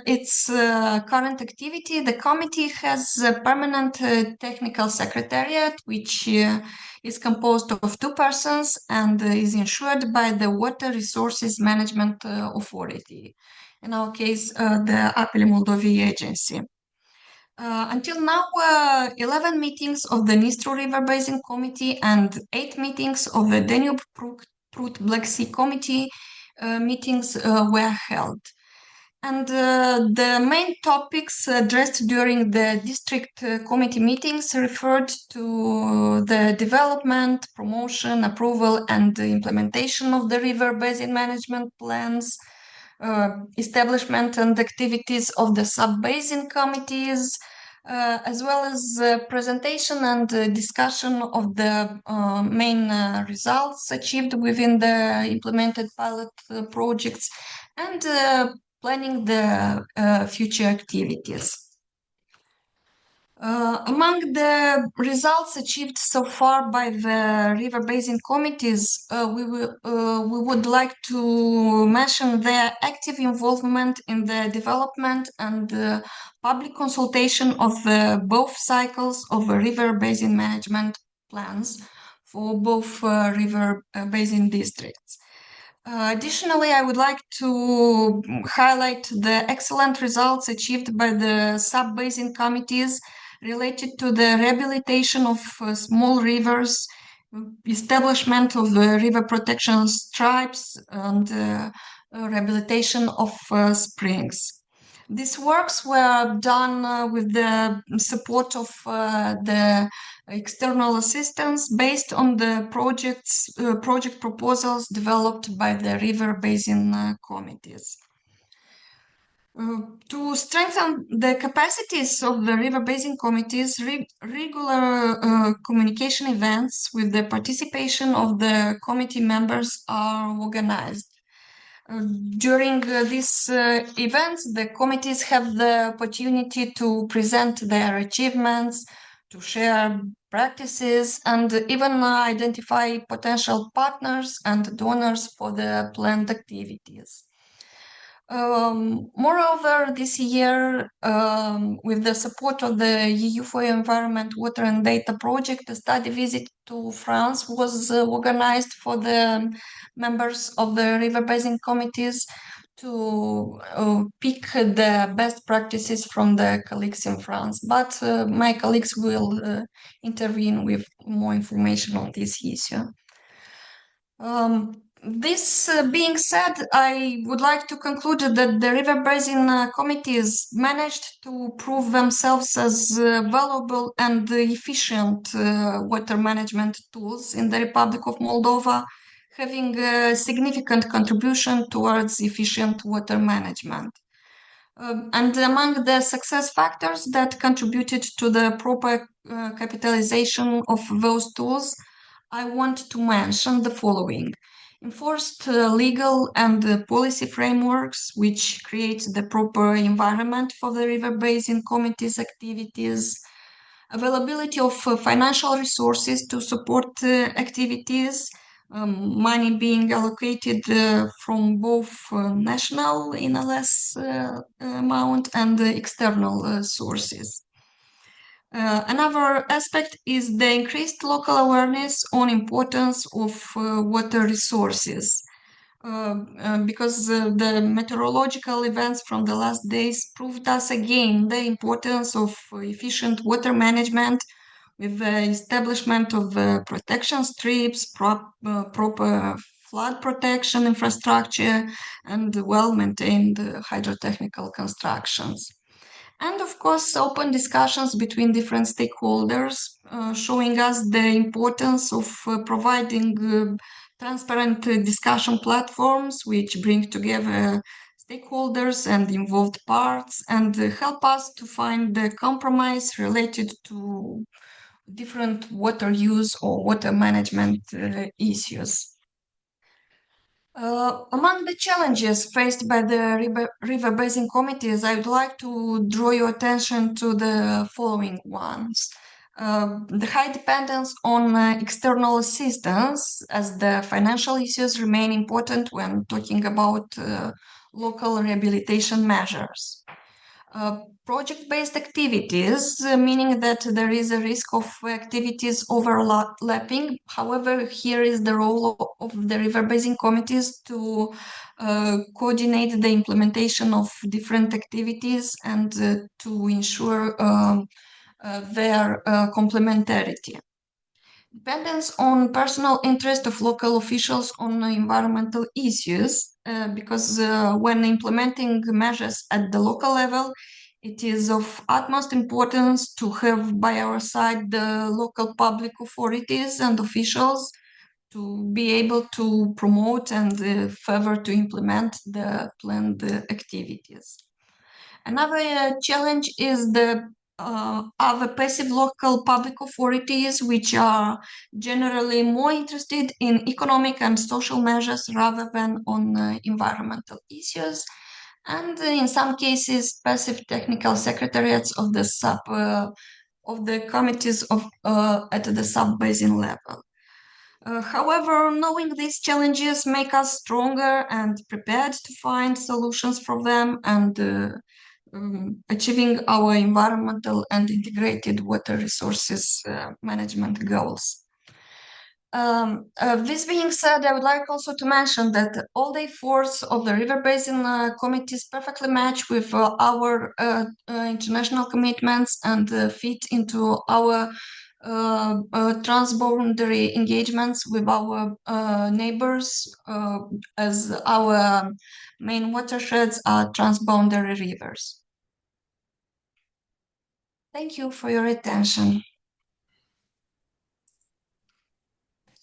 its current activity, the committee has a permanent technical secretariat, which is composed of 2 persons and is ensured by the Water Resources Management Authority, in our case, the Apele Moldovei agency. Until now, 11 meetings of the Nistru River Basin Committee and 8 meetings of the Danube Prut Black Sea Committee meetings were held. And the main topics addressed during the district committee meetings referred to the development, promotion, approval, and implementation of the river basin management plans, establishment and activities of the sub-basin committees, as well as presentation and discussion of the main results achieved within the implemented pilot projects and planning the future activities. Among the results achieved so far by the river basin committees, we would like to mention their active involvement in the development and public consultation of both cycles of river basin management plans for both river basin districts. Additionally, I would like to highlight the excellent results achieved by the sub-basin committees related to the rehabilitation of small rivers, establishment of river protection stripes, and rehabilitation of springs. These works were done with the support of the external assistance based on the project proposals developed by the river basin committees. To strengthen the capacities of the river basin committees, regular communication events with the participation of the committee members are organized. During these events, the committees have the opportunity to present their achievements, to share practices, and even identify potential partners and donors for the planned activities. Moreover, this year, with the support of the EU for Environment, Water and Data project, a study visit to France was organized for the members of the river basin committees to pick the best practices from the colleagues in France. But my colleagues will intervene with more information on this issue. This being said, I would like to conclude that the river basin committees managed to prove themselves as valuable and efficient water management tools in the Republic of Moldova, having a significant contribution towards efficient water management. And among the success factors that contributed to the proper capitalization of those tools, I want to mention the following. Enforced legal and policy frameworks, which create the proper environment for the river basin committees' activities, availability of financial resources to support activities, money being allocated from both national in a less amount and external sources. Another aspect is the increased local awareness on importance of water resources, because the meteorological events from the last days proved us again the importance of efficient water management with the establishment of protection strips, proper flood protection infrastructure, and well-maintained hydrotechnical constructions. And of course, open discussions between different stakeholders, showing us the importance of providing transparent discussion platforms which bring together stakeholders and involved parts and help us to find the compromise related to different water use or water management issues. Among the challenges faced by the river basin committees, I would like to draw your attention to the following ones. The high dependence on external assistance, as the financial issues remain important when talking about local rehabilitation measures. Project-based activities, meaning that there is a risk of activities overlapping. However, here is the role of the river basin committees to coordinate the implementation of different activities and to ensure their complementarity. Dependence on personal interest of local officials on environmental issues, because when implementing measures at the local level, it is of utmost importance to have by our side the local public authorities and officials to be able to promote and further to implement the planned activities. Another challenge is the other passive local public authorities, which are generally more interested in economic and social measures rather than on environmental issues, and in some cases, passive technical secretariats of the committees at the sub-basin level. However, knowing these challenges make us stronger and prepared to find solutions for them and achieving our environmental and integrated water resources management goals. This being said, I would like also to mention that all the efforts of the river basin committees perfectly match with our international commitments and fit into our transboundary engagements with our neighbors, as our main watersheds are transboundary rivers. Thank you for your attention.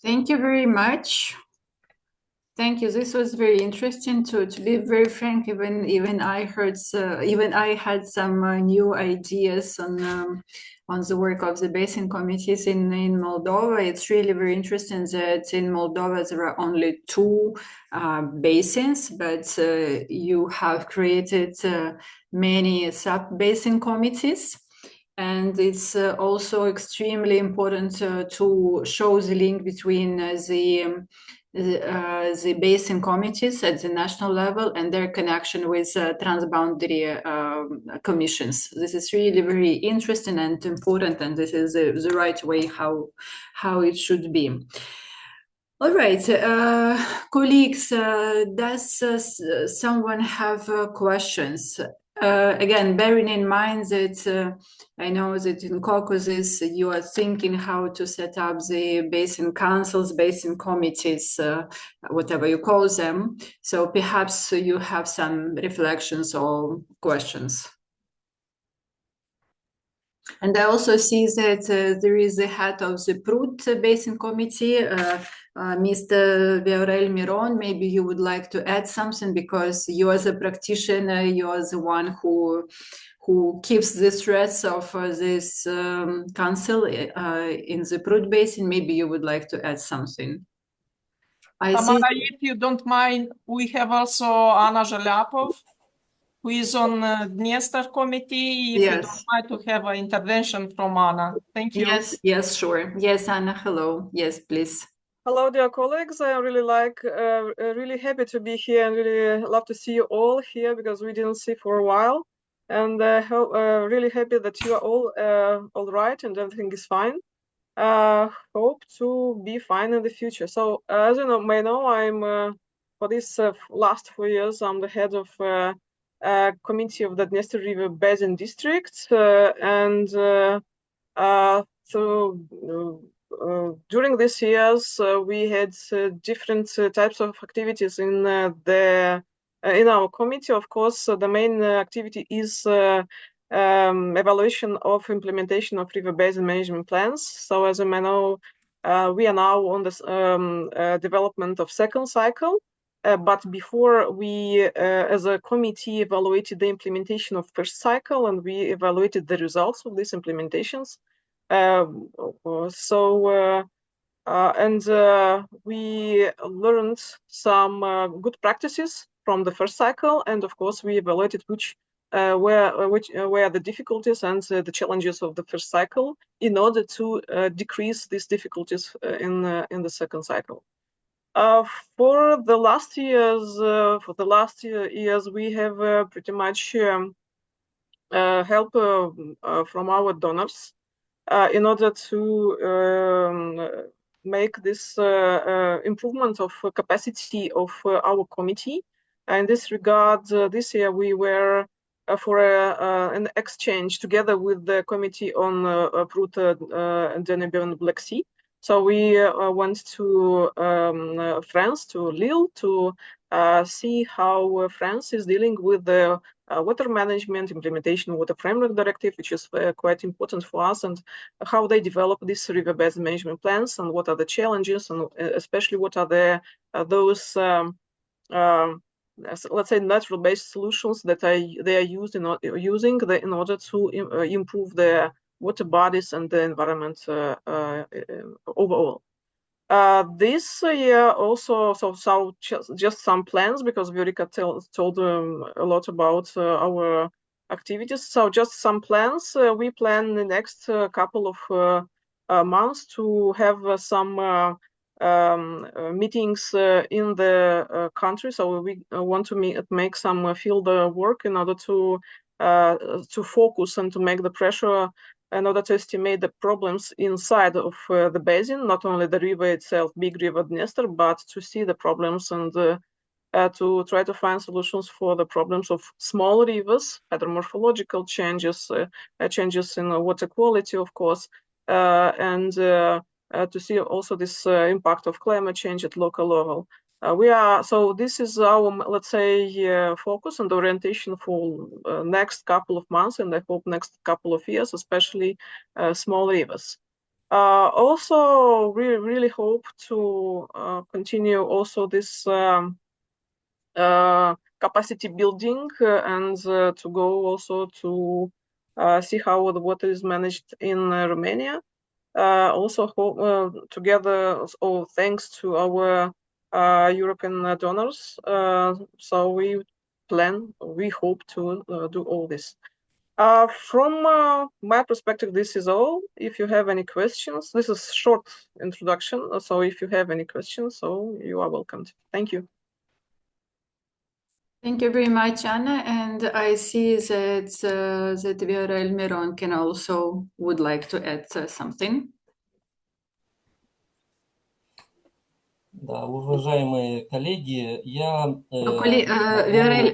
Thank you very much. Thank you. This was very interesting. To be very frank, even I heard, even I had some new ideas on the work of the basin committees in Moldova. It's really very interesting that in Moldova there are only two basins, but you have created many sub-basin committees. And it's also extremely important to show the link between the basin committees at the national level and their connection with transboundary commissions. This is really very interesting and important, and this is the right way how it should be. All right, colleagues, does someone have questions? Again, bearing in mind that I know that in Caucasus you are thinking how to set up the basin councils, basin committees, whatever you call them. So perhaps you have some reflections or questions. And I also see that there is the head of the Prut Basin Committee, Mr. Viorel Miron. Maybe you would like to add something, because you as a practitioner, you are the one who keeps the threads of this council in the Prut Basin. Maybe you would like to add something. Tamara, if you don't mind, we have also Anna Zhelyapov, who is on Dniester committee. If you don't mind to have an intervention from Anna. Thank you. Yes, sure. Yes, Anna, hello. Yes, please. Hello, dear colleagues. I really really happy to be here, and really love to see you all here, because we didn't see for a while. And really happy that you are all right and everything is fine. Hope to be fine in the future. So as you may know, I'm for this last 4 years, I'm the head of committee of the Dniester River Basin District, during these years, we had different types of activities in our committee. Of course, the main activity is evaluation of implementation of river basin management plans. So, as you may know, we are now on this development of second cycle. But before, we, as a committee, evaluated the implementation of first cycle, and we evaluated the results of these implementations. We learned some good practices from the first cycle, and of course we evaluated which were the difficulties and the challenges of the first cycle, in order to decrease these difficulties in the second cycle. For the last years, we have pretty much help from our donors in order to make this improvement of capacity of our committee. In this regard, this year we were for an exchange together with the committee on Prut, Danube and Black Sea. So we went to France, to Lille, to see how France is dealing with the water management implementation water framework directive, which is quite important for us, and how they develop these river basin management plans, and what are the challenges, and especially what are those let's say natural-based solutions that they are using in order to improve the water bodies and the environment overall. This year also, just some plans, because Viorica told a lot about our activities. So just some plans. We plan the next couple of months to have some meetings in the country. So we want to make some field work in order to focus and to make the pressure in order to estimate the problems inside of the basin, not only the river itself, big river Dniester, but to see the problems and to try to find solutions for the problems of small rivers, hydromorphological changes, changes in water quality, of course, and to see also this impact of climate change at local level. So this is our, let's say, focus and orientation for next couple of months, and I hope next couple of years, especially small rivers. Also, we really hope to continue also this capacity building and to go also to see how the water is managed in Romania. Also, together, thanks to our European donors. So we hope to do all this. From my perspective, this is all. If you have any questions, this is a short introduction. So if you have any questions, so you are welcome. Thank you. Thank you very much, Anna. And I see that Viorel Miron can also would like to add something. Да, уважаемые коллеги, я... Viorel,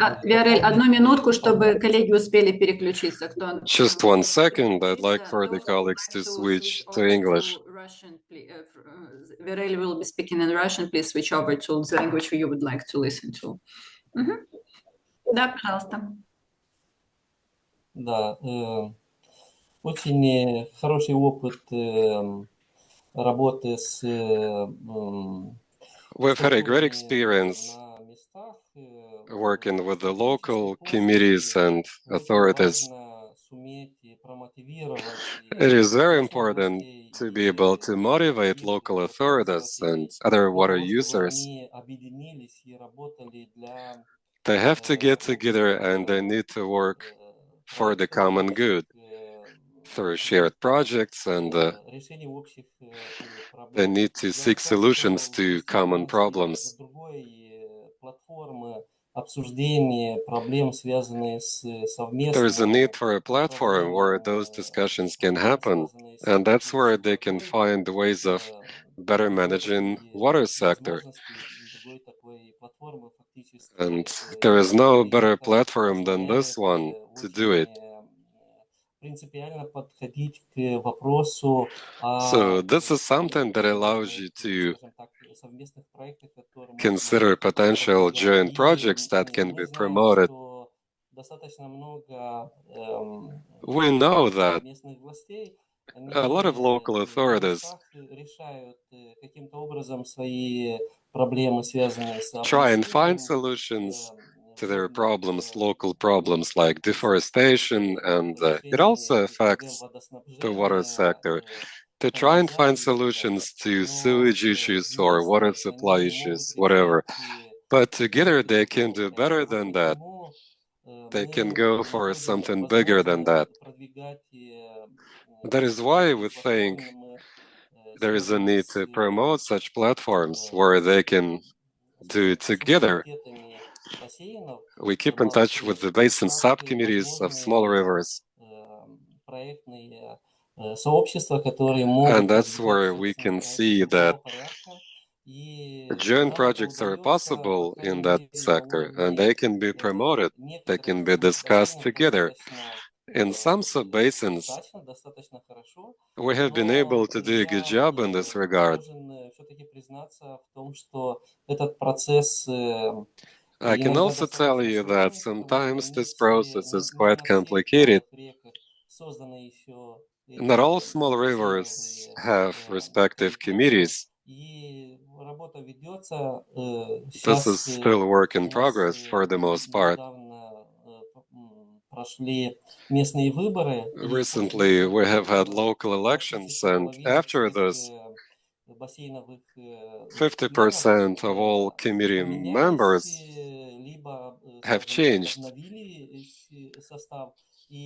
одну минутку, чтобы коллеги успели переключиться. Just 1 second, I'd like for the colleagues to switch to English. Viorel will be speaking in Russian. Please switch over to the language you would like to listen to. Да, пожалуйста. Да, очень хороший опыт работы с... We've had a great experience working with the local committees and authorities. It is very important to be able to motivate local authorities and other water users. They have to get together and they need to work for the common good through shared projects, and they need to seek solutions to common problems. There is a need for a platform where those discussions can happen, and that's where they can find ways of better managing water sector. And there is no better platform than this one to do it. So this is something that allows you to consider potential joint projects that can be promoted. We know that a lot of local authorities try and find solutions to their problems, local problems like deforestation, and it also affects the water sector. They try and find solutions to sewage issues or water supply issues, whatever. But together they can do better than that. They can go for something bigger than that. That is why we think there is a need to promote such platforms where they can do it together. We keep in touch with the basin subcommittees of small rivers. And that's where we can see that joint projects are possible in that sector, and they can be promoted, they can be discussed together. In some sub-basins, we have been able to do a good job in this regard. I can also tell you that sometimes this process is quite complicated. Not all small rivers have respective committees. This is still work in progress for the most part. Recently, we have had local elections, and after this, 50% of all committee members have changed.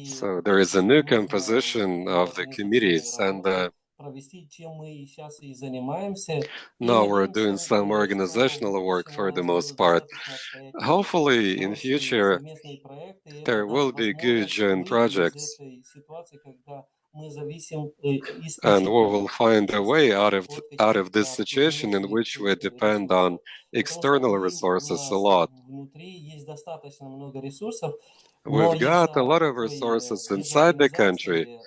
So there is a new composition of the committees, and now we're doing some organizational work for the most part. Hopefully, in future, there will be good joint projects And we will find a way out of this situation in which we depend on external resources a lot. We've got a lot of resources inside the country,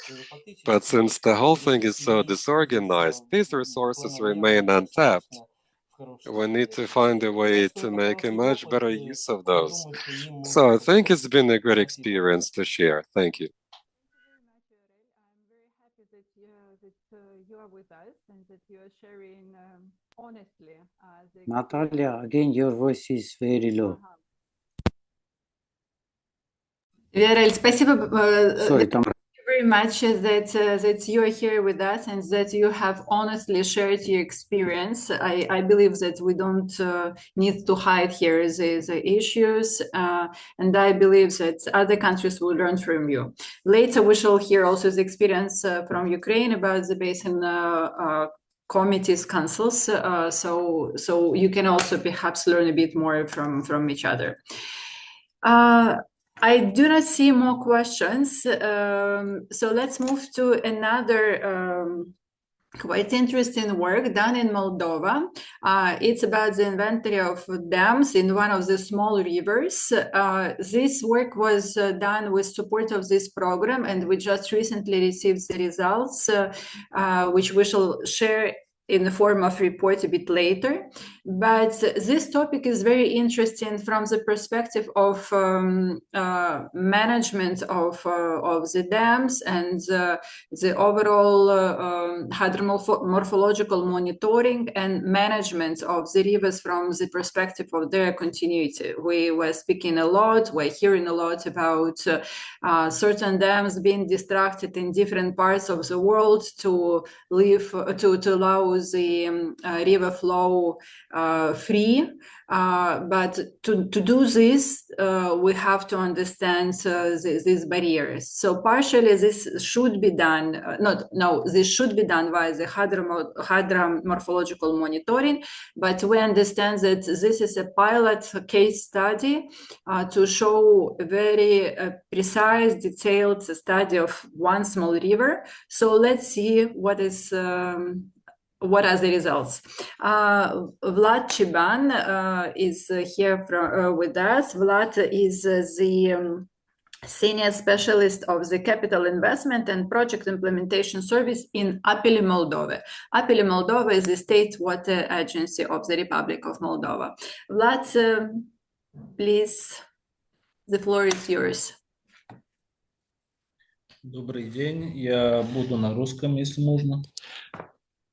but since the whole thing is so disorganized, these resources remain untapped. We need to find a way to make a much better use of those. So I think it's been a great experience to share. Thank you. You are with us and that you are sharing honestly. Natalia, again, your voice is very low. Gerald, спасибо. Sorry, Tamara. Very much that you are here with us and that you have honestly shared your experience. I believe that we don't need to hide here the issues, and I believe that other countries will learn from you. Later, we shall hear also the experience from Ukraine about the basin committees, councils. So you can also perhaps learn a bit more from each other. I do not see more questions, so let's move to another quite interesting work done in Moldova. It's about the inventory of dams in one of the small rivers. This work was done with support of this program, and we just recently received the results, which we shall share in the form of report a bit later. But this topic is very interesting from the perspective of management of the dams and the overall hydromorphological monitoring and management of the rivers from the perspective of their continuity. We were speaking a lot, we're hearing a lot about certain dams being destructed in different parts of the world to allow the river flow free. But to do this, we have to understand these barriers. So partially this should be done, this should be done via the hydromorphological monitoring, but we understand that this is a pilot case study to show a very precise, detailed study of one small river. So let's see what are the results. Vlad Cheban is here with us. Vlad is the senior specialist of the capital investment and project implementation service in Apele, Moldova. Apele, Moldova is the state water agency of the Republic of Moldova. Vlad, please, the floor is yours. Добрый день, я буду на русском, если можно.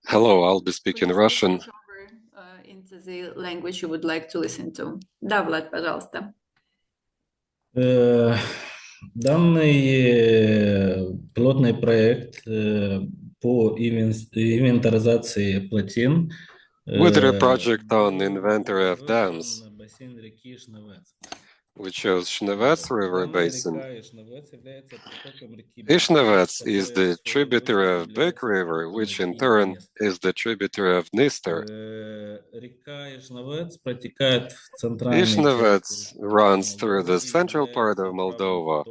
Hello, I'll be speaking Russian. Into the language you would like to listen to. Да, Влад, пожалуйста. Данный пилотный проект по инвентаризации плотин. With the project on inventory of dams, we chose Shnevets River Basin. Ishnevets is the tributary of Bek River, which in turn is the tributary of Dniester. Ishnevets runs through the central part of Moldova.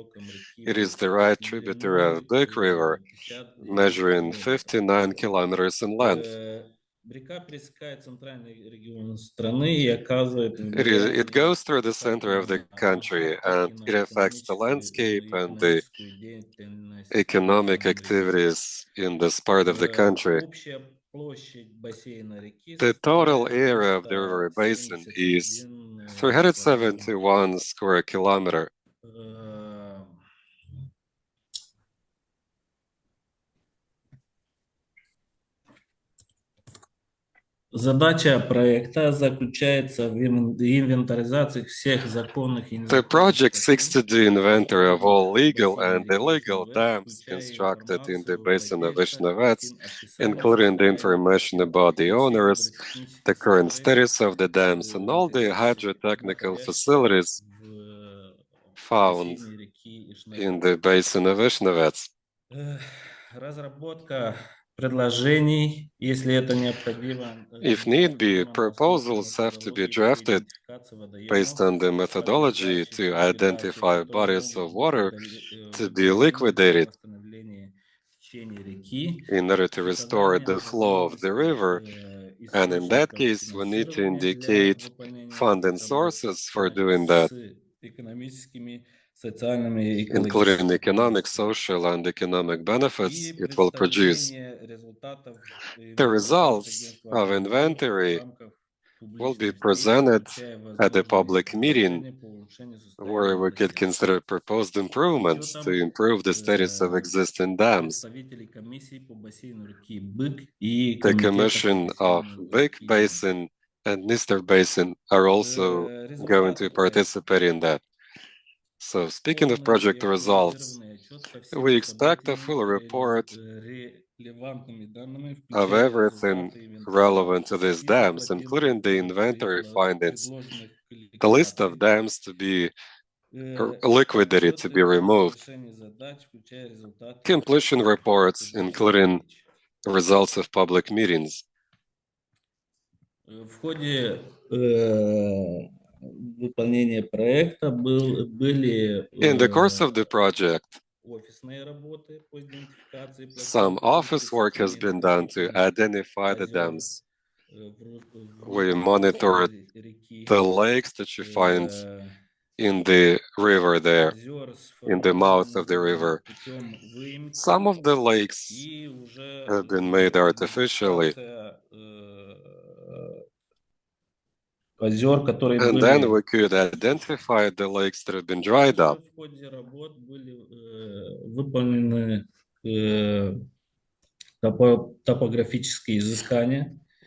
It is the right tributary of Bek River, measuring 59 kilometers in length. It goes through the center of the country, and it affects the landscape and the economic activities in this part of the country. The total area of the river basin is 371 square kilometers. Задача проекта заключается в инвентаризации всех законных. The project seeks to do inventory of all legal and illegal dams constructed in the basin of Ishnevets, including the information about the owners, the current status of the dams, and all the hydrotechnical facilities found in the basin of Ishnevets. Разработка предложений, если это необходимо. If need be, proposals have to be drafted based on the methodology to identify bodies of water to be liquidated. in order to restore the flow of the river. And in that case, we need to indicate funding sources for doing that, including economic, social, and economic benefits it will produce. The results of inventory will be presented at a public meeting where we could consider proposed improvements to improve the status of existing dams. The Commission of Big Basin and Dniester Basin are also going to participate in that. So speaking of project results, we expect a full report of everything relevant to these dams, including the inventory findings, the list of dams to be liquidated, to be removed, completion reports, including results of public meetings. In the course of the project, some office work has been done to identify the dams. We monitored the lakes that you find in the river there, in the mouth of the river. Some of the lakes have been made artificially. And then we could identify the lakes that have been dried up.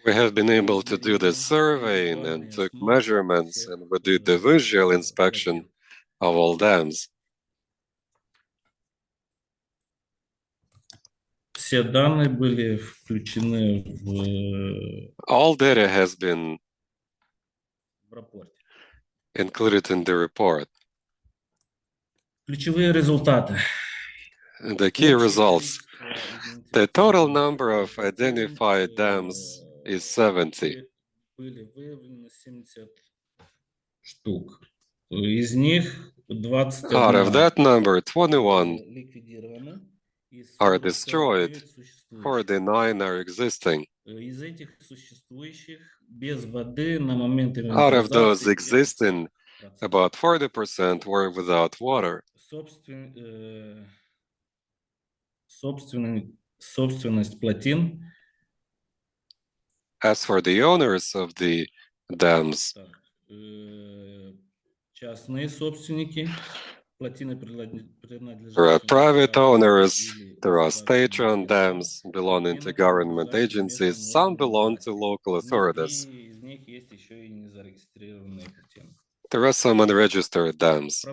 We have been able to do the surveying and took measurements, and we did the visual inspection of all dams. All data has been included in the report. The key results. The total number of identified dams is 70. Out of that number, 21 are destroyed, 49 are existing. Out of those existing, about 40% were without water. As for the owners of the dams, there are private owners, there are state-run dams belonging to government agencies, some belong to local authorities. There are some unregistered dams.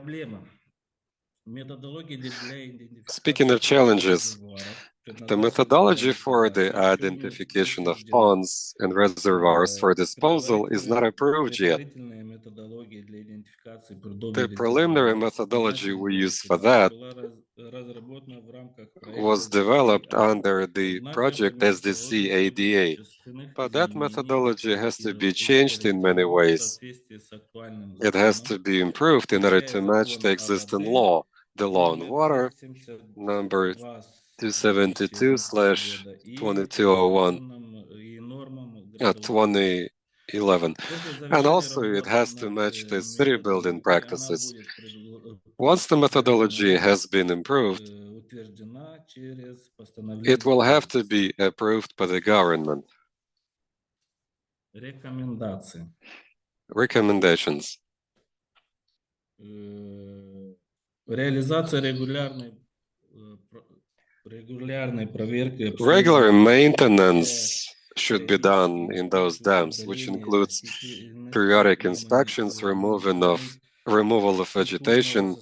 Speaking of challenges, the methodology for the identification of ponds and reservoirs for disposal is not approved yet. The preliminary methodology we use for that was developed under the project SDC ADA, but that methodology has to be changed in many ways. It has to be improved in order to match the existing law, the law on water, number 272/2201, 2011. And also it has to match the city building practices. Once the methodology has been improved, it will have to be approved by the government. Recommendations. Regular maintenance should be done in those dams, which includes periodic inspections, removal of vegetation.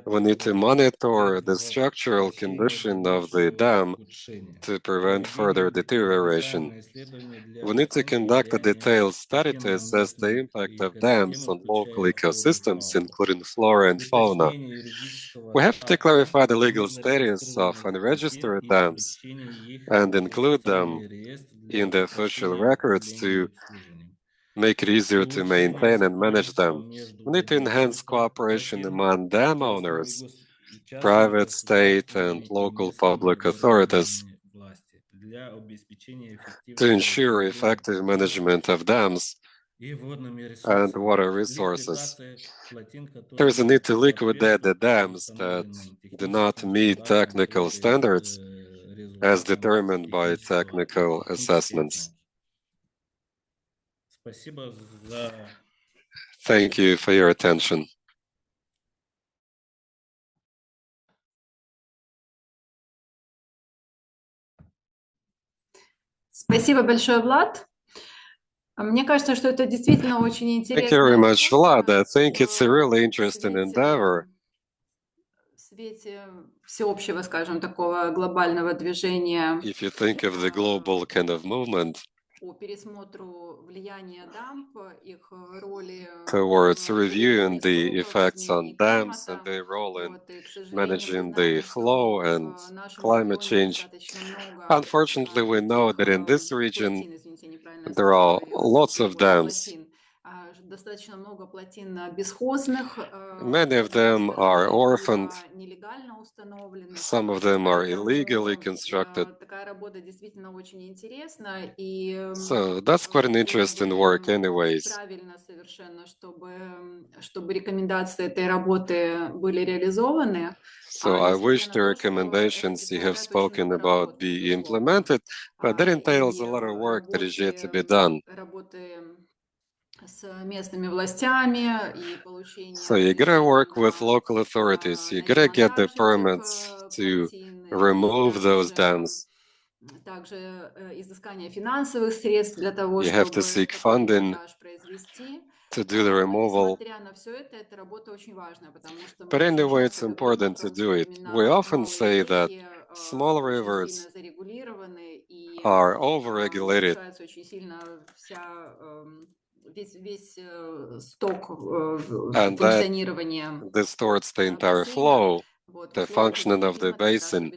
We need to monitor the structural condition of the dam to prevent further deterioration. We need to conduct a detailed study to assess the impact of dams on local ecosystems, including flora and fauna. We have to clarify the legal status of unregistered dams and include them in the official records to make it easier to maintain and manage them. We need to enhance cooperation among dam owners private, state, and local public authorities to ensure effective management of dams and water resources. There is a need to liquidate the dams that do not meet technical standards as determined by technical assessments. Thank you for your attention. Спасибо большое, Влад. Мне кажется, что это действительно очень интересно. Thank you very much, Vlad. I think it's a really interesting endeavor. В свете всеобщего, скажем, такого глобального движения. If you think of the global kind of movement towards reviewing the effects on dams and their role in managing the flow and climate change. Unfortunately, we know that in this region, there are lots of dams. Many of them are orphaned. Some of them are illegally constructed. So that's quite an interesting work anyways. So I wish the recommendations you have spoken about be implemented, but that entails a lot of work that is yet to be done. So you gotta work with local authorities, you gotta get the permits to remove those dams. You have to seek funding to do the removal. But anyway, it's important to do it. We often say that small rivers are overregulated. And that distorts the entire flow, the functioning of the basin.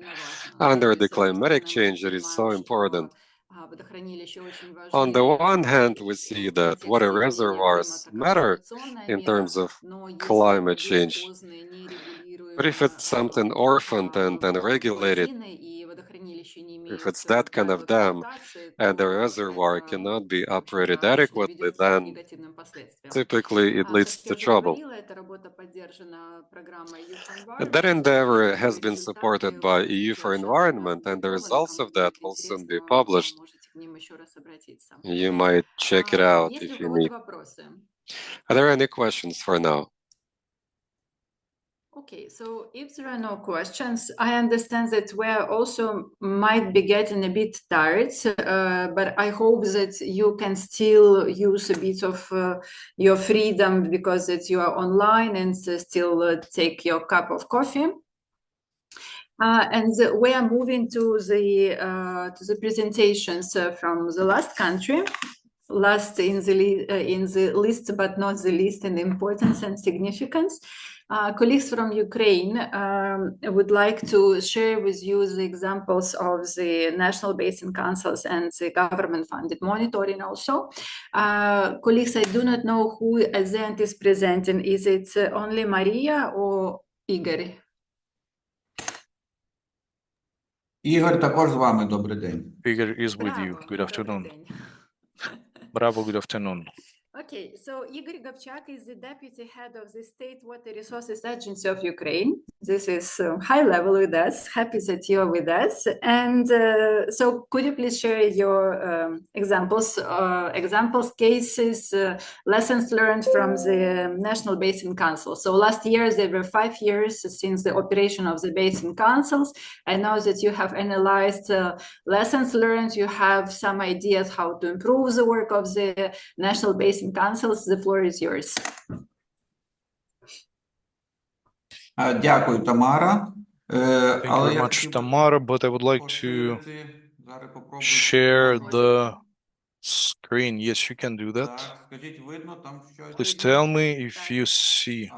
Under the climatic change, it is so important. On the one hand, we see that water reservoirs matter in terms of climate change. But if it's something orphaned and unregulated, if it's that kind of dam and the reservoir cannot be operated adequately, then typically it leads to trouble. That endeavor has been supported by EU for Environment, and the results of that will soon be published. You might check it out if you need. Are there any questions for now? Okay, so if there are no questions, I understand that we also might be getting a bit tired, but I hope that you can still use a bit of your freedom because that you are online and still take your cup of coffee. And we are moving to the presentations from the last country. Last in the list, but not the least in importance and significance. Colleagues from Ukraine would like to share with you the examples of the National Basin Councils and the government-funded monitoring also. Colleagues, I do not know who Azent is presenting. Is it only Maria or Igor? Ігор також з вами. Добрий день. Igor is with you. Good afternoon. Bravo, good afternoon. Okay, so Igor Hopchak is the deputy head of the State Water Resources Agency of Ukraine. This is high level with us. Happy that you are with us. And so could you please share your examples, cases, lessons learned from the National Basin Council? So last year, there were 5 years since the operation of the Basin Councils. I know that you have analyzed lessons learned. You have some ideas how to improve the work of the National Basin Councils. The floor is yours. Дякую, Тамара. Thank you very much, Tamara, but I would like to share the screen. Yes, you can do that. Please tell me if you see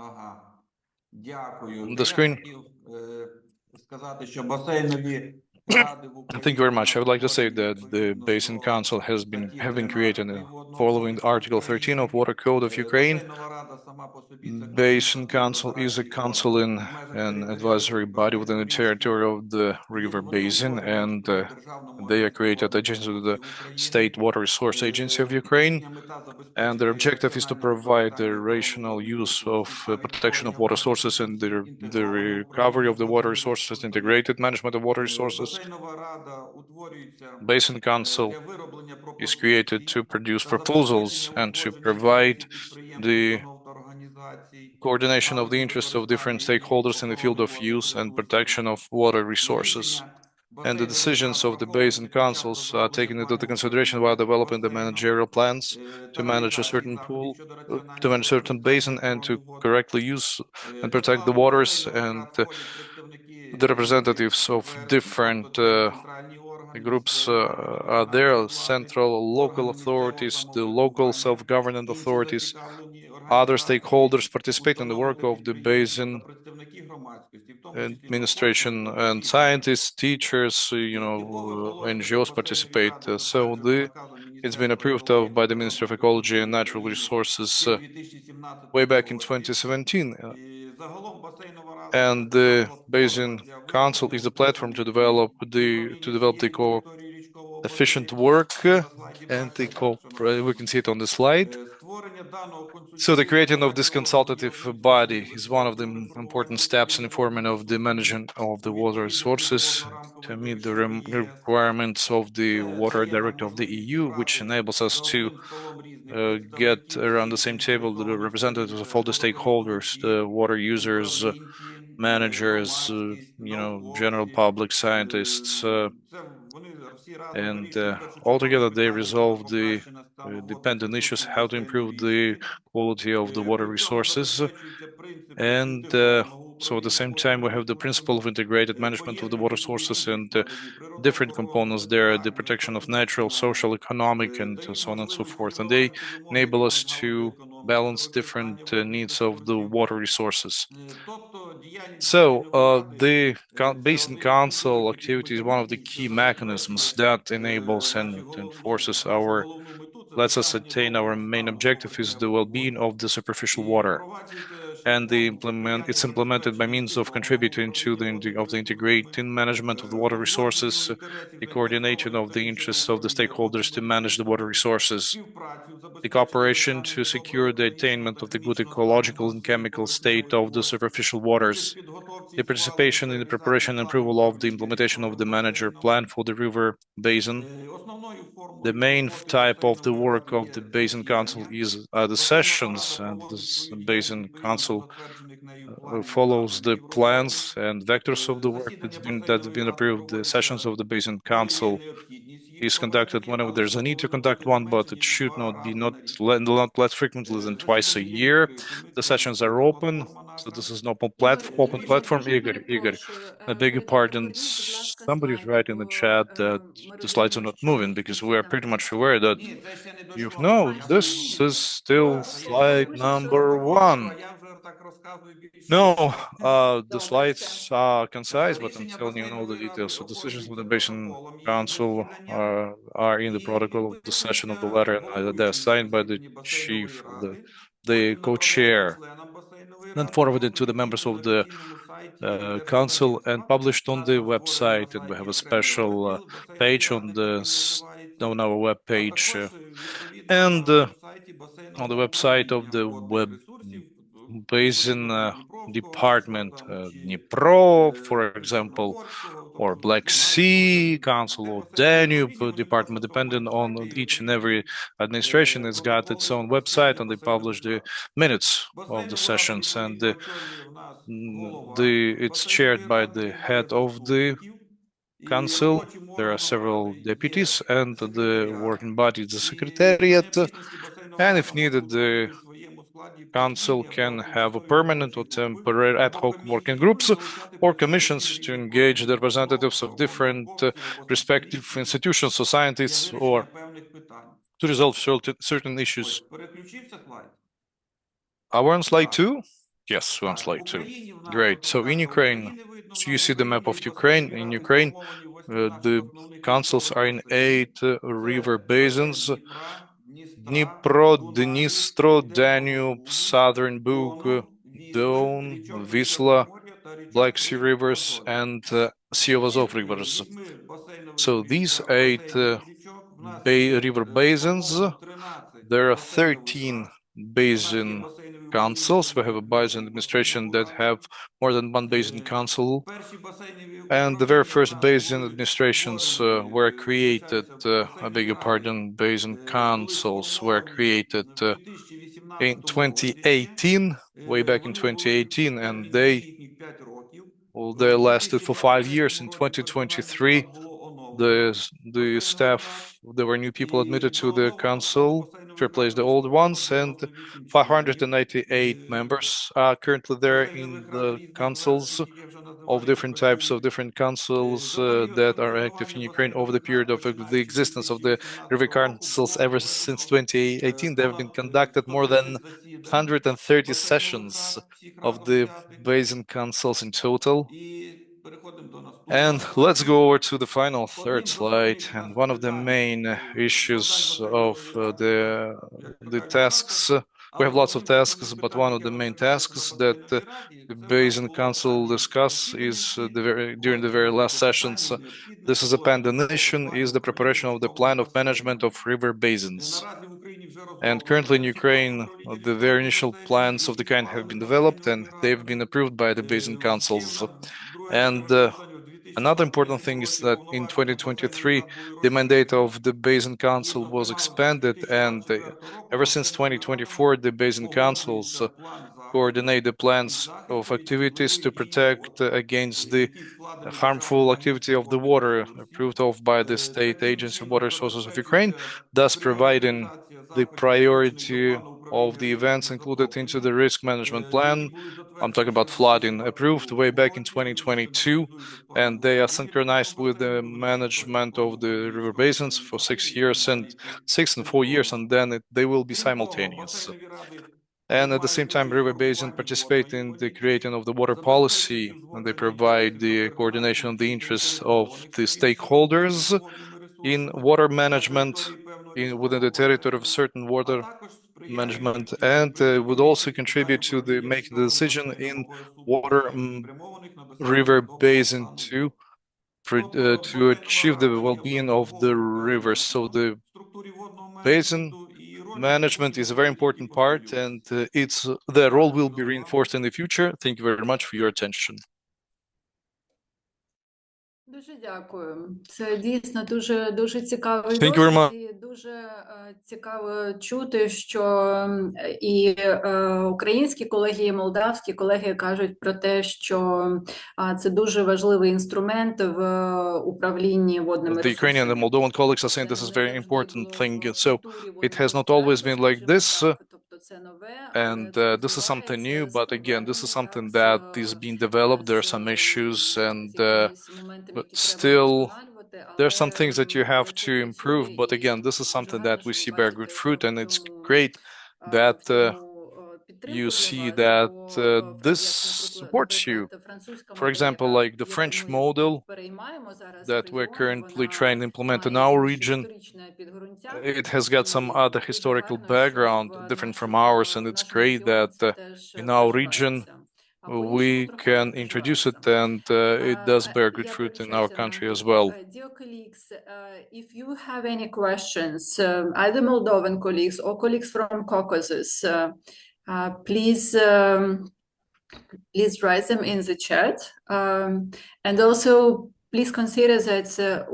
the screen. Сказати, що басейнові Thank you very much. I would like to say that the Basin Council has been created following Article 13 of Water Code of Ukraine. Basin Council is a council in an advisory body within the territory of the river basin, and they are created adjacent to the State Water Resource Agency of Ukraine. And their objective is to provide the rational use of protection of water sources and the recovery of the water resources, integrated management of water resources. Basin Council is created to produce proposals and to provide the coordination of the interests of different stakeholders in the field of use and protection of water resources. And the decisions of the basin councils are taken into consideration while developing the managerial plans to manage a certain pool, to manage a certain basin, and to correctly use and protect the waters. And the representatives of different groups are there: central, local authorities, the local self-government authorities. Other stakeholders participate in the work of the basin administration, and scientists, teachers, NGOs participate. So it's been approved of by the Ministry of Ecology and Natural Resources way back in 2017. And the Basin Council is a platform to develop the efficient work, and we can see it on the slide. So the creation of this consultative body is one of the important steps in the forming of the management of the water resources to meet the requirements of the Water Directive of the EU, which enables us to get around the same table the representatives of all the stakeholders, the water users, managers, general public, scientists, and altogether they resolve the dependent issues, how to improve the quality of the water resources. And so at the same time, we have the principle of integrated management of the water sources and different components there, the protection of natural, social, economic, and so on and so forth. And they enable us to balance different needs of the water resources. So the Basin Council activity is one of the key mechanisms that enables and enforces lets us attain our main objective is the well-being of the superficial water. And it's implemented by means of contributing to the integrated management of the water resources, the coordination of the interests of the stakeholders to manage the water resources, the cooperation to secure the attainment of the good ecological and chemical state of the superficial waters, the participation in the preparation and approval of the implementation of the manager plan for the river basin. The main type of the work of the Basin Council is the sessions, and this Basin Council follows the plans and vectors of the work that's been approved. The sessions of the Basin Council is conducted whenever there's a need to conduct one, but it should not be not less frequently than twice a year. The sessions are open, so this is an open platform. Igor, I beg your pardon. Somebody's writing in the chat that the slides are not moving because we are pretty much aware that this is still slide number 1. No, the slides are concise, but I'm telling you all the details. So decisions of the Basin Council are in the protocol of the session of the letter, and they're signed by the chief of the co-chair, then forwarded to the members of the council and published on the website. And we have a special page on our web page, and on the website of the Basin Department, Dnipro, for example, or Black Sea Council, or Danube Department, depending on each and every administration. It's got its own website, and they publish the minutes of the sessions, and it's chaired by the head of the council. There are several deputies, and the working body is the secretariat, and if needed, the council can have a permanent or temporary ad hoc working groups or commissions to engage the representatives of different respective institutions, societies, or to resolve certain issues. Are we on slide 2? Yes, we're on slide 2. Great. So in Ukraine, so you see the map of Ukraine. In Ukraine, The councils are in 8 river basins: Dnipro, Dnistro, Danube, Southern Bug, Don, Wisla, Black Sea rivers, and Sea of Azov rivers. So these 8 river basins, there are 13 basin councils. We have a basin administration that have more than one basin council. And the very first basin administrations were created, I beg your pardon, basin councils were created in 2018, way back in 2018, and they lasted for 5 years. In 2023, the staff, there were new people admitted to the council to replace the old ones, and 598 members are currently there in the councils of different types of different councils that are active in Ukraine over the period of the existence of the river councils ever since 2018. There have been conducted more than 130 sessions of the basin councils in total. And let's go over to the final third slide. And one of the main issues of the tasks, we have lots of tasks, but one of the main tasks that the Basin Council discuss is during the very last sessions. This is a definition, is the preparation of the plan of management of river basins. And currently in Ukraine, the very initial plans of the kind have been developed and they've been approved by the Basin Councils. And another important thing is that in 2023, the mandate of the Basin Council was expanded, and ever since 2024, the Basin Councils coordinate the plans of activities to protect against the harmful activity of the water approved of by the State Agency of Water Resources of Ukraine, thus providing the priority of the events included into the risk management plan. I'm talking about flooding, approved way back in 2022, and they are synchronized with the management of the river basins for 6 years and 6 and 4 years, and then they will be simultaneous. And at the same time, river basin participate in the creating of the water policy, and they provide the coordination of the interests of the stakeholders in water management within the territory of certain water management, and would also contribute to the making the decision in water river basin to achieve the well-being of the river. So the basin management is a very important part, and their role will be reinforced in the future. Thank you very much for your attention. Дуже дякую. Це дійсно дуже цікавий Thank you very досвід, much. і дуже цікаво чути, що і українські колеги, і молдавські колеги кажуть про те, що це дуже важливий інструмент в управлінні водними The Ukrainian and the Moldovan colleagues are saying this is a very important thing. So it has not always been like this, and this is something new, but again, this is something that is being developed. There are some issues, and but still there are some things that you have to improve. But again, this is something that we see bear good fruit, and it's great that you see that this supports you. For example, like the French model that we're currently trying to implement in our region, it has got some other historical background different from ours, and it's great that in our region we can introduce it, and it does bear good fruit in our country as well. Dear colleagues, if you have any questions, either Moldovan colleagues or colleagues from Caucasus, please write them in the chat, and also please consider that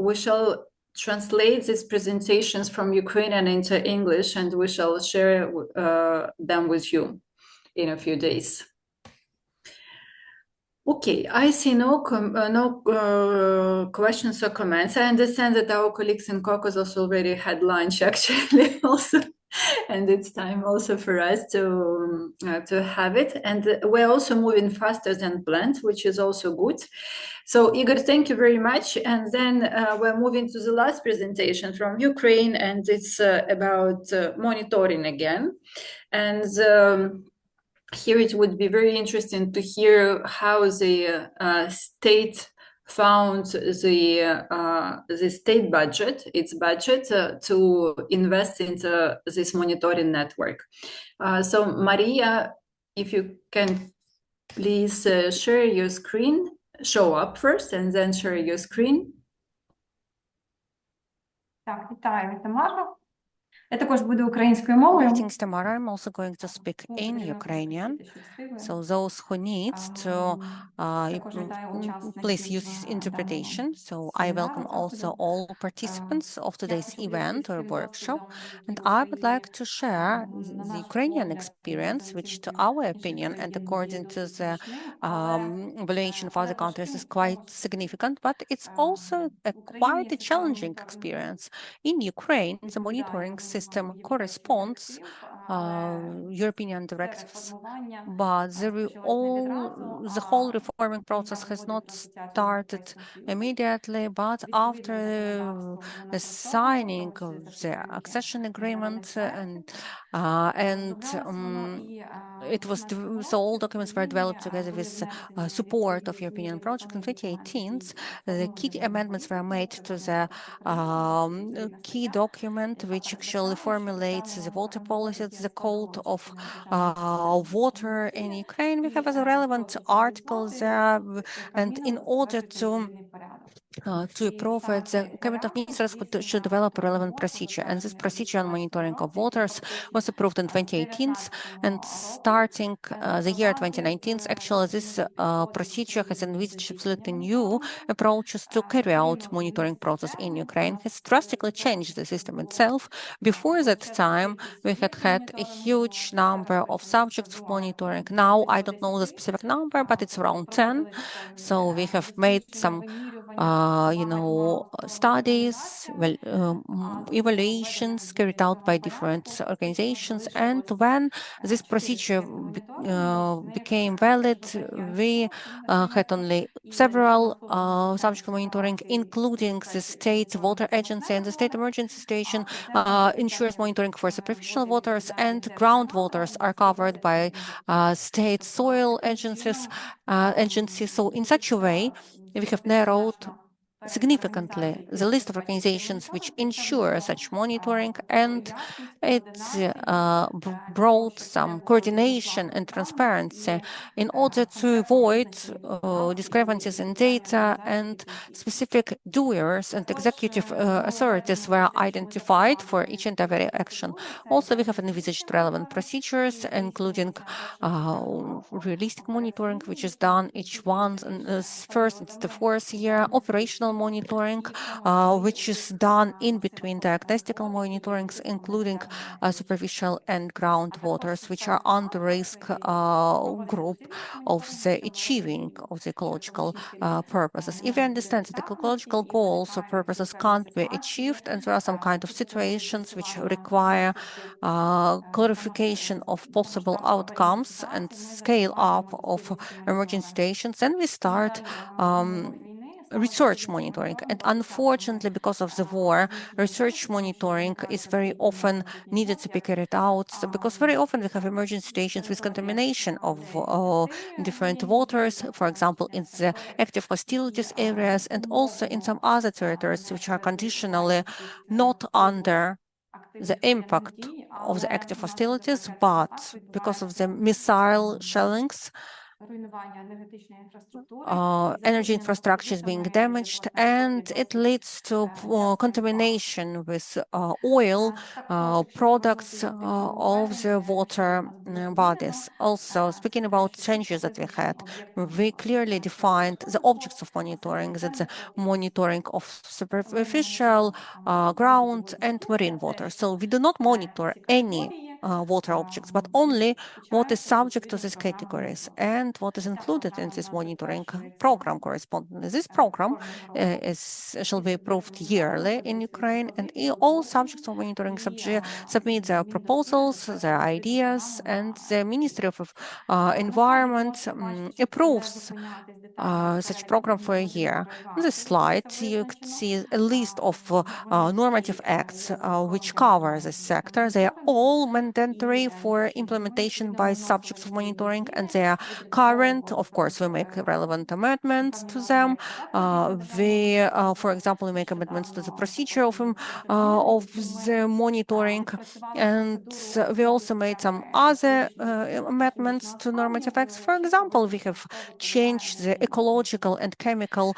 we shall translate these presentations from Ukrainian into English, and we shall share them with you in a few days. Okay, I see no questions or comments. I understand that our colleagues in Caucasus already had lunch, actually, also, and it's time also for us to have it. And we're also moving faster than planned, which is also good. So, Igor, thank you very much. And then we're moving to the last presentation from Ukraine, and it's about monitoring again. And here it would be very interesting to hear how the state found the state budget, its budget, to invest into this monitoring network. So Maria, if you can please share your screen, show up first and then share your screen. Так, вітаю, Тамара. Я також буду українською мовою. Greetings, Tamara. I'm also going to speak in Ukrainian. So those who need to please use interpretation. So I welcome also all participants of today's event or workshop. And I would like to share the Ukrainian experience, which to our opinion and according to the evaluation of other countries is quite significant, but it's also a quite a challenging experience. In Ukraine, the monitoring system corresponds European directives, but the whole reforming process has not started immediately, but after the signing of the accession agreement it was so all documents were developed together with support of European project. In 2018, the key amendments were made to the key document which actually formulates the water policy, the code of water in Ukraine. We have a relevant article there, and in order to approve it, the Cabinet of Ministers should develop a relevant procedure. And this procedure on monitoring of waters was approved in 2018. And starting the year 2019, actually, this procedure has envisaged absolutely new approaches to carry out monitoring process in Ukraine. It has drastically changed the system itself. Before that time, we had a huge number of subjects of monitoring. Now, I don't know the specific number, but it's around 10. So we have made some studies, evaluations carried out by different organizations. And when this procedure became valid, we had only several subject monitoring, including the state water agency and the state emergency station ensures monitoring for superficial waters, and groundwaters are covered by state soil agencies. So in such a way, we have narrowed significantly the list of organizations which ensure such monitoring, and it brought some coordination and transparency in order to avoid discrepancies in data, and specific doers and executive authorities were identified for each and every action. Also, we have envisaged relevant procedures, including realistic monitoring, which is done each one first, it's the fourth year, operational monitoring, which is done in between diagnostical monitorings, including superficial and groundwaters, which are on the risk group of the achieving of the ecological purposes. If you understand that the ecological goals or purposes can't be achieved, and there are some kind of situations which require clarification of possible outcomes and scale up of emergency stations, then we start research monitoring. And unfortunately, because of the war, research monitoring is very often needed to be carried out, because very often we have emergency stations with contamination of different waters, for example, in the active hostilities areas, and also in some other territories which are conditionally not under the impact of the active hostilities, but because of the missile shellings, energy infrastructure is being damaged, and it leads to contamination with oil products of the water bodies. Also, speaking about changes that we had, we clearly defined the objects of monitoring, that's the monitoring of superficial, ground, and marine water. So we do not monitor any water objects, but only what is subject to these categories and what is included in this monitoring program correspondingly. This program shall be approved yearly in Ukraine, and all subjects of monitoring submit their proposals, their ideas, and the Ministry of Environment approves such program for a year. On this slide, you can see a list of normative acts which cover this sector. They are all mandatory mandatory for implementation by subjects of monitoring, and they are current. Of course, we make relevant amendments to them. For example, we make amendments to the procedure of the monitoring, and we also made some other amendments to normative acts. For example, we have changed the ecological and chemical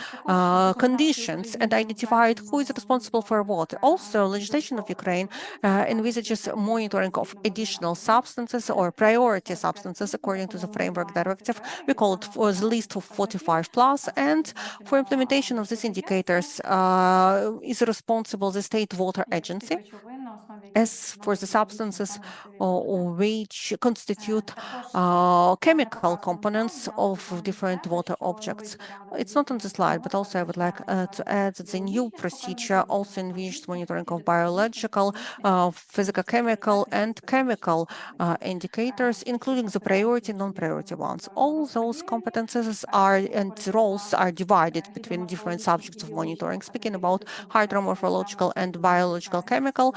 conditions and identified who is responsible for what. Also, legislation of Ukraine envisages monitoring of additional substances or priority substances according to the framework directive. We call it for the list of 45 plus, and for implementation of these indicators is responsible the state water agency. As for the substances which constitute chemical components of different water objects. It's not on the slide, but also I would like to add that the new procedure also envisions monitoring of biological, physical, chemical, and chemical indicators, including the priority and non-priority ones. All those competences and roles are divided between different subjects of monitoring. Speaking about hydromorphological and biological chemical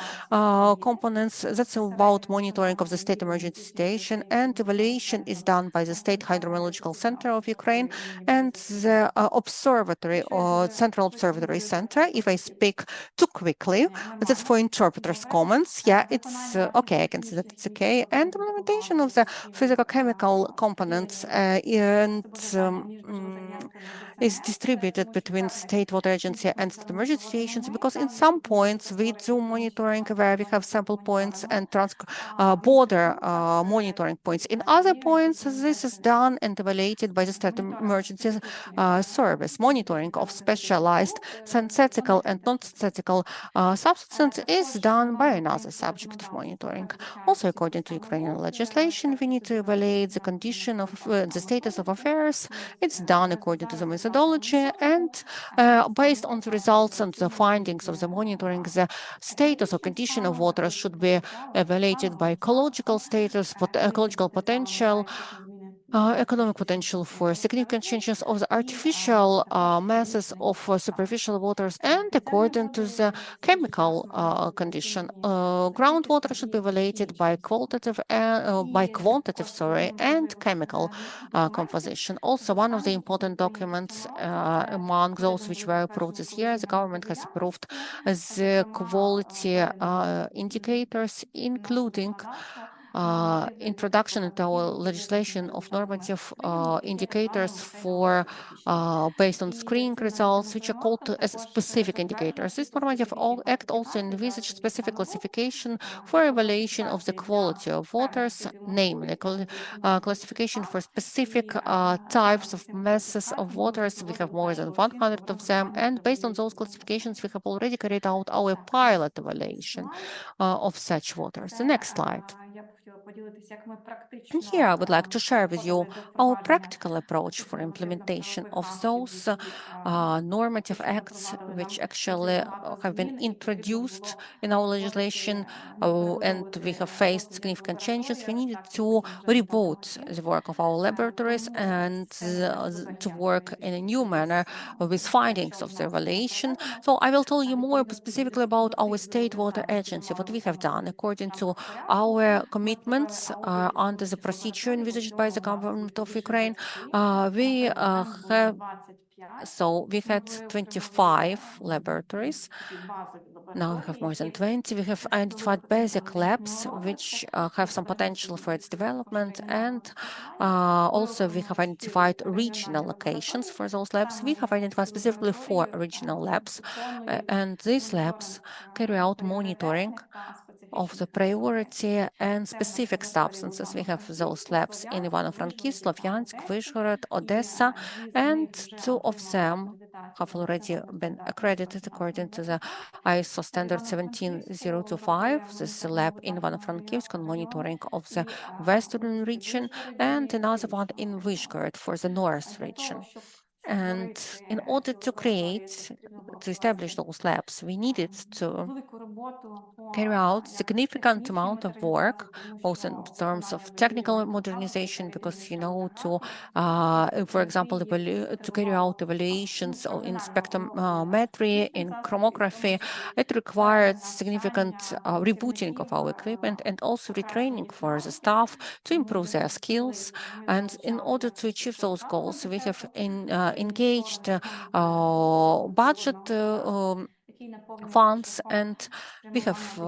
components, that's about monitoring of the state emergency situation, and evaluation is done by the State Hydrometeorological Center of Ukraine and the observatory or Central Observatory Center. If I speak too quickly, that's for interpreters' comments. Yeah, it's okay. I can see that it's okay. And implementation of the physical-chemical components is distributed between State Water Agency and State Emergency Stations, because in some points we do monitoring where we have sample points and border monitoring points. In other points, this is done and evaluated by the State Emergency Service. Monitoring of specialized synthetical and non-synthetical substances is done by another subject of monitoring. Also, according to Ukrainian legislation, we need to evaluate the condition of the status of affairs. It's done according to the methodology, and based on the results and the findings of the monitoring, the status or condition of water should be evaluated by ecological status, ecological potential, economic potential for significant changes of the artificial masses of superficial waters, and according to the chemical condition. Groundwater should be evaluated by quantitative and chemical composition. Also, one of the important documents among those which were approved this year, the government has approved the quality indicators, including introduction into our legislation of normative indicators for based on screening results, which are called as specific indicators. This normative act also envisaged specific classification for evaluation of the quality of waters, namely classification for specific types of masses of waters. We have more than 100 of them, and based on those classifications, we have already carried out our pilot evaluation of such waters. The next slide. And here I would like to share with you our practical approach for implementation of those normative acts which actually have been introduced in our legislation, and we have faced significant changes. We needed to reboot the work of our laboratories and to work in a new manner with findings of the evaluation. So I will tell you more specifically about our state water agency, what we have done according to our commitments under the procedure envisaged by the government of Ukraine. We had 25 laboratories. Now we have more than 20. We have identified basic labs which have some potential for its development, and also we have identified regional locations for those labs. We have identified specifically 4 regional labs, and these labs carry out monitoring of the priority and specific substances. We have those labs in Ivano-Frankivsk, Slovyansk, Vyshhorod, Odessa, and 2 of them have already been accredited according to the ISO standard 17025. This is a lab in Ivano-Frankivsk on monitoring of the western region, and another one in Vyshhorod for the north region. And in order to establish those labs, we needed to carry out significant amount of work, both in terms of technical modernization, because, for example, to carry out evaluations in spectrometry, in chromography, it required significant rebooting of our equipment and also retraining for the staff to improve their skills. And in order to achieve those goals, we have engaged budget funds, and we have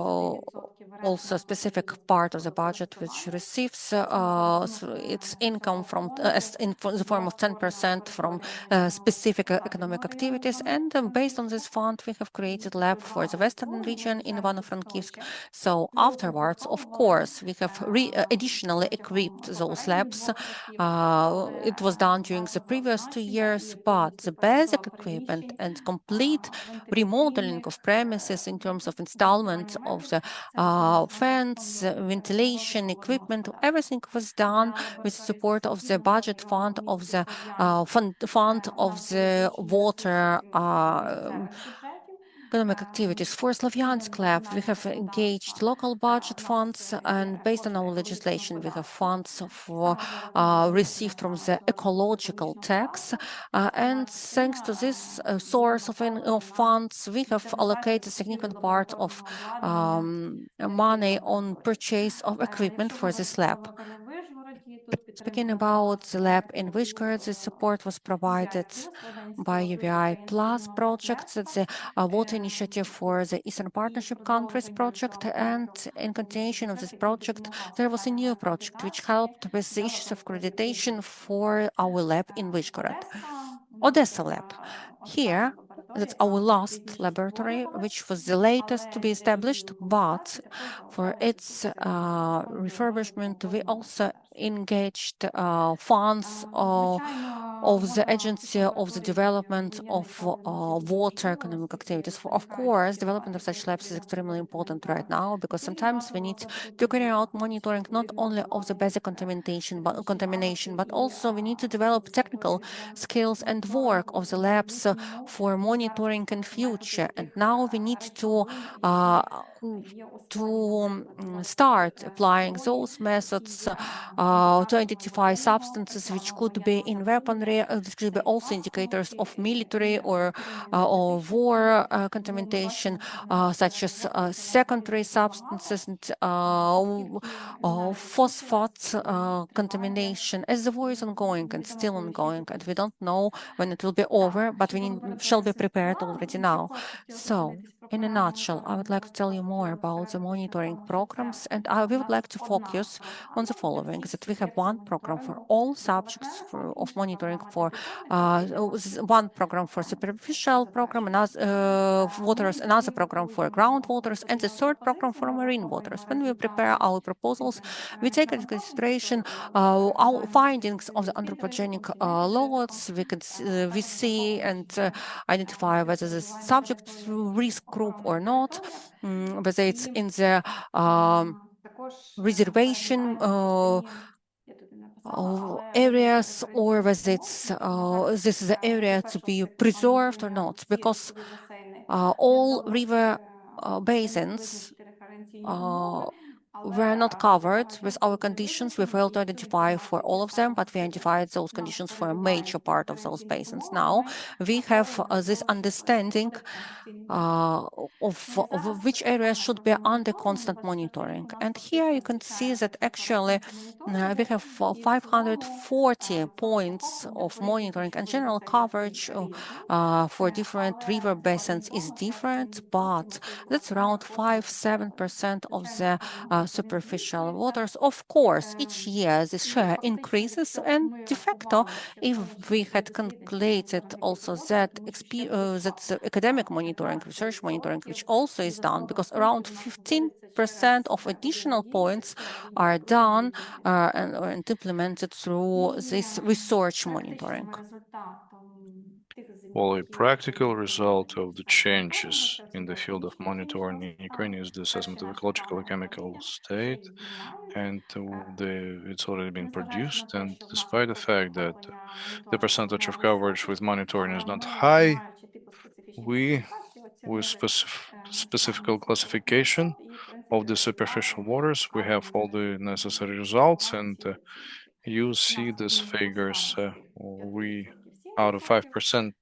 also a specific part of the budget which receives its income from in the form of 10% from specific economic activities. And based on this fund, we have created lab for the Western region in Ivano-Frankivsk. So afterwards, of course, we have additionally equipped those labs. It was done during the previous 2 years, but the basic equipment and complete remodeling of premises in terms of installment of the fans, ventilation, equipment, everything was done with support of the budget fund of the fund of the water economic activities. For Slavyansk Lab, we have engaged local budget funds, and based on our legislation, we have funds for received from the ecological tax. And thanks to this source of funds, we have allocated a significant part of money on purchase of equipment for this lab. Speaking about the lab in Vyshgorod, the support was provided by UVI Plus project, the water initiative for the Eastern Partnership countries project. And in continuation of this project, there was a new project which helped with the issues of accreditation for our lab in Vyshgorod. Odessa lab. Here, that's our last laboratory, which was the latest to be established, but for its refurbishment, we also engaged funds of the Agency of the Development of Water Economic Activities. Of course, development of such labs is extremely important right now, because sometimes we need to carry out monitoring not only of the basic contamination, but also we need to develop technical skills and work of the labs for monitoring in future. And now we need to start applying those methods to identify substances which could be in weaponry. This could be also indicators of military or war contamination, such as secondary substances and phosphate contamination, as the war is ongoing and still ongoing, and we don't know when it will be over, but we shall be prepared already now. So, in a nutshell, I would like to tell you more about the monitoring programs, and we would like to focus on the following: that we have one program for all subjects of monitoring, for one program for superficial program, another waters, another program for groundwaters, and the third program for marine waters. When we prepare our proposals, we take into consideration our findings of the anthropogenic loads. We see and identify whether the subject risk group or not, whether it's in the reservation areas, or whether it's this is the area to be preserved or not, because all river basins were not covered with our conditions. We failed to identify for all of them, but we identified those conditions for a major part of those basins. Now we have this understanding of which areas should be under constant monitoring. And here you can see that actually we have 540 points of monitoring, and general coverage for different river basins is different, but that's around 5-7% of the superficial waters. Of course, each year this share increases, and de facto, if we had calculated also that academic monitoring, research monitoring, which also is done, because around 15% of additional points are done and implemented through this research monitoring. Well, a practical result of the changes in the field of monitoring in Ukraine is the assessment of ecological and chemical state, and it's already been produced. And despite the fact that the percentage of coverage with monitoring is not high, we, with specific classification of the superficial waters, we have all the necessary results, and you see these figures. We out of 5%,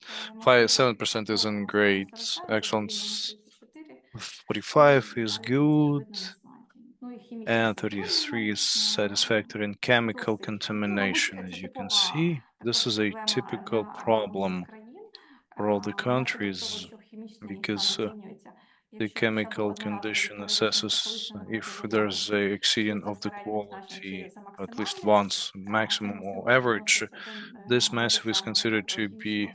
7% is in great excellence, 45 is good, and 33 is satisfactory in chemical contamination. As you can see, this is a typical problem for all the countries because the chemical condition assesses if there's a exceeding of the quality at least once, maximum or average. This massive is considered to be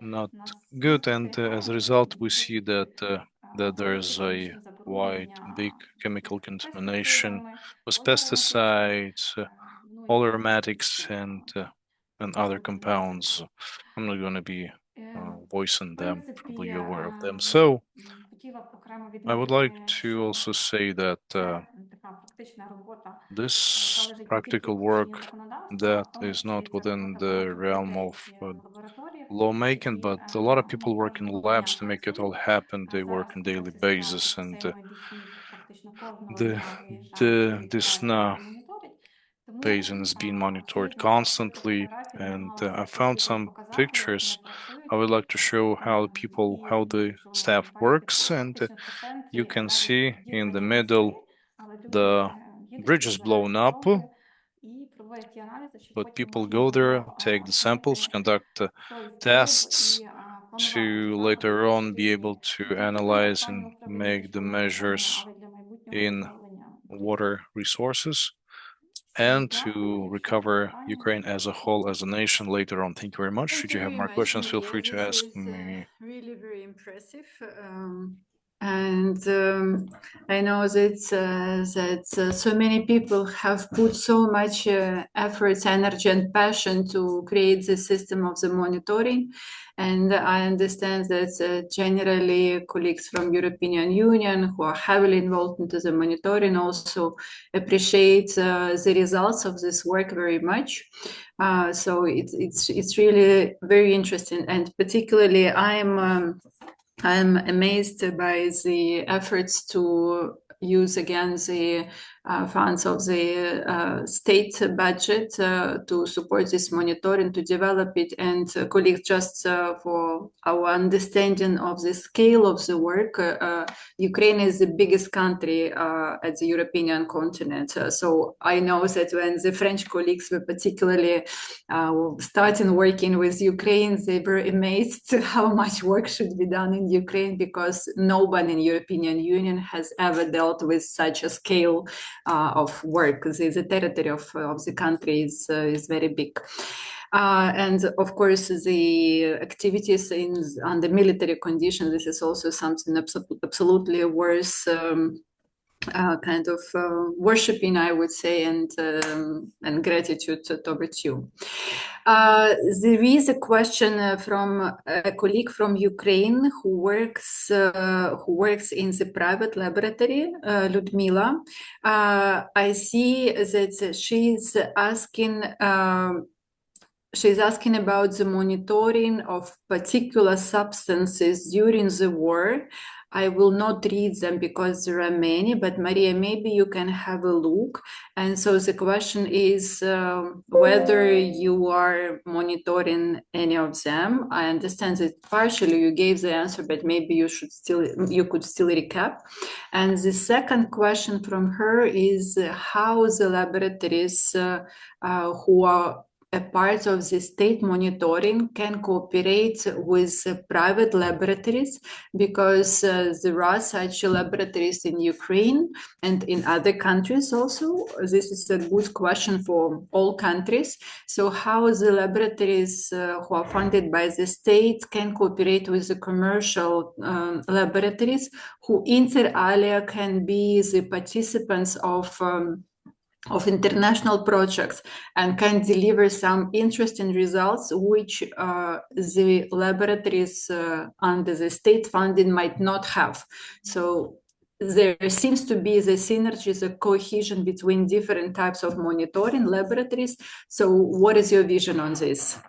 not good, and as a result, we see that there is a wide, big chemical contamination with pesticides, all aromatics, and other compounds. I'm not going to be voicing them, probably you're aware of them. So I would like to also say that this practical work that is not within the realm of lawmaking, but a lot of people work in labs to make it all happen. They work on daily basis, and the Desna basin is being monitored constantly. And I found some pictures. I would like to show how the staff works, and you can see in the middle the bridge is blown up, but people go there, take the samples, conduct tests to later on be able to analyze and make the measures in water resources and to recover Ukraine as a whole, as a nation later on. Thank you very much. Thank Should you you have very more much. questions, feel free to Indeed, ask it was, me. Really very impressive. I know that so many people have put so much efforts, energy, and passion to create the system of the monitoring. And I understand that generally colleagues from European Union who are heavily involved into the monitoring also appreciate the results of this work very much. So it's really very interesting, and particularly I'm amazed by the efforts to use again the funds of the state budget to support this monitoring, to develop it. And colleagues, just for our understanding of the scale of the work, Ukraine is the biggest country at the European continent. So I know that when the French colleagues were particularly starting working with Ukraine, they were amazed how much work should be done in Ukraine, because nobody in the European Union has ever dealt with such a scale of work. The territory of the country is very big. And of course, the activities under military conditions, this is also something absolutely worth kind of worshipping, I would say, and gratitude towards you. There is a question from a colleague from Ukraine who works in the private laboratory, Ludmila. I see that she's asking. She's asking about the monitoring of particular substances during the war. I will not read them because there are many, but Maria, maybe you can have a look. And so the question is whether you are monitoring any of them. I understand that partially you gave the answer, but maybe you could still recap. And the second question from her is how the laboratories who are a part of the state monitoring can cooperate with private laboratories, because there are such laboratories in Ukraine and in other countries also. This is a good question for all countries. So how the laboratories who are funded by the state can cooperate with the commercial laboratories who inter alia can be the participants of of international projects and can deliver some interesting results which the laboratories under the state funding might not have. So there seems to be the synergy, the cohesion between different types of monitoring laboratories. So what is your vision on this?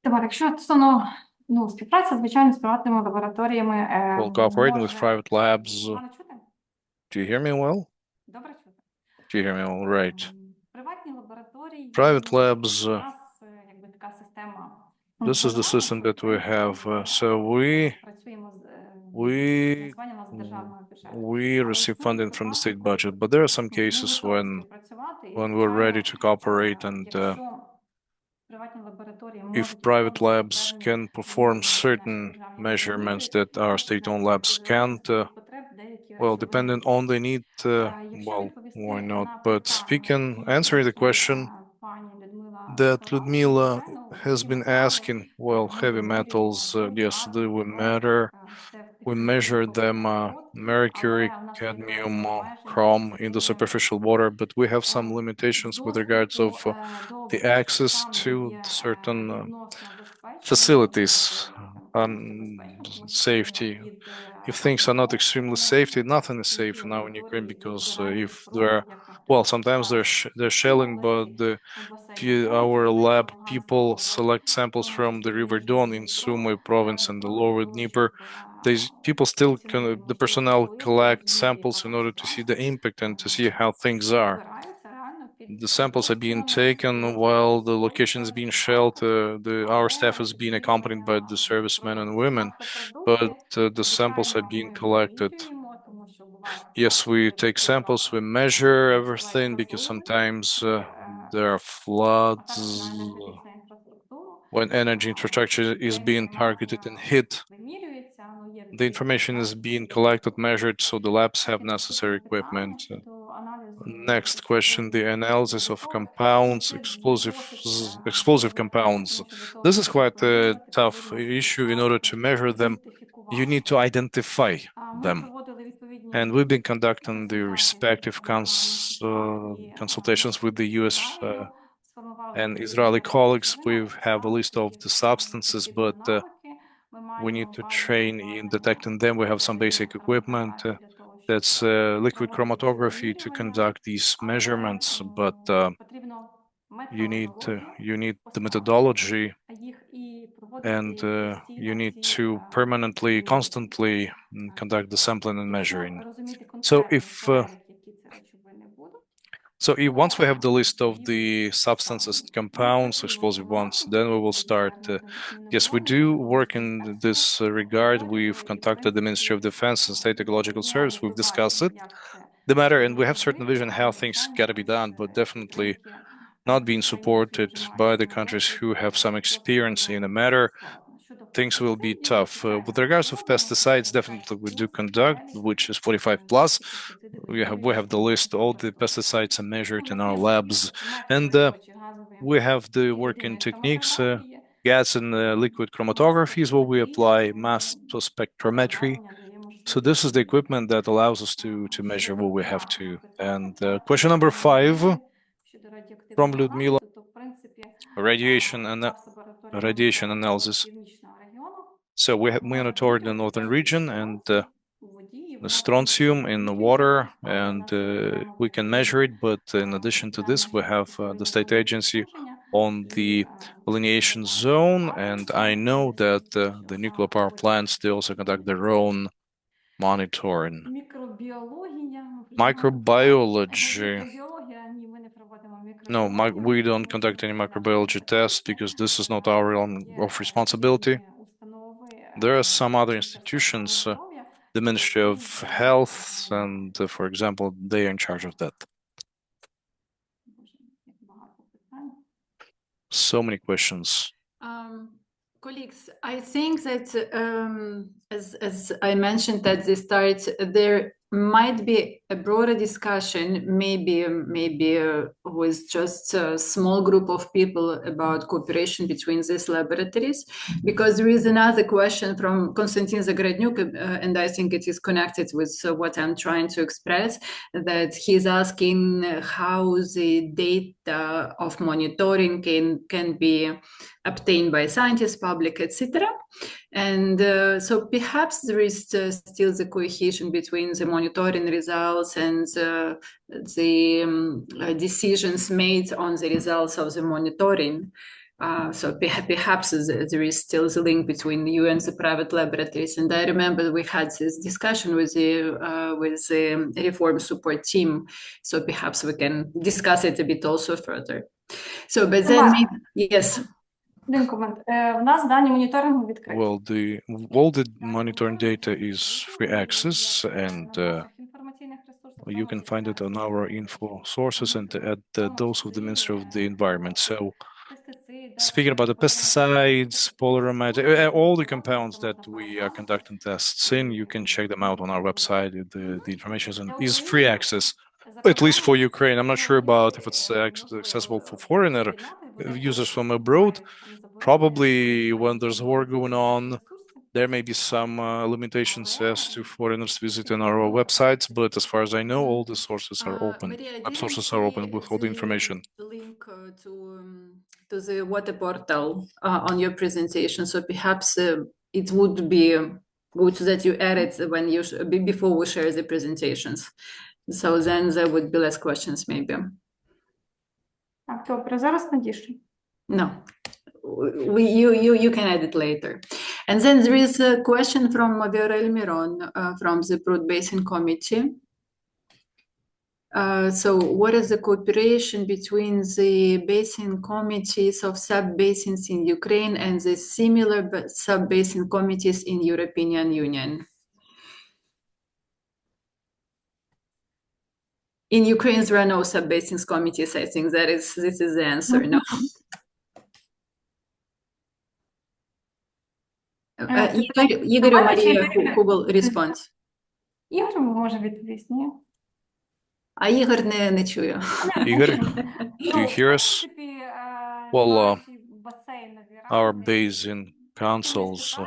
Тамара, якщо стосовно співпраця, звичайно, з приватними лабораторіями. Well, cooperating with private labs. Do you hear me well? Добре чути. Do you hear me all right? Приватні лабораторії. Private labs. У нас якби така система. This is the system that we have. So we receive funding from the state budget, but there are some cases when we're ready to cooperate, and if private labs can perform certain measurements that our state-owned labs can't, well, depending on the need, well, why not? But answering the question that Ludmila has been asking, well, heavy metals, yes, they will matter. We measure them, mercury, cadmium, chrome in the superficial water, but we have some limitations with regards of the access to certain facilities and safety. If things are not extremely safe, nothing is safe now in Ukraine, because if there are, well, sometimes they're shelling, but our lab people select samples from the River Don in Sumy province and the Lower Dnieper. People still, the personnel collect samples in order to see the impact and to see how things are. The samples are being taken while the location is being shelled. Our staff is being accompanied by the servicemen and women, but the samples are being collected. Yes, we take samples, we measure everything, because sometimes there are floods. When energy infrastructure is being targeted and hit, the information is being collected, measured, so the labs have necessary equipment. Next question, the analysis of compounds, explosive compounds. This is quite a tough issue. In order to measure them, you need to identify them. And we've been conducting the respective consultations with the US and Israeli colleagues. We have a list of the substances, but we need to train in detecting them. We have some basic equipment. That's liquid chromatography to conduct these measurements, but you need the methodology, and you need to permanently, constantly conduct the sampling and measuring. So once we have the list of the substances and compounds, explosive ones, then we will start. Yes, we do work in this regard. We've contacted the Ministry of Defense and State Ecological Service. We've discussed the matter, and we have certain vision how things got to be done, but definitely not being supported by the countries who have some experience in the matter. Things will be tough. With regards of pesticides, definitely we do conduct, which is 45 plus. We have the list. All the pesticides are measured in our labs, and we have the working techniques. Gas and liquid chromatography is what we apply, mass spectrometry. So this is the equipment that allows us to measure what we have to. And question number 5 from Ludmila: radiation analysis. So we have monitored the northern region and the strontium in the water, and we can measure it. But in addition to this, we have the state agency on the alienation zone, and I know that the nuclear power plants, they also conduct their own monitoring. Microbiology. No, we don't conduct any microbiology tests because this is not our realm of responsibility. There are some other institutions, the Ministry of Health, and for example, they are in charge of that. So many questions. Colleagues, I think that as I mentioned at the start, there might be a broader discussion, maybe with just a small group of people about cooperation between these laboratories, because there is another question from Konstantin Zagradnyuk, and I think it is connected with what I'm trying to express, that he's asking how the data of monitoring can be obtained by scientists, public, etc. And so perhaps there is still the cohesion between the monitoring results and the decisions made on the results of the monitoring. So perhaps there is still the link between you and the private laboratories. And I remember we had this discussion with the reform support team. So perhaps we can discuss it a bit also further. So, but then, yes. Well, all the monitoring data is free access, and you can find it on our info sources and at those of the Ministry of the Environment. So, speaking about the pesticides, polyramide, all the compounds that we are conducting tests in, you can check them out on our website. The information is free access, at least for Ukraine. I'm not sure about if it's accessible for foreigner users from abroad. Probably when there's a war going on, there may be some limitations as to foreigners visiting our websites, but as far as I know, all the sources are open. Web sources are open with all the information. Link to the water portal on your presentation, so perhaps it would be good that you add it when you before we share the presentations. So then there would be less questions, maybe. No. You can add it later. And then there is a question from Viorel Miron from the Broad Basin Committee. So what is the cooperation between the basin committees of sub-basins in Ukraine and the similar sub-basin committees in European Union? In Ukraine, there are no sub-basins committees. I think this is the answer, no? Igor or Maria, who will respond? Ігор може відповісти, ні? А Ігор не чує. Igor, do you hear us? Well, our basin councils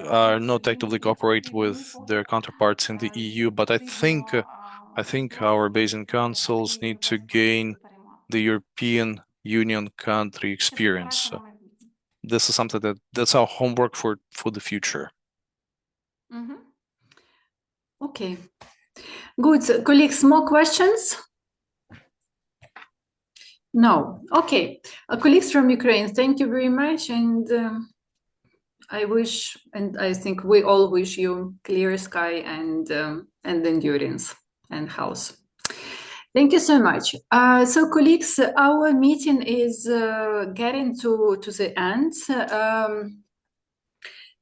are not actively cooperate with their counterparts in the EU, but I think our basin councils need to gain the European Union country experience. So this is something that's our homework for the future. Mm-hmm. Okay. Good. Colleagues, more questions? No. Okay. Colleagues from Ukraine, thank you very much. And I wish, and I think we all wish you clear sky and endurance and health. Thank you so much. So colleagues, our meeting is getting to the end.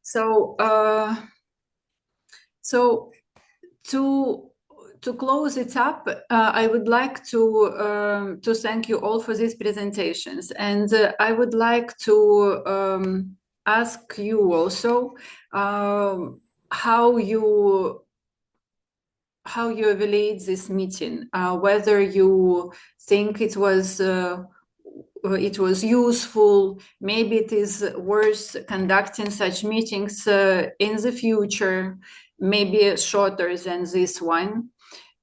So to close it up, I would like to thank you all for these presentations, and I would like to ask you also how you evaluate this meeting, whether you think it was useful, maybe it is worth conducting such meetings in the future, maybe shorter than this one,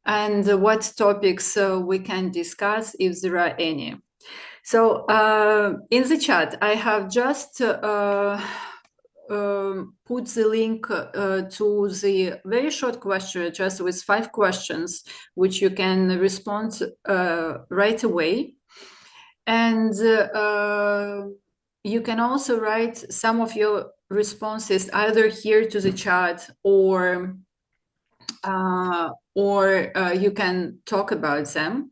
and what topics we can discuss if there are any. So in the chat, I have just put the link to the very short questionnaire, just with 5 questions, which you can respond right away. And you can also write some of your responses either here to the chat or you can talk about them.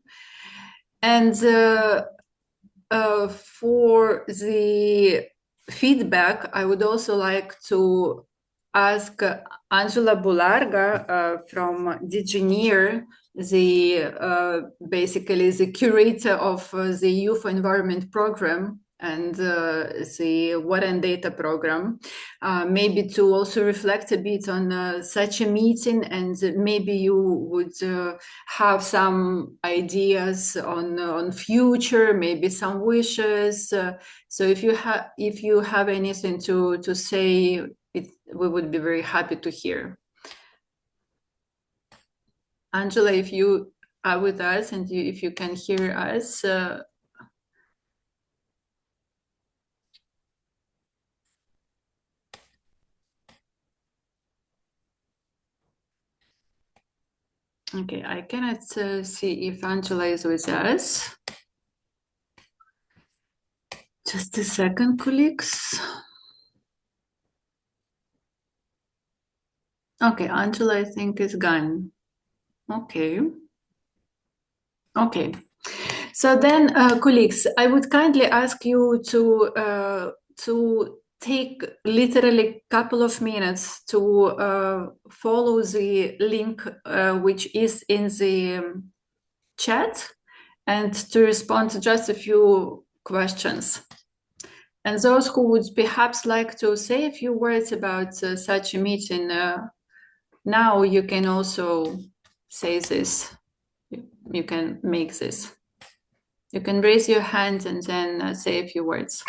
And for the feedback, I would also like to ask Angela Bularga from DGNIR, basically the curator of the Youth Environment Program and the water and data program, maybe to also reflect a bit on such a meeting, and maybe you would have some ideas on future, maybe some wishes. So if you have anything to say, we would be very happy to hear. Angela, if you are with us and if you can hear us. Okay, I cannot see if Angela is with us. Just a second, colleagues. Okay, Angela, I think, is gone. Okay. Okay. So then, colleagues, I would kindly ask you to take literally a couple of minutes to follow the link which is in the chat and to respond to just a few questions. And those who would perhaps like to say a few words about such a meeting, now you can also say this. You can make this. You can raise your hand and then say a few words.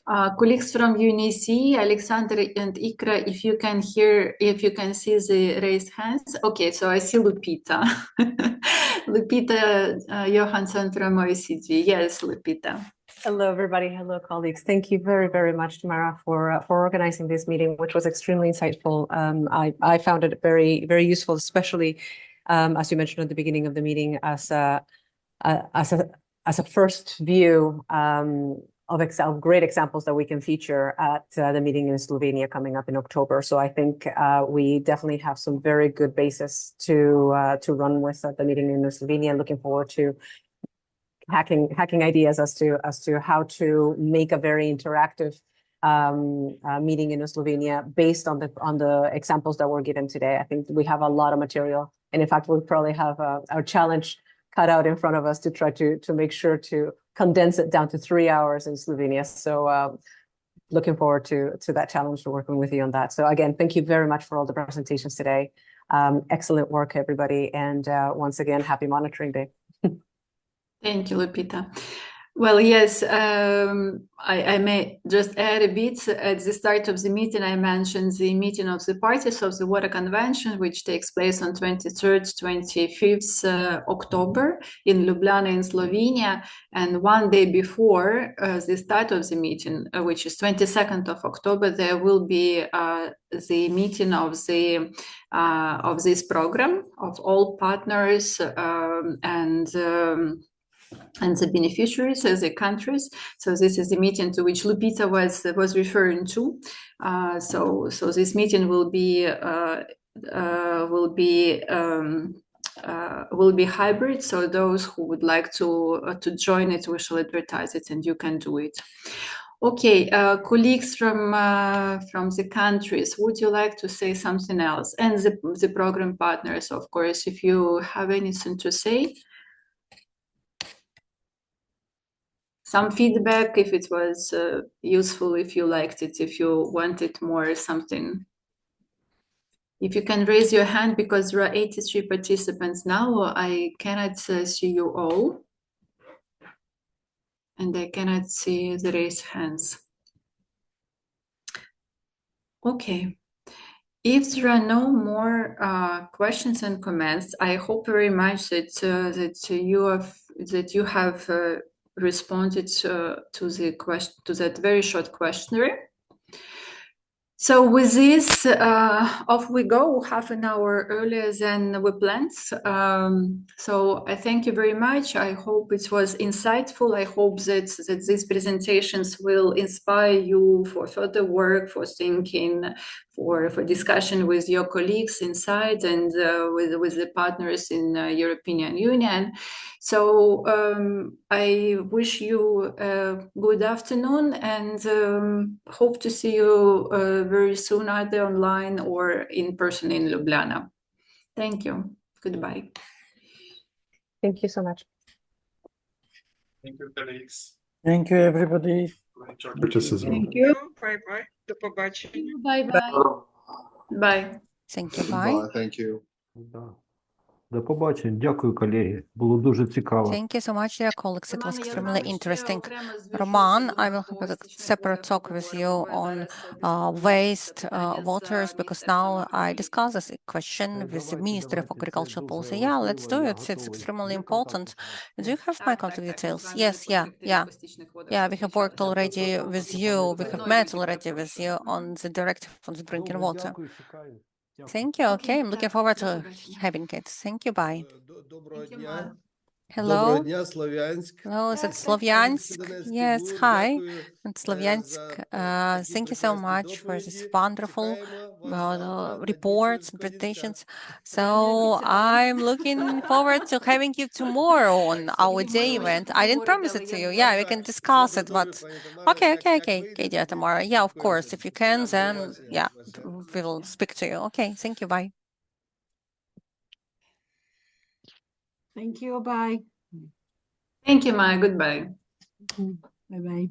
Colleagues from UNECE, Alexander and Ikra, if you can hear, if you can see the raised hands. Okay, so I see Lupita. Lupita Johansson from OECD. Yes, Lupita. Hello, everybody. Hello, colleagues. Thank you very, very much, Tamara, for organizing this meeting, which was extremely insightful. I found it very, very useful, especially as you mentioned at the beginning of the meeting, as a first view of great examples that we can feature at the meeting in Slovenia coming up in October. So I think we definitely have some very good basis to run with at the meeting in Slovenia. Looking forward to hacking ideas as to how to make a very interactive meeting in Slovenia based on the examples that were given today. I think we have a lot of material, and in fact, we'll probably have our challenge cut out in front of us to try to make sure to condense it down to 3 hours in Slovenia. So looking forward to that challenge, to working with you on that. So again, thank you very much for all the presentations today. Excellent work, everybody, and once again, happy Monitoring Day. Thank you, Lupita. Well, yes, I may just add a bit. At the start of the meeting, I mentioned the meeting of the parties of the Water Convention, which takes place on 23rd, 25th October in Ljubljana in Slovenia. And one day before the start of the meeting, which is 22nd of October, there will be the meeting of this program of all partners and the beneficiaries as the countries. So this is the meeting to which Lupita was referring to. So this meeting will be hybrid. So those who would like to join it, we shall advertise it, and you can do it. Okay, colleagues from the countries, would you like to say something else? And the program partners, of course, if you have anything to say. Some feedback, if it was useful, if you liked it, if you wanted more something. If you can raise your hand, because there are 83 participants now, I cannot see you all. And I cannot see the raised hands. Okay. If there are no more questions and comments, I hope very much that you have responded to that very short questionnaire. So with this, off we go, half an hour earlier than we planned. So I thank you very much. I hope it was insightful. I hope that these presentations will inspire you for further work, for thinking, for discussion with your colleagues inside and with the partners in European Union. So I wish you a good afternoon and hope to see you very soon, either online or in person in Ljubljana. Thank you. Goodbye. Thank you so much. Thank you, colleagues. Thank you, everybody. Thank you. Bye-bye. До побачення. Bye-bye. Bye. Thank you. Bye. Thank you. До побачення. Дякую, колеги. Було дуже цікаво. Thank you so much, dear colleagues. It was Роман, я extremely знаю, ще interesting. окремо зв'яжуся Roman, з I will have a separate talk with you on waste waters, because now I discuss this question with the Ministry of Agricultural Policy. Yeah, let's do it. It's extremely important. Do you have my contact details? Yes, yeah. Yeah, we have worked already with you. We have met already with you on the directive on the drinking water. Thank you. Okay, I'm looking forward to having it. Thank you. Bye. Hello. Hello, is it Slovyansk? Yes, hi. It's Slovyansk. Thank you so much for this wonderful reports and presentations. So I'm looking forward to having you tomorrow on our day event. I didn't promise it to you. Yeah, we can discuss it, but okay, dear Tamara. Yeah, of course. If you can, then yeah, we will speak to you. Okay, thank you. Bye. Thank you. Bye. Thank you, Maya. Goodbye. Bye-bye.